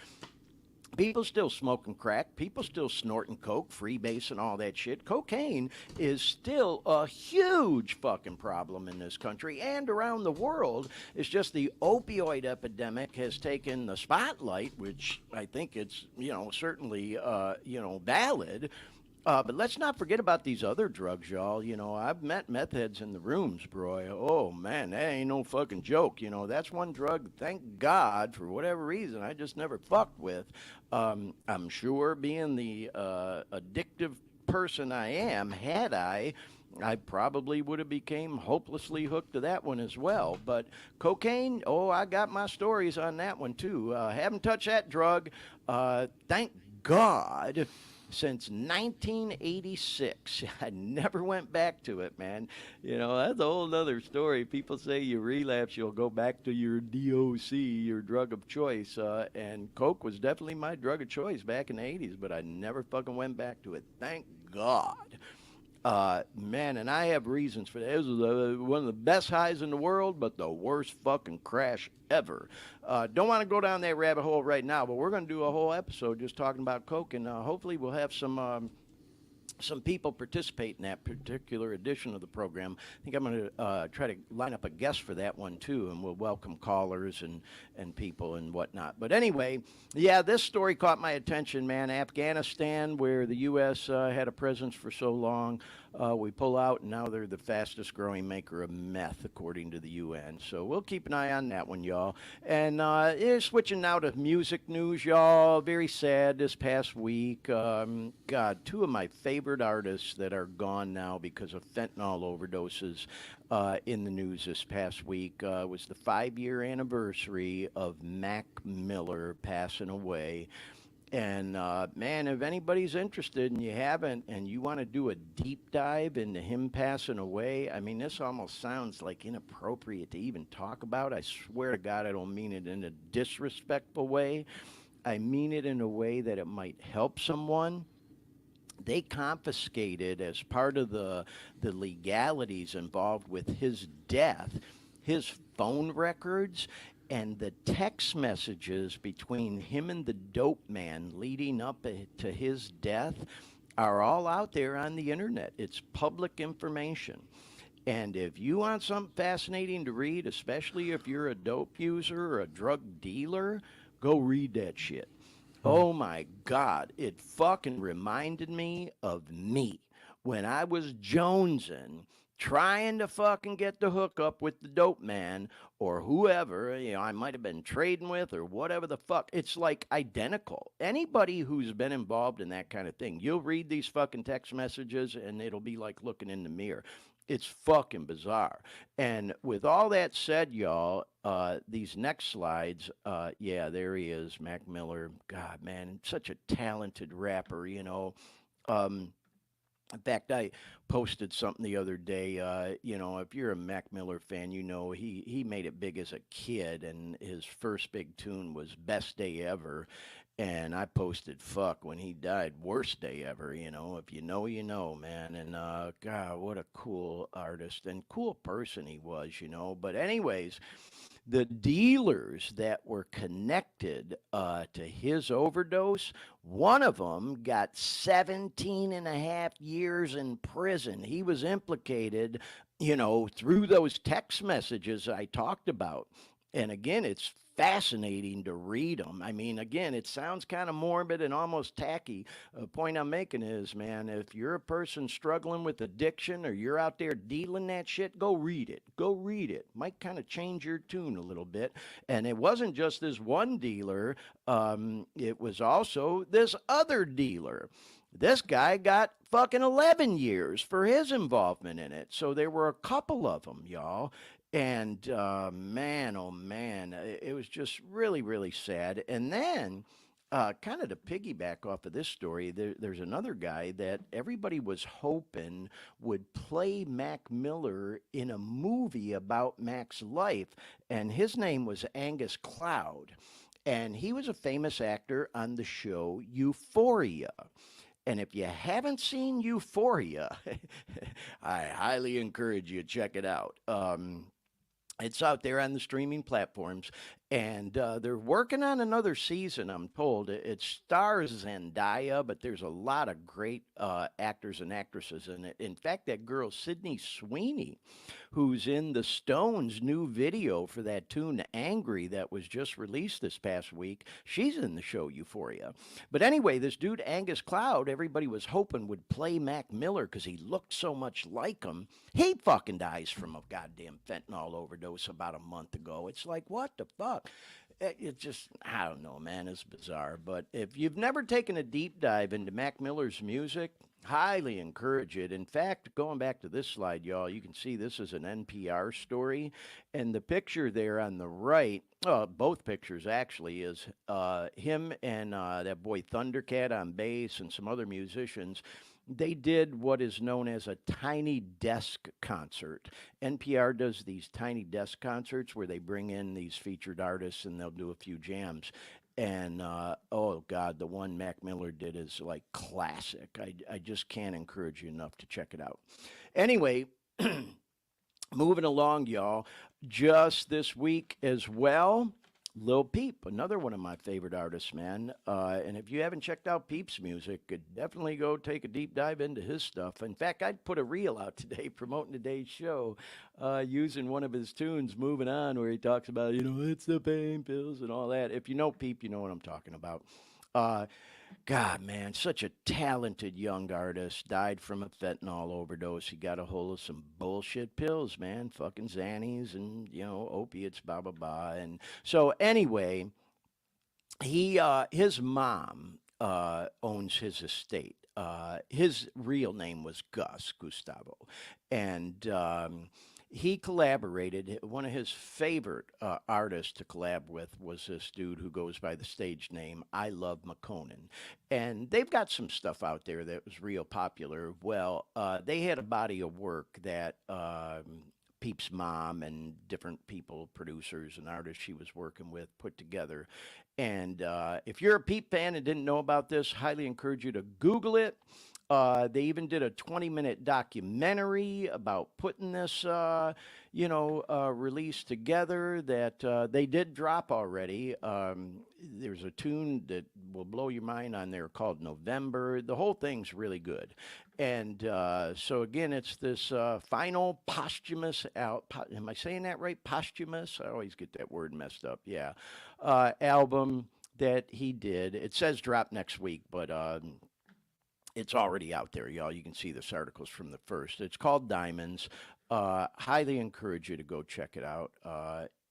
People still smoking crack. People still snorting coke, freebase and all that shit. Cocaine is still a huge fucking problem in this country and around the world. It's just the opioid epidemic has taken the spotlight, which I think it's, you know, certainly, you know, valid. But let's not forget about these other drugs, y'all. You know, I've met meth heads in the rooms, bro. Oh, man, that ain't no fucking joke. You know, that's one drug, thank God, for whatever reason, I just never fucked with. I'm sure being the addictive person I am, had I probably would have became hopelessly hooked to that one as well. But cocaine, oh, I got my stories on that one, too. Haven't touched that drug, thank God, since 1986. I never went back to it, man. You know, that's a whole other story. People say you relapse, you'll go back to your DOC, your drug of choice. And coke was definitely my drug of choice back in the 80s, but I never fucking went back to it. Thank God. Man, and I have reasons for that. It was one of the best highs in the world, but the worst fucking crash ever. Don't want to go down that rabbit hole right now, but we're going to do a whole episode just talking about coke, and hopefully we'll have some people participate in that particular edition of the program. I think I'm going to try to line up a guest for that one, too, and we'll welcome callers and people and whatnot. But anyway, yeah, this story caught my attention, man. Afghanistan, where the U.S. Had a presence for so long, we pull out, and now they're the fastest growing maker of meth, according to the UN. So we'll keep an eye on that one, y'all. And switching now to music news, y'all. Very sad this past week. God, two of my favorite artists that are gone now because of fentanyl overdoses in the news this past week was the 5-year anniversary of Mac Miller passing away. And man, if anybody's interested and you haven't, and you want to do a deep dive into him passing away, I mean, this almost sounds like inappropriate to even talk about. I swear to God, I don't mean it in a disrespectful way. I mean it in a way that it might help someone. They confiscated, as part of the legalities involved with his death, his phone records and the text messages between him and the dope man leading up to his death are all out there on the internet. It's public information. And if you want something fascinating to read, especially if you're a dope user or a drug dealer, go read that shit. Oh my God, it fucking reminded me of me when I was jonesing, trying to fucking get the hookup with the dope man or whoever, I might have been trading with or whatever the fuck. It's like identical. Anybody who's been involved in that kind of thing, you'll read these fucking text messages and it'll be like looking in the mirror. It's fucking bizarre. And with all that said, y'all, these next slides, yeah, there he is, Mac Miller. God, man, such a talented rapper, In fact, I posted something the other day. If you're a Mac Miller fan, he made it big as a kid, and his first big tune was Best Day Ever. And I posted, fuck, when he died, worst day ever, If you know, you know, man. And, God, what a cool artist and cool person he was, But anyways, the dealers that were connected to his overdose, one of them got 17 and a half years in prison. He was implicated, through those text messages I talked about. And again, it's fascinating to read them. I mean, again, it sounds kind of morbid and almost tacky. The point I'm making is, man, if you're a person struggling with addiction or you're out there dealing that shit, go read it. Go read it. Might kind of change your tune a little bit. And it wasn't just this one dealer. It was also this other dealer. This guy got fucking 11 years for his involvement in it. So there were a couple of them, y'all. And man, oh man, it was just really, really sad. And then, kind of to piggyback off of this story, there's another guy that everybody was hoping would play Mac Miller in a movie about Mac's life. And his name was Angus Cloud. And he was a famous actor on the show Euphoria. And if you haven't seen Euphoria, I highly encourage you to check it out. It's out there on the streaming platforms, and they're working on another season, I'm told. It stars Zendaya, but there's a lot of great actors and actresses in it. In fact, that girl, Sydney Sweeney, who's in the Stones' new video for that tune, Angry, that was just released this past week, she's in the show Euphoria. But anyway, this dude, Angus Cloud, everybody was hoping would play Mac Miller because he looked so much like him. He fucking dies from a goddamn fentanyl overdose about a month ago. It's like, what the fuck? It just, I don't know, man. It's bizarre. But if you've never taken a deep dive into Mac Miller's music, highly encourage it. In fact, going back to this slide, y'all, you can see this is an NPR story. And the picture there on the right, both pictures actually, is him and that boy Thundercat on bass and some other musicians. They did what is known as a tiny desk concert. NPR does these tiny desk concerts where they bring in these featured artists and they'll do a few jams. And, oh, God, the one Mac Miller did is like classic. I just can't encourage you enough to check it out. Anyway, moving along, y'all, just this week as well, Lil Peep, another one of my favorite artists, man. And if you haven't checked out Peep's music, definitely go take a deep dive into his stuff. In fact, I'd put a reel out today promoting today's show using one of his tunes, Moving On, where he talks about, it's the pain pills and all that. If you know Peep, you know what I'm talking about. God, man, such a talented young artist, died from a fentanyl overdose. He got a hold of some bullshit pills, man, fucking Xannies and, opiates, blah, blah, blah. And so anyway, his mom owns his estate. His real name was Gustavo. And he collaborated. One of his favorite artists to collab with was this dude who goes by the stage name I Love McConan. And they've got some stuff out there that was real popular. Well, they had a body of work that Peep's mom and different people, producers and artists she was working with, put together. And if you're a Peep fan and didn't know about this, highly encourage you to Google it. They even did a 20-minute documentary about putting this, release together that they did drop already. There's a tune that will blow your mind on there called November. The whole thing's really good. And so, again, it's this final posthumous am I saying that right? Posthumous? I always get that word messed up. Yeah. Album that he did. It says drop next week, but it's already out there, y'all. You can see this articles from the first. It's called Diamonds. Highly encourage you to go check it out.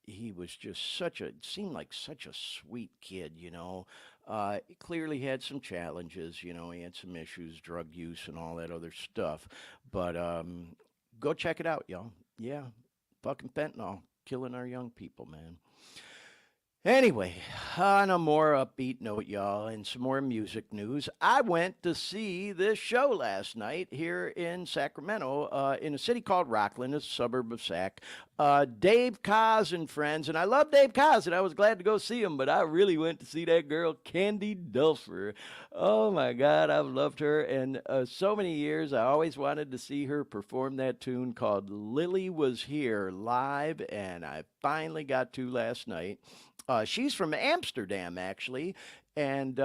He was just seemed like such a sweet kid, He clearly had some challenges, he had some issues, drug use and all that other stuff. But go check it out, y'all. Yeah, fucking fentanyl, killing our young people, man. Anyway, on a more upbeat note, y'all, and some more music news, I went to see this show last night here in Sacramento, in a city called Rockland, a suburb of Sac. Dave Koz and friends, and I love Dave Koz, and I was glad to go see him, but I really went to see that girl, Candy Dulfer. Oh, my God, I've loved her, and so many years, I always wanted to see her perform that tune called Lily Was Here live, and I finally got to last night. She's from Amsterdam, actually, and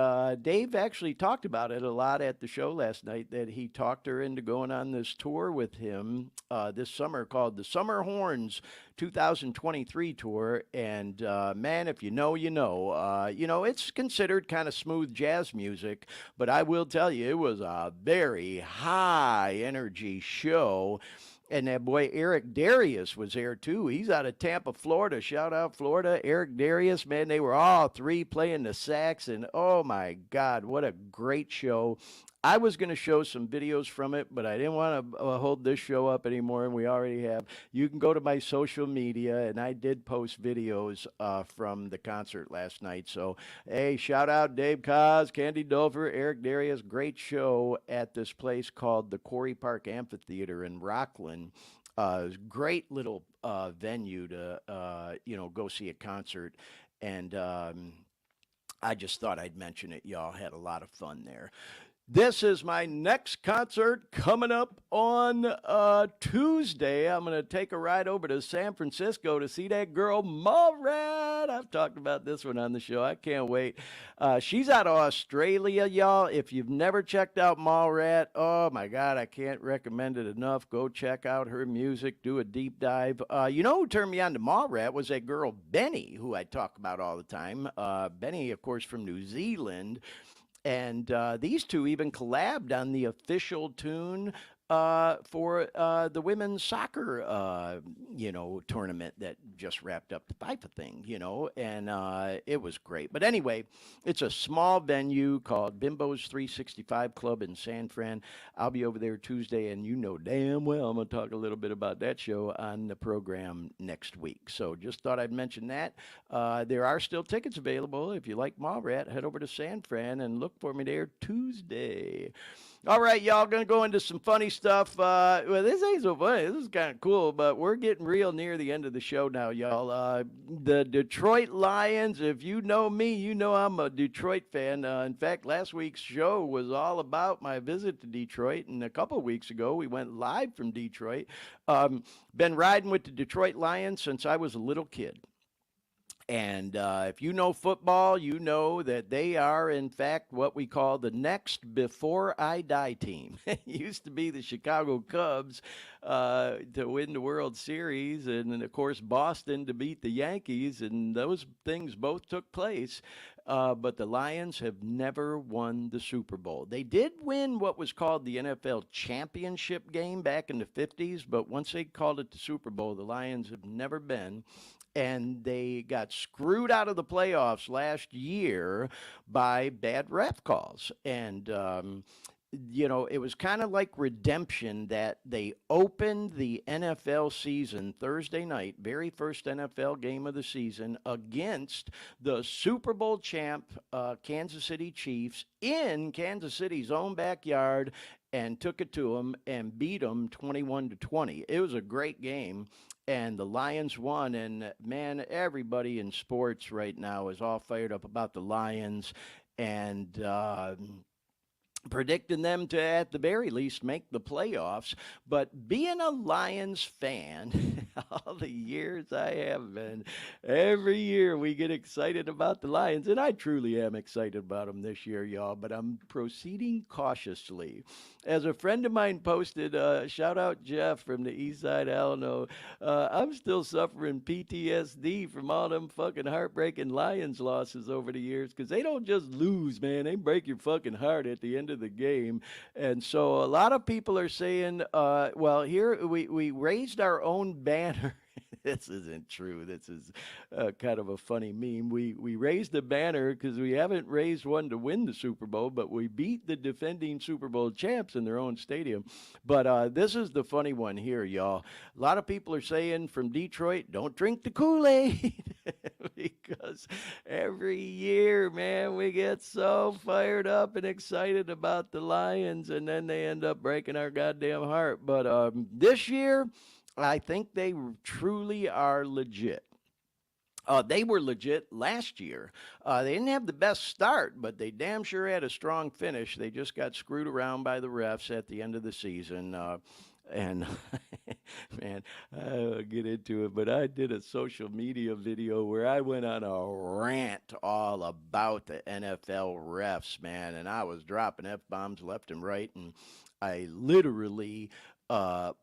Dave actually talked about it a lot at the show last night, that he talked her into going on this tour with him this summer called the Summer Horns 2023 tour. And, man, if you know, you know. It's considered kind of smooth jazz music, but I will tell you, it was a very high-energy show. And that boy Eric Darius was there too. He's out of Tampa, Florida. Shout out Florida. Eric Darius, man, they were all three playing the sax. And oh my God, what a great show. I was going to show some videos from it, but I didn't want to hold this show up anymore, and we already have. You can go to my social media, and I did post videos from the concert last night. So, hey, shout out Dave Koz, Candy Dulfer, Eric Darius. Great show at this place called the Quarry Park Amphitheater in Rockland. Great little venue to, go see a concert. And I just thought I'd mention it. Y'all had a lot of fun there. This is my next concert coming up on Tuesday. I'm going to take a ride over to San Francisco to see that girl, Mallrat. I've talked about this one on the show. I can't wait. She's out of Australia, y'all. If you've never checked out Mallrat, oh, my God, I can't recommend it enough. Go check out her music. Do a deep dive. Who turned me on to Mallrat was that girl, Benny, who I talk about all the time. Benny, of course, from New Zealand. And these two even collabed on the official tune for the women's soccer, tournament that just wrapped up the FIFA thing, and it was great. But anyway, it's a small venue called Bimbo's 365 Club in San Fran. I'll be over there Tuesday, and you know damn well I'm going to talk a little bit about that show on the program next week. So just thought I'd mention that. There are still tickets available. If you like Mallrat, head over to San Fran and look for me there Tuesday. All right, y'all, going to go into some funny stuff. Well, this ain't so funny. This is kind of cool, but we're getting real near the end of the show now, y'all. The Detroit Lions, if you know me, you know I'm a Detroit fan. In fact, last week's show was all about my visit to Detroit, and a couple of weeks ago, we went live from Detroit. Been riding with the Detroit Lions since I was a little kid. And if you know football, you know that they are, in fact, what we call the next before I die team. It used to be the Chicago Cubs to win the World Series, and then, of course, Boston to beat the Yankees, and those things both took place. But the Lions have never won the Super Bowl. They did win what was called the NFL championship game back in the 50s, but once they called it the Super Bowl, the Lions have never been. And they got screwed out of the playoffs last year by bad ref calls. And you know, it was kind of like redemption that they opened the NFL season Thursday night, very first NFL game of the season, against the Super Bowl champ Kansas City Chiefs in Kansas City's own backyard, and took it to them and beat them 21-20. It was a great game, and the Lions won. And man, everybody in sports right now is all fired up about the Lions, and predicting them to, at the very least, make the playoffs. But being a Lions fan, all the years I have been, every year we get excited about the Lions, and I truly am excited about them this year, y'all, but I'm proceeding cautiously. As a friend of mine posted, shout out Jeff from the East Side Alano, I'm still suffering PTSD from all them fucking heartbreaking Lions losses over the years, because they don't just lose, man. They break your fucking heart at the end of the game. And so a lot of people are saying, well, here we raised our own banner. This isn't true. This is kind of a funny meme. We raised a banner because we haven't raised one to win the Super Bowl, but we beat the defending Super Bowl champs in their own stadium. But this is the funny one here, y'all. A lot of people are saying from Detroit, don't drink the Kool-Aid. Because every year, man, we get so fired up and excited about the Lions, and then they end up breaking our goddamn heart. But this year, I think they truly are legit. They were legit last year. They didn't have the best start, but they damn sure had a strong finish. They just got screwed around by the refs at the end of the season. And man, I'll get into it, but I did a social media video where I went on a rant all about the NFL refs, man, and I was dropping F-bombs left and right, and I literally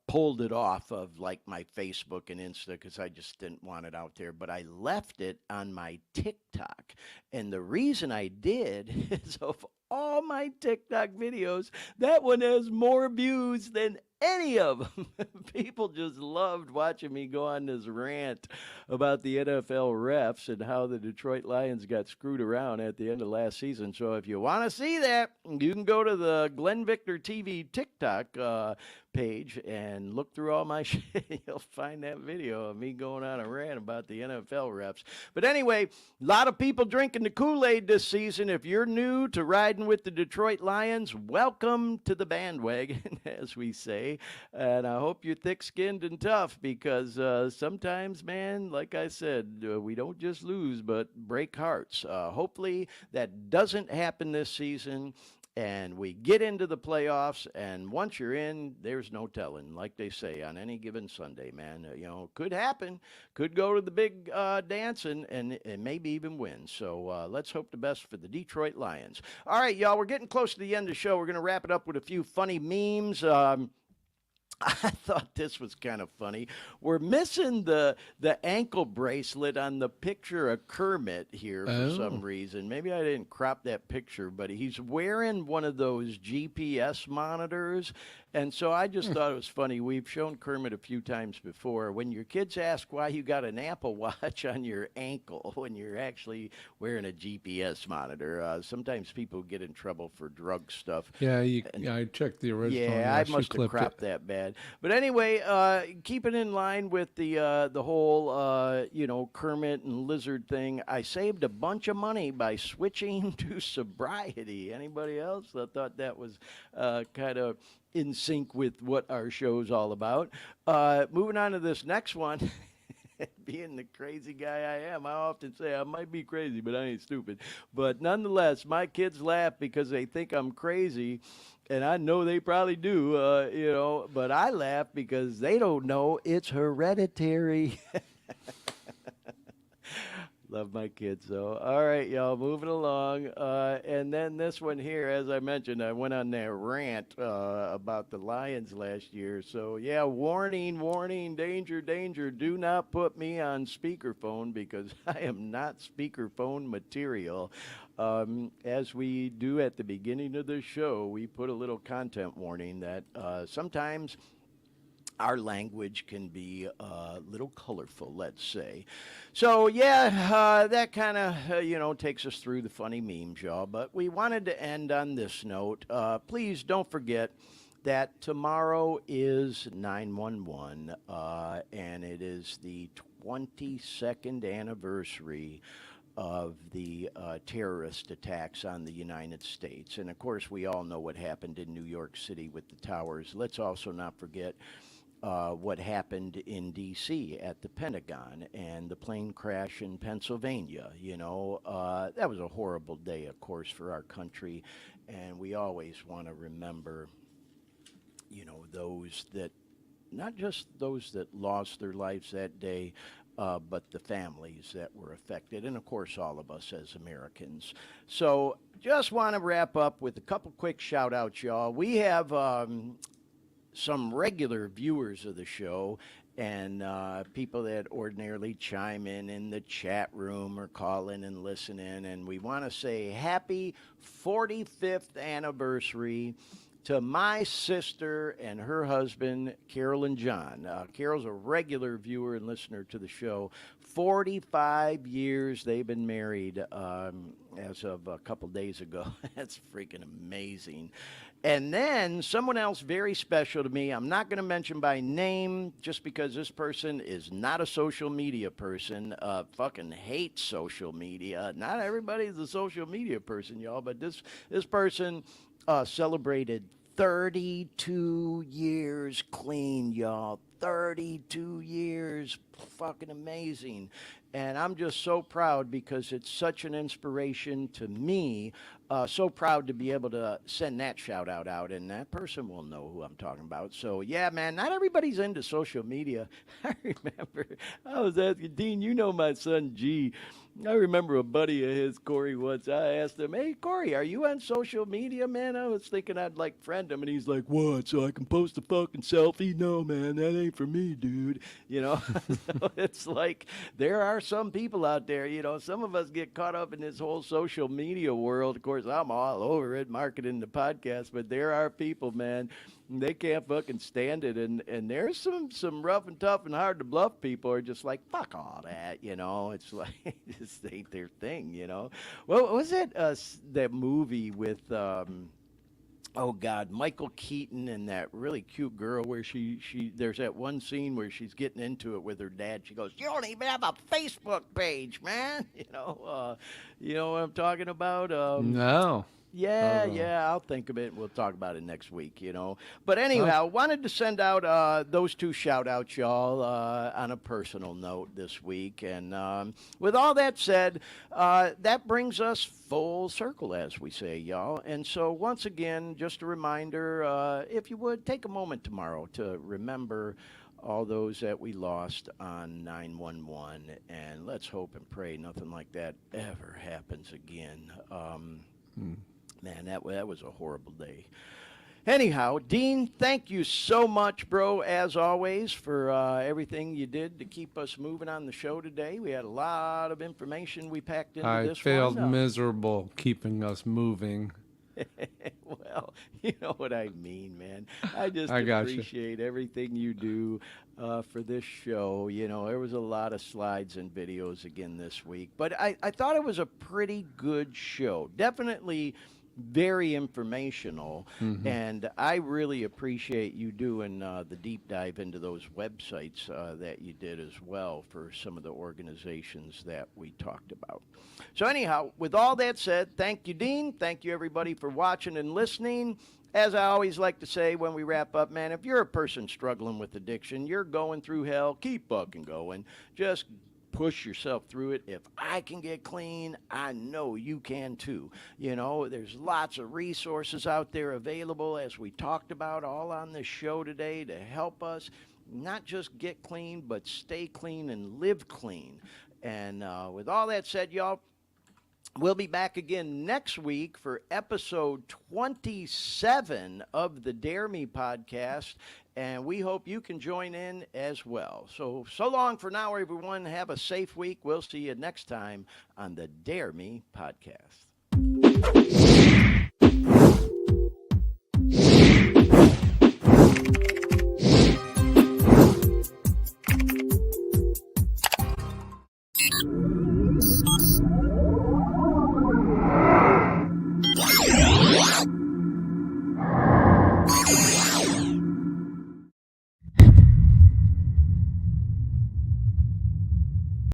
pulled it off of like my Facebook and Insta because I just didn't want it out there, but I left it on my TikTok. And the reason I did is of all my TikTok videos, that one has more views than any of them. People just loved watching me go on this rant about the NFL refs and how the Detroit Lions got screwed around at the end of last season. So if you want to see that, you can go to the Glenn Victor TV TikTok page and look through all my shit. You'll find that video of me going on a rant about the NFL refs. But anyway, a lot of people drinking the Kool-Aid this season. If you're new to riding with the Detroit Lions, welcome to the bandwagon, as we say. And I hope you're thick-skinned and tough, because sometimes, man, like I said, we don't just lose but break hearts. Hopefully that doesn't happen this season, and we get into the playoffs, and once you're in, there's no telling, like they say, on any given Sunday, man. You know, could happen, could go to the big dance and maybe even win. So let's hope the best for the Detroit Lions. All right, y'all, we're getting close to the end of the show. We're going to wrap it up with a few funny memes. I thought this was kind of funny. We're missing the ankle bracelet on the picture of Kermit here for some reason. Maybe I didn't crop that picture, but he's wearing one of those GPS monitors. And so I just thought it was funny. We've shown Kermit a few times before. When your kids ask why you got an Apple Watch on your ankle when you're actually wearing a GPS monitor, sometimes people get in trouble for drug stuff. Yeah, I checked the original. Yeah, I must have cropped that bad. But anyway, keeping in line with the whole Kermit and lizard thing, I saved a bunch of money by switching to sobriety. Anybody else? I thought that was kind of in sync with what our show's all about. Moving on to this next one. Being the crazy guy I am, I often say I might be crazy, but I ain't stupid. But nonetheless, my kids laugh because they think I'm crazy, and I know they probably do, but I laugh because they don't know it's hereditary. Love my kids, though. All right, y'all, moving along. And then this one here, as I mentioned, I went on that rant about the Lions last year. So, yeah, warning, warning, danger, danger. Do not put me on speakerphone because I am not speakerphone material. As we do at the beginning of the show, we put a little content warning that sometimes our language can be a little colorful, let's say. So, yeah, that kind of, takes us through the funny memes, y'all. But we wanted to end on this note. Please don't forget that tomorrow is 9/11, and it is the 22nd anniversary of the terrorist attacks on the United States. And, of course, we all know what happened in New York City with the towers. Let's also not forget what happened in D.C. at the Pentagon and the plane crash in Pennsylvania. That was a horrible day, of course, for our country. And we always want to remember, those that, not just those that lost their lives that day, but the families that were affected, and of course all of us as Americans. So just want to wrap up with a couple quick shout outs, y'all. We have some regular viewers of the show and people that ordinarily chime in the chat room or call in and listen in, and we want to say happy 45th anniversary to my sister and her husband, Carol and John. Carol's a regular viewer and listener to the show. 45 years they've been married as of a couple days ago. That's freaking amazing. And then someone else very special to me, I'm not going to mention by name just because this person is not a social media person, fucking hates social media. Not everybody's a social media person, y'all, but this person celebrated 32 years clean, y'all. 32 years. Fucking amazing. And I'm just so proud because it's such an inspiration to me. So proud to be able to send that shout out, and that person will know who I'm talking about. So, yeah, man, not everybody's into social media. I remember I was asking Dean, my son G. I remember a buddy of his, Corey, once. I asked him, hey, Corey, are you on social media, man? I was thinking I'd, friend him, and he's like, what, so I can post a fucking selfie? No, man, that ain't for me, dude. So it's like there are some people out there, some of us get caught up in this whole social media world. Of course, I'm all over it, marketing the podcast, but there are people, man, they can't fucking stand it. And there's some rough and tough and hard to bluff people are just like, fuck all that, It's like, this ain't their thing, What was it, that movie with, oh God, Michael Keaton and that really cute girl where she there's that one scene where she's getting into it with her dad. She goes, you don't even have a Facebook page, man. You know what I'm talking about? No. Yeah, I'll think of it. We'll talk about it next week, But anyhow, wanted to send out those two shout-outs, y'all, on a personal note this week. And with all that said, that brings us full circle, as we say, y'all. And so once again, just a reminder, if you would, take a moment tomorrow to remember all those that we lost on 9/11. And let's hope and pray nothing like that ever happens again. Man, that was a horrible day. Anyhow, Dean, thank you so much, bro, as always, for everything you did to keep us moving on the show today. We had a lot of information we packed into this one. I failed miserable keeping us moving. Well, you know what I mean, man. I just appreciate everything you do for this show. There was a lot of slides and videos again this week. But I thought it was a pretty good show. Definitely very informational, and I really appreciate you doing the deep dive into those websites that you did as well for some of the organizations that we talked about. So anyhow, with all that said, thank you, Dean. Thank you, everybody, for watching and listening. As I always like to say when we wrap up, man, if you're a person struggling with addiction, you're going through hell, keep fucking going. Just push yourself through it. If I can get clean, I know you can too. There's lots of resources out there available, as we talked about all on this show today, to help us not just get clean, but stay clean and live clean. And with all that said, y'all, we'll be back again next week for episode 27 of the Dare Me podcast, and we hope you can join in as well. So long for now, everyone. Have a safe week. We'll see you next time on the Dare Me podcast.